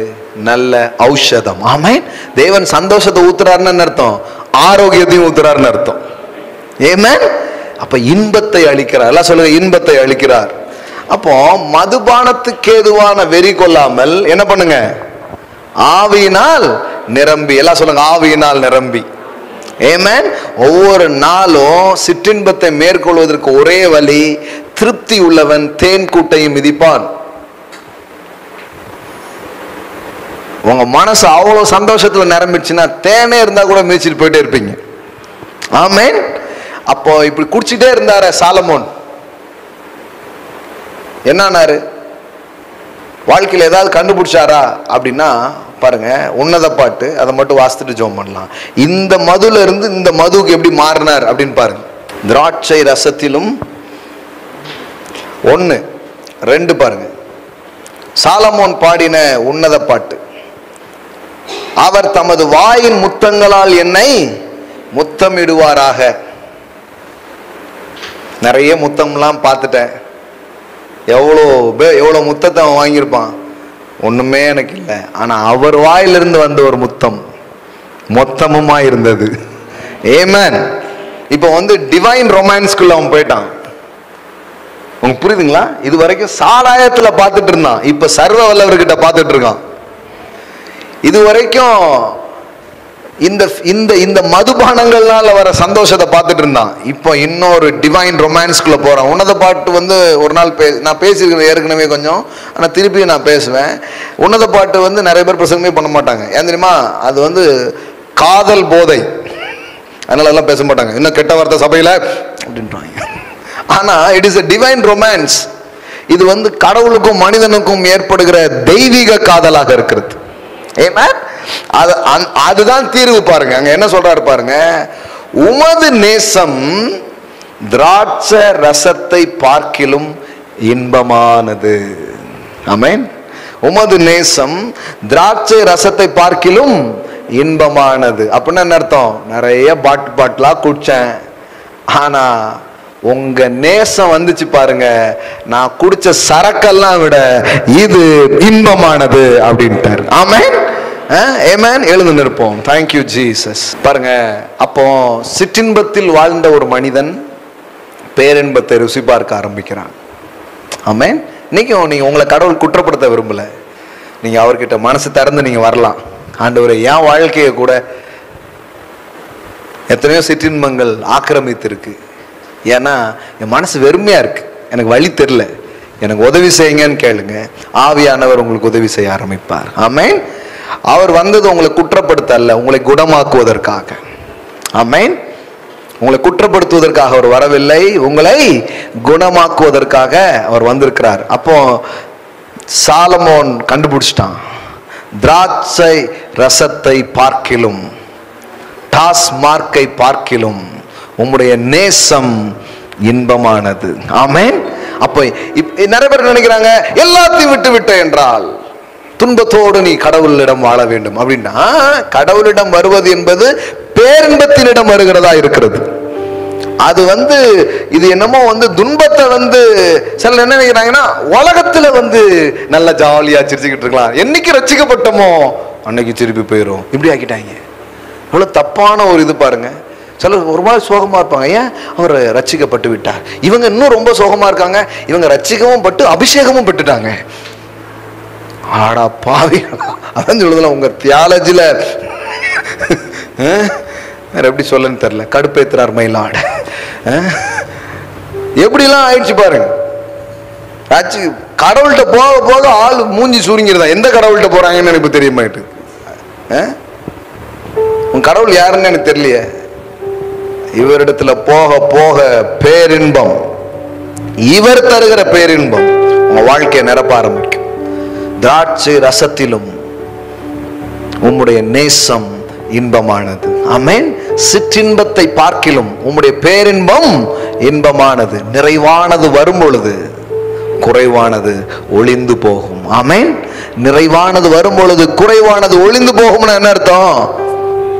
S1: நல்ல ஔஷதம். ஆமென். தேவன் சந்தோஷத்தை ஊத்துறாருன்னு அர்த்தம், ஆரோக்கியத்தையும் ஊத்துறாருன்னு அர்த்தம். ஆமென். அப்ப இன்பத்தை அளிக்கிறார். எல்லாம் சொல்லுங்க, இன்பத்தை அளிக்கிறார். அப்போ மதுபானத்துக்கு ஏதுவான வெறி கொள்ளாமல் என்ன பண்ணுங்க? ஆவியினால் நிரம்பி. எல்லாம் சொல்லுங்க, ஆவியினால் நிரம்பி. ஆமென். ஒவ்வொரு நாளும் சிற்றின்பத்தை மேற்கொள்வதற்கு ஒரே வழி, திருப்தி உள்ளவன் தேன் கூட்டையும் மிதிப்பான். உங்க மனசு அவ்வளவு சந்தோஷத்துல நிரம்பிடுச்சுன்னா தேனே இருந்தா கூட மிதிச்சுட்டு போயிட்டே இருப்பீங்க. ஆமென். அப்போ இப்படி குடிச்சிட்டே இருந்தாரு சாலமோன். என்னாரு வாழ்க்கையில் ஏதாவது கண்டுபிடிச்சாரா அப்படின்னா பாருங்க, உன்னத பாட்டு அதை மட்டும் வாசித்துட்டு ஜெபம் பண்ணலாம். இந்த மதுல இருந்து இந்த மதுவுக்கு எப்படி மாறினார் அப்படின்னு பாருங்க. திராட்சை ரசத்திலும் 1, 2 பாருங்க. சாலமோன் பாடின உன்னத பாட்டு. அவர் தமது வாயின் முத்தங்களால் என்னை முத்தமிடுவாராக. நிறைய முத்தம்லாம் பார்த்துட்டேன். எவ்வளோ முத்தத்தை அவன் வாங்கியிருப்பான், ஒண்ணுமே எனக்கு இல்லை. ஆனா அவர் வாயிலிருந்து வந்த ஒரு முத்தம் மொத்தமுமா இருந்தது. ஆமென். இப்போ டிவைன் ரொமான்ஸ்குள்ள அவன் போயிட்டான். உங்களுக்கு புரியுதுங்களா? இது வரைக்கும் சாராயத்துல பார்த்துட்டு இருந்தான், இப்ப சர்வ வல்லவர்கிட்ட பார்த்துட்டு இருக்கான். இது வரைக்கும் இந்த இந்த இந்த மதுபானங்கள்னால வர சந்தோஷத்தை பார்த்துட்டு இருந்தான். இப்போ இன்னொரு டிவைன் ரொமான்ஸ்குள்ள போறான். உன்னத பாட்டு ஒரு நாள் நான் பேசியிருக்கிறேன் ஏற்கனவே கொஞ்சம், ஆனா திருப்பியும் நான் பேசுவேன். உன்னத பாட்டு நிறைய பேர் பிரசங்கமே பண்ண மாட்டாங்க. ஏன் தெரியுமா? அது காதல் போதை, அதனால எல்லாம் பேச மாட்டாங்க. இன்னும் கெட்ட வார்த்தை சபையில அப்படின்றாங்க. ஆனா it is a divine romance. இது கடவுளுக்கும் மனிதனுக்கும் ஏற்படுகிற தெய்வீக காதலாக இருக்கிறது. ஆமென். அதுதான் தீர்வு. பாருங்க, அங்க என்ன சொல்றாரு பாருங்க, உமது நேசம் திராட்சை ரசத்தை பார்க்கிலும் இன்பமானது. ஆமென். உமது நேசம் திராட்சை ரசத்தை பார்க்கிலும் இன்பமானது. அப்படின்னா என்ன அர்த்தம்? நிறைய பாட்டிலா குடிச்சேன், ஆனா உங்க நேசம் வந்துச்சு பாருங்க, நான் குடிச்ச சரக்கெல்லாம் விட இது இன்பமானது அப்படின்ட்டாரு. ஆமென், ஆமென். எழுந்து நிற்போம். Thank you Jesus. பாருங்க, அப்போ சிற்றின்பத்தில் வாழ்ந்த ஒரு மனிதன் பேரின்பத்தை ருசி பார்க்க ஆரம்பிக்கிறான். ஆமென். இன்னைக்கு நீங்க உங்களை கடவுள் குற்றப்படுத்த விரும்பல, நீங்க அவர்கிட்ட மனசு திறந்து நீங்க வரலாம். ஆண்டவரே, என் வாழ்க்கையை கூட எத்தனையோ சிற்றின்பங்கள் ஆக்கிரமித்து இருக்கு, ஏன்னா என் மனசு வெறுமையா இருக்கு, எனக்கு வழி தெரியல, எனக்கு உதவி செய்யுங்கன்னு கேளுங்க. ஆவியானவர் உங்களுக்கு உதவி செய்ய ஆரம்பிப்பார். ஆமென். அவர் வந்தது உங்களை குற்றப்படுத்த அல்ல, உங்களை குணமாக்குவதற்காக. ஆமென். உங்களை குற்றப்படுத்துவதற்காக அவர் வரவில்லை, உங்களை குணமாக்குவதற்காக அவர் வந்திருக்கிறார். அப்போ சாலமோன் கண்டுபிடிச்சிட்டான், திராட்சை ரசத்தை பார்க்கிலும் டாஸ்மார்க்கை பார்க்கிலும் உம்முடைய நேசம் இன்பமானது. ஆமென். அப்போ நிறைய பேர் நினைக்கிறாங்க, எல்லாத்தையும் விட்டு விட்ட என்றால் துன்பத்தோடு நீ கடவுளிடம் வாழ வேண்டும் அப்படின்னா, கடவுளிடம் வருவது என்பது பேரின்பத்தினிடம் வருகிறதா இருக்கிறது. அது இது என்னமோ துன்பத்தை சில என்ன நினைக்கிறாங்கன்னா, உலகத்துல நல்ல ஜாலியா சிரிச்சுக்கிட்டு இருக்கலாம், என்னைக்கு ரட்சிக்கப்பட்டோமோ அன்னைக்கு திருப்பி போயிடும், இப்படி ஆக்கிட்டாங்க. இவ்வளவு தப்பான ஒரு இது பாருங்க. சிலர் ஒரு மாதிரி சோகமா இருப்பாங்க, ஏன் அவர் ரட்சிக்கப்பட்டு விட்டார். இவங்க இன்னும் ரொம்ப சோகமா இருக்காங்க, இவங்க ரட்சிக்கவும் பட்டு அபிஷேகமும் பெற்றுட்டாங்க. ஆடா பாவி, அதான் சொல்லுதுல உங்க தியாலஜில வேற எப்படி சொல்லன்னு தெரியல, கடுப்பேத்துறார் மயிலாட. எப்படிலாம் ஆயிடுச்சு பாருங்க. கடவுள்கிட்ட போக போக ஆள் மூஞ்சி சுருங்கிறதா. எந்த கடவுள்கிட்ட போறாங்கன்னு எனக்கு தெரியுமாயிட்டு. உன் கடவுள் யாருன்னு எனக்கு தெரியலையே. இவரிடத்துல போக போக பேரின்பம், இவர் தருகிற பேரின்பம் உங்க வாழ்க்கையை நிரப்ப ஆரம்பிக்கும். திராட்சை ரசத்திலும் உம்முடைய நேசம் இன்பமானது. ஆமென். சிற்றின்பத்தை பார்க்கிலும் உம்முடைய பேரின்பம் இன்பமானது. நிறைவானது வரும் பொழுது குறைவானது ஒளிந்து போகும். ஆமென். நிறைவானது வரும் பொழுது குறைவானது ஒளிந்து போகும்னு என்ன அர்த்தம்?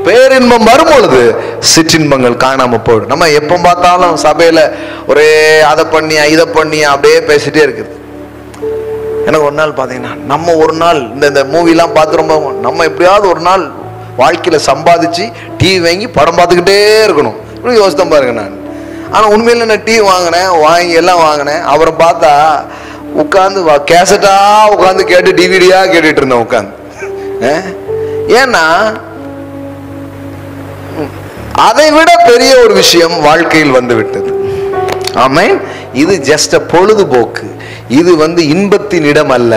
S1: பேரின்பம் வரும் பொழுது சிற்றின்பங்கள் காணாம போயிடும். நம்ம எப்ப பார்த்தாலும் சபையில ஒரே அதை பண்ணியா இதை பண்ணியா அப்படியே பேசிட்டே இருக்குது. எனக்கு ஒரு நாள் பாத்தீங்கன்னா, நம்ம ஒரு நாள் இந்த மூவிலாம் பார்த்து ரொம்ப நம்ம எப்படியாவது ஒரு நாள் வாழ்க்கையில சம்பாதிச்சு டிவி வாங்கி படம் பார்த்துக்கிட்டே இருக்கணும் இப்படி யோசித்தம் பாருங்க. நான் ஆனா உண்மையில நான் டிவி வாங்கி எல்லாம் வாங்கினேன். அப்புறம் பார்த்தா உட்காந்து கேசட்டா உட்காந்து கேட்டு டிவிடியா கேட்டுட்டு இருந்தேன் உட்காந்து. ஏன்னா அதை விட பெரிய ஒரு விஷயம் வாழ்க்கையில் வந்து விட்டது. ஆமென். இது ஜஸ்ட் பொழுதுபோக்கு. இது இன்பத்தின் இடம் அல்ல.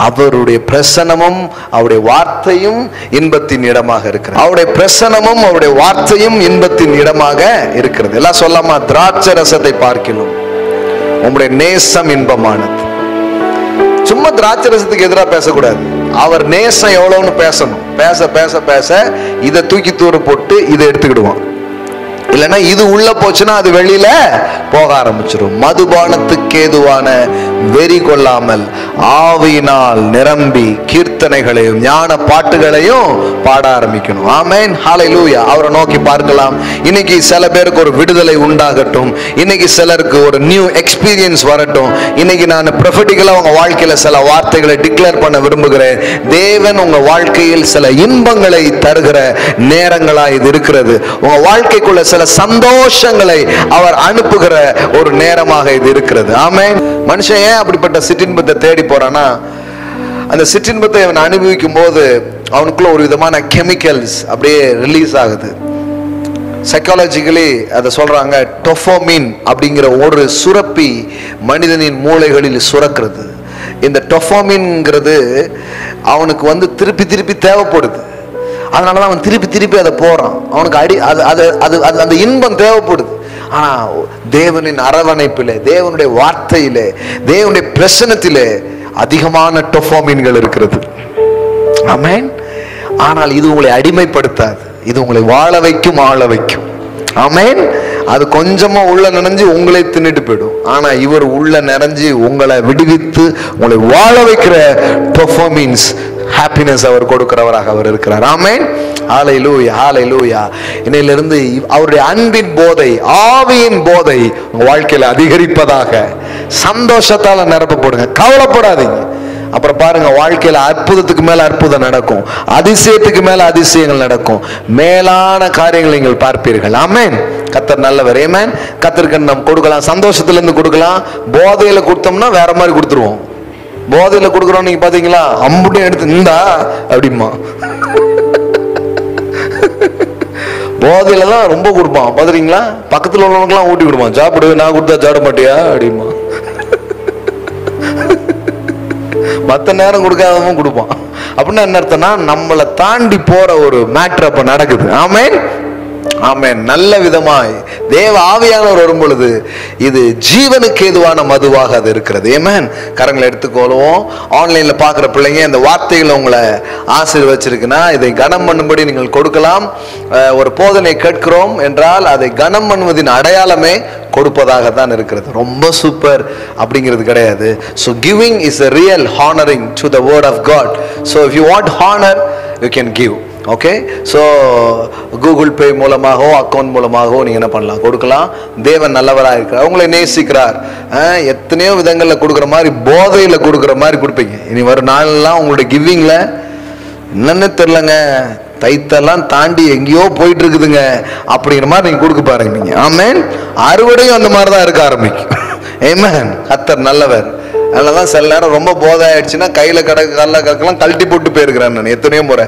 S1: அவருடைய பிரசன்னமும் அவருடைய வார்த்தையும் இன்பத்தின் இடமாக இருக்கிறது. அவருடைய பிரசன்னமும் அவருடைய வார்த்தையும் இன்பத்தின் இடமாக இருக்கிறது. எல்லாம் சொல்லாமா? திராட்சை ரசத்தை பார்க்கிலும் உங்களுடைய நேசம் இன்பமானது. சும்மா திராட்சை ரசத்துக்கு எதிராக பேசக்கூடாது. அவர் நேசம் எவ்வளவுன்னு பேசணும். பேச பேச பேச இதை தூக்கி தூர போட்டு இதை எடுத்துக்கிடுவான். இல்லைன்னா இது உள்ள போச்சுன்னா அது வெளியில போக ஆரம்பிச்சிடும். மதுபானத்துக்கு ஏதுவான வெறி கொள்ளாமல் ஆவியினால் நிரம்பி கீர்த்தனைகளையும் ஞான பாட்டுகளையும் பாட ஆரம்பிக்கணும். ஆமென். ஹல்லேலூயா. அவரை நோக்கி பார்க்கலாம். இன்னைக்கு சில பேருக்கு ஒரு விடுதலை உண்டாகட்டும். இன்னைக்கு சிலருக்கு ஒரு நியூ எக்ஸ்பீரியன்ஸ் வரட்டும். இன்னைக்கு நான் ப்ரொஃபெட்டிக்கலா உங்க வாழ்க்கையில சில வார்த்தைகளை டிக்ளேர் பண்ண விரும்புகிறேன். தேவன் உங்க வாழ்க்கையில் சில இன்பங்களை தருகிற நேரங்களா இது இருக்கிறது. உங்க வாழ்க்கைக்குள்ள சில சந்தோஷங்களை அவர் அனுப்புகிற ஒரு நேரமாக இது இருக்கிறது. ஆமென். மனுஷன் ஏன் அப்படிப்பட்ட சிற்றின்பத்தை தேடி போறானா, அந்த சிற்றின்பத்தை அவன் அனுபவிக்கும் போது அவனுக்குள்ள ஒரு விதமான கெமிக்கல்ஸ் அப்படியே ரிலீஸ் ஆகுது. சைக்காலஜிக்கலி அதை சொல்றாங்க, டோபமைன் அப்படிங்கிற ஒரு சுரப்பி மனிதனின் மூளைகளில் சுரக்கிறது. இந்த டோபமைன்ங்கிறது அவனுக்கு திருப்பி திருப்பி தேவைப்படுது. அதனாலதான் அவன் திருப்பி திருப்பி அதை போறான். அவனுக்கு அந்த இன்பம் தேவைப்படுது. ஆனா தேவனின் அரவணைப்பிலே, தேவனுடைய வார்த்தையிலே, தேவனுடைய பிரசன்னத்திலே அதிகமான டோபமைன்கள் இருக்கிறது. ஆமென். ஆனால் இது உங்களை அடிமைப்படுத்தாது. இது உங்களை வாழ வைக்கும், ஆள வைக்கும். ஆமென். அது கொஞ்சமா உள்ள நிறைஞ்சு உங்களை தின்னுட்டு போயிடும். ஆனா இவர் உள்ள நிறைஞ்சு உங்களை விடுவித்து உங்களை வாழ வைக்கிற பெர்ஃபார்மன்ஸ் ஹாப்பினஸ் அவர் கொடுக்கிறவராக அவர் இருக்கிறார். ஆமென். ஹல்லேலூயா, ஹல்லேலூயா. இன்னையிலிருந்து அவருடைய அன்பின் போதை, ஆவியின் போதை உங்க வாழ்க்கையில அதிகரிப்பதாக. சந்தோஷத்தால நிரப்பப்படுங்க, கவலைப்படாதீங்க. அப்புறம் பாருங்க, வாழ்க்கையில அற்புதத்துக்கு மேல அற்புதம் நடக்கும், அதிசயத்துக்கு மேல அதிசயங்கள் நடக்கும், மேலான காரியங்களை நீங்கள் பார்ப்பீர்கள். ஆமென். கர்த்தர் நல்லவர். ஆமென். கர்த்தருக்கு நம்ம கொடுக்கலாம், சந்தோஷத்துல இருந்து கொடுக்கலாம். போதையில கொடுத்தோம்னா வேற மாதிரி கொடுத்துருவோம். போதையில கொடுக்குறோம், நீங்க பாத்தீங்களா, அம்புட்டையும் எடுத்து இந்தா அப்படிமா. போதையில தான் ரொம்ப கொடுப்பான், பாத்துறீங்களா? பக்கத்துல உள்ளவனுக்குலாம் ஊட்டி விடுவான், சாப்பிடு, நான் கொடுத்தா சாப்பிட மாட்டியா அப்படிமா. மற்ற நேரம் கொடுக்காதவன் கொடுப்பான். அப்படின்னா என்ன அர்த்தம்னா, நம்மளை தாண்டி போற ஒரு மேட்டர் அப்ப நடக்குது. ஆமென், ஆமென். நல்ல விதமாய் தேவ ஆவியானவர் வரும் பொழுது இது ஜீவனுக்கு ஏதுவான மதுவாக அது இருக்கிறது. ஆமென். கரங்களை எடுத்துக்கொள்வோம். ஆன்லைன்ல பாக்குற பிள்ளைங்க, இந்த வார்த்தைகளை உங்களை ஆசீர்வச்சிருக்குன்னா இதை கனம் பண்ணும்படி நீங்கள் கொடுக்கலாம். ஒரு போதனை கேட்கிறோம் என்றால் அதை கனம் பண்ணுவதின் அடையாளமே கொடுப்பதாக தான் இருக்கிறது. ரொம்ப சூப்பர் அப்படிங்கிறது கிடையாது. So giving is a real honoring to the word of God. So if you want honor, you can give. Okay. So Google Pay மூலமாகவோ அக்கௌண்ட் மூலமாகவோ நீங்கள் என்ன பண்ணலாம், கொடுக்கலாம். தேவன் நல்லவராக இருக்கிறார், உங்களை நேசிக்கிறார். எத்தனையோ விதங்களில் கொடுக்குற மாதிரி, போதையில் கொடுக்குற மாதிரி கொடுப்பீங்க. இனி வரும் நாளெல்லாம் உங்களுடைய கிவிங்கில் என்னன்னு தெரிலங்க, தைத்தெல்லாம் தாண்டி எங்கேயோ போயிட்டு இருக்குதுங்க அப்படிங்கிற மாதிரி நீங்கள் கொடுக்க பாருங்க நீங்கள். ஆமென். அறுவடையும் அந்த மாதிரி தான் இருக்க ஆரம்பிக்கும். ஆமென். கர்த்தர் நல்லவர். அதனாலதான் சில நேரம் ரொம்ப போதை ஆயிடுச்சுன்னா கையில் கடலாம் கழட்டி போட்டு போயிருக்கிறேன் நான் எத்தனையோ முறை.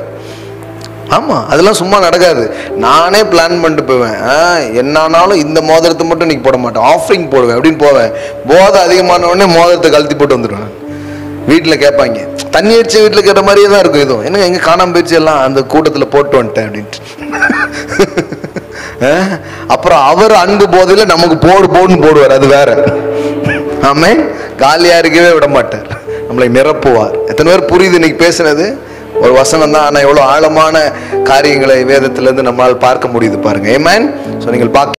S1: ஆமா, அதெல்லாம் சும்மா நடக்காது. நானே பிளான் பண்ணிட்டு போவேன், என்னானாலும் இந்த மோதிரத்தை மட்டும் இன்னைக்கு போட மாட்டேன், ஆஃபரிங் போடுவேன் அப்படின்னு போவேன். போதை அதிகமான உடனே மோதிரத்தை கழட்டி போட்டு வந்துடுவேன். வீட்டில் கேட்பாங்க, தண்ணி அடிச்சு வீட்டில் கேட்ட மாதிரியே தான் இருக்கும். இதுவும் என்ன எங்க காணாம போயிடுச்சு, எல்லாம் அந்த கூட்டத்தில் போட்டு வந்துட்டேன் அப்படின்ட்டு. அப்புறம் அவர் அன்பு போதையில நமக்கு போடுன்னு போடுவார், அது வேற. ஆமே, காலியா இருக்கவே விட மாட்டார், நம்மளை நிரப்புவார். எத்தனை பேர் புரியுது இன்னைக்கு பேசுனது? ஒரு வசனம் தான், ஆனா எவ்வளவு ஆழமான காரியங்களை வேதத்திலிருந்து நம்மால் பார்க்க முடியுது பாருங்க. ஆமென். சோ நீங்கள் பாக்கியம்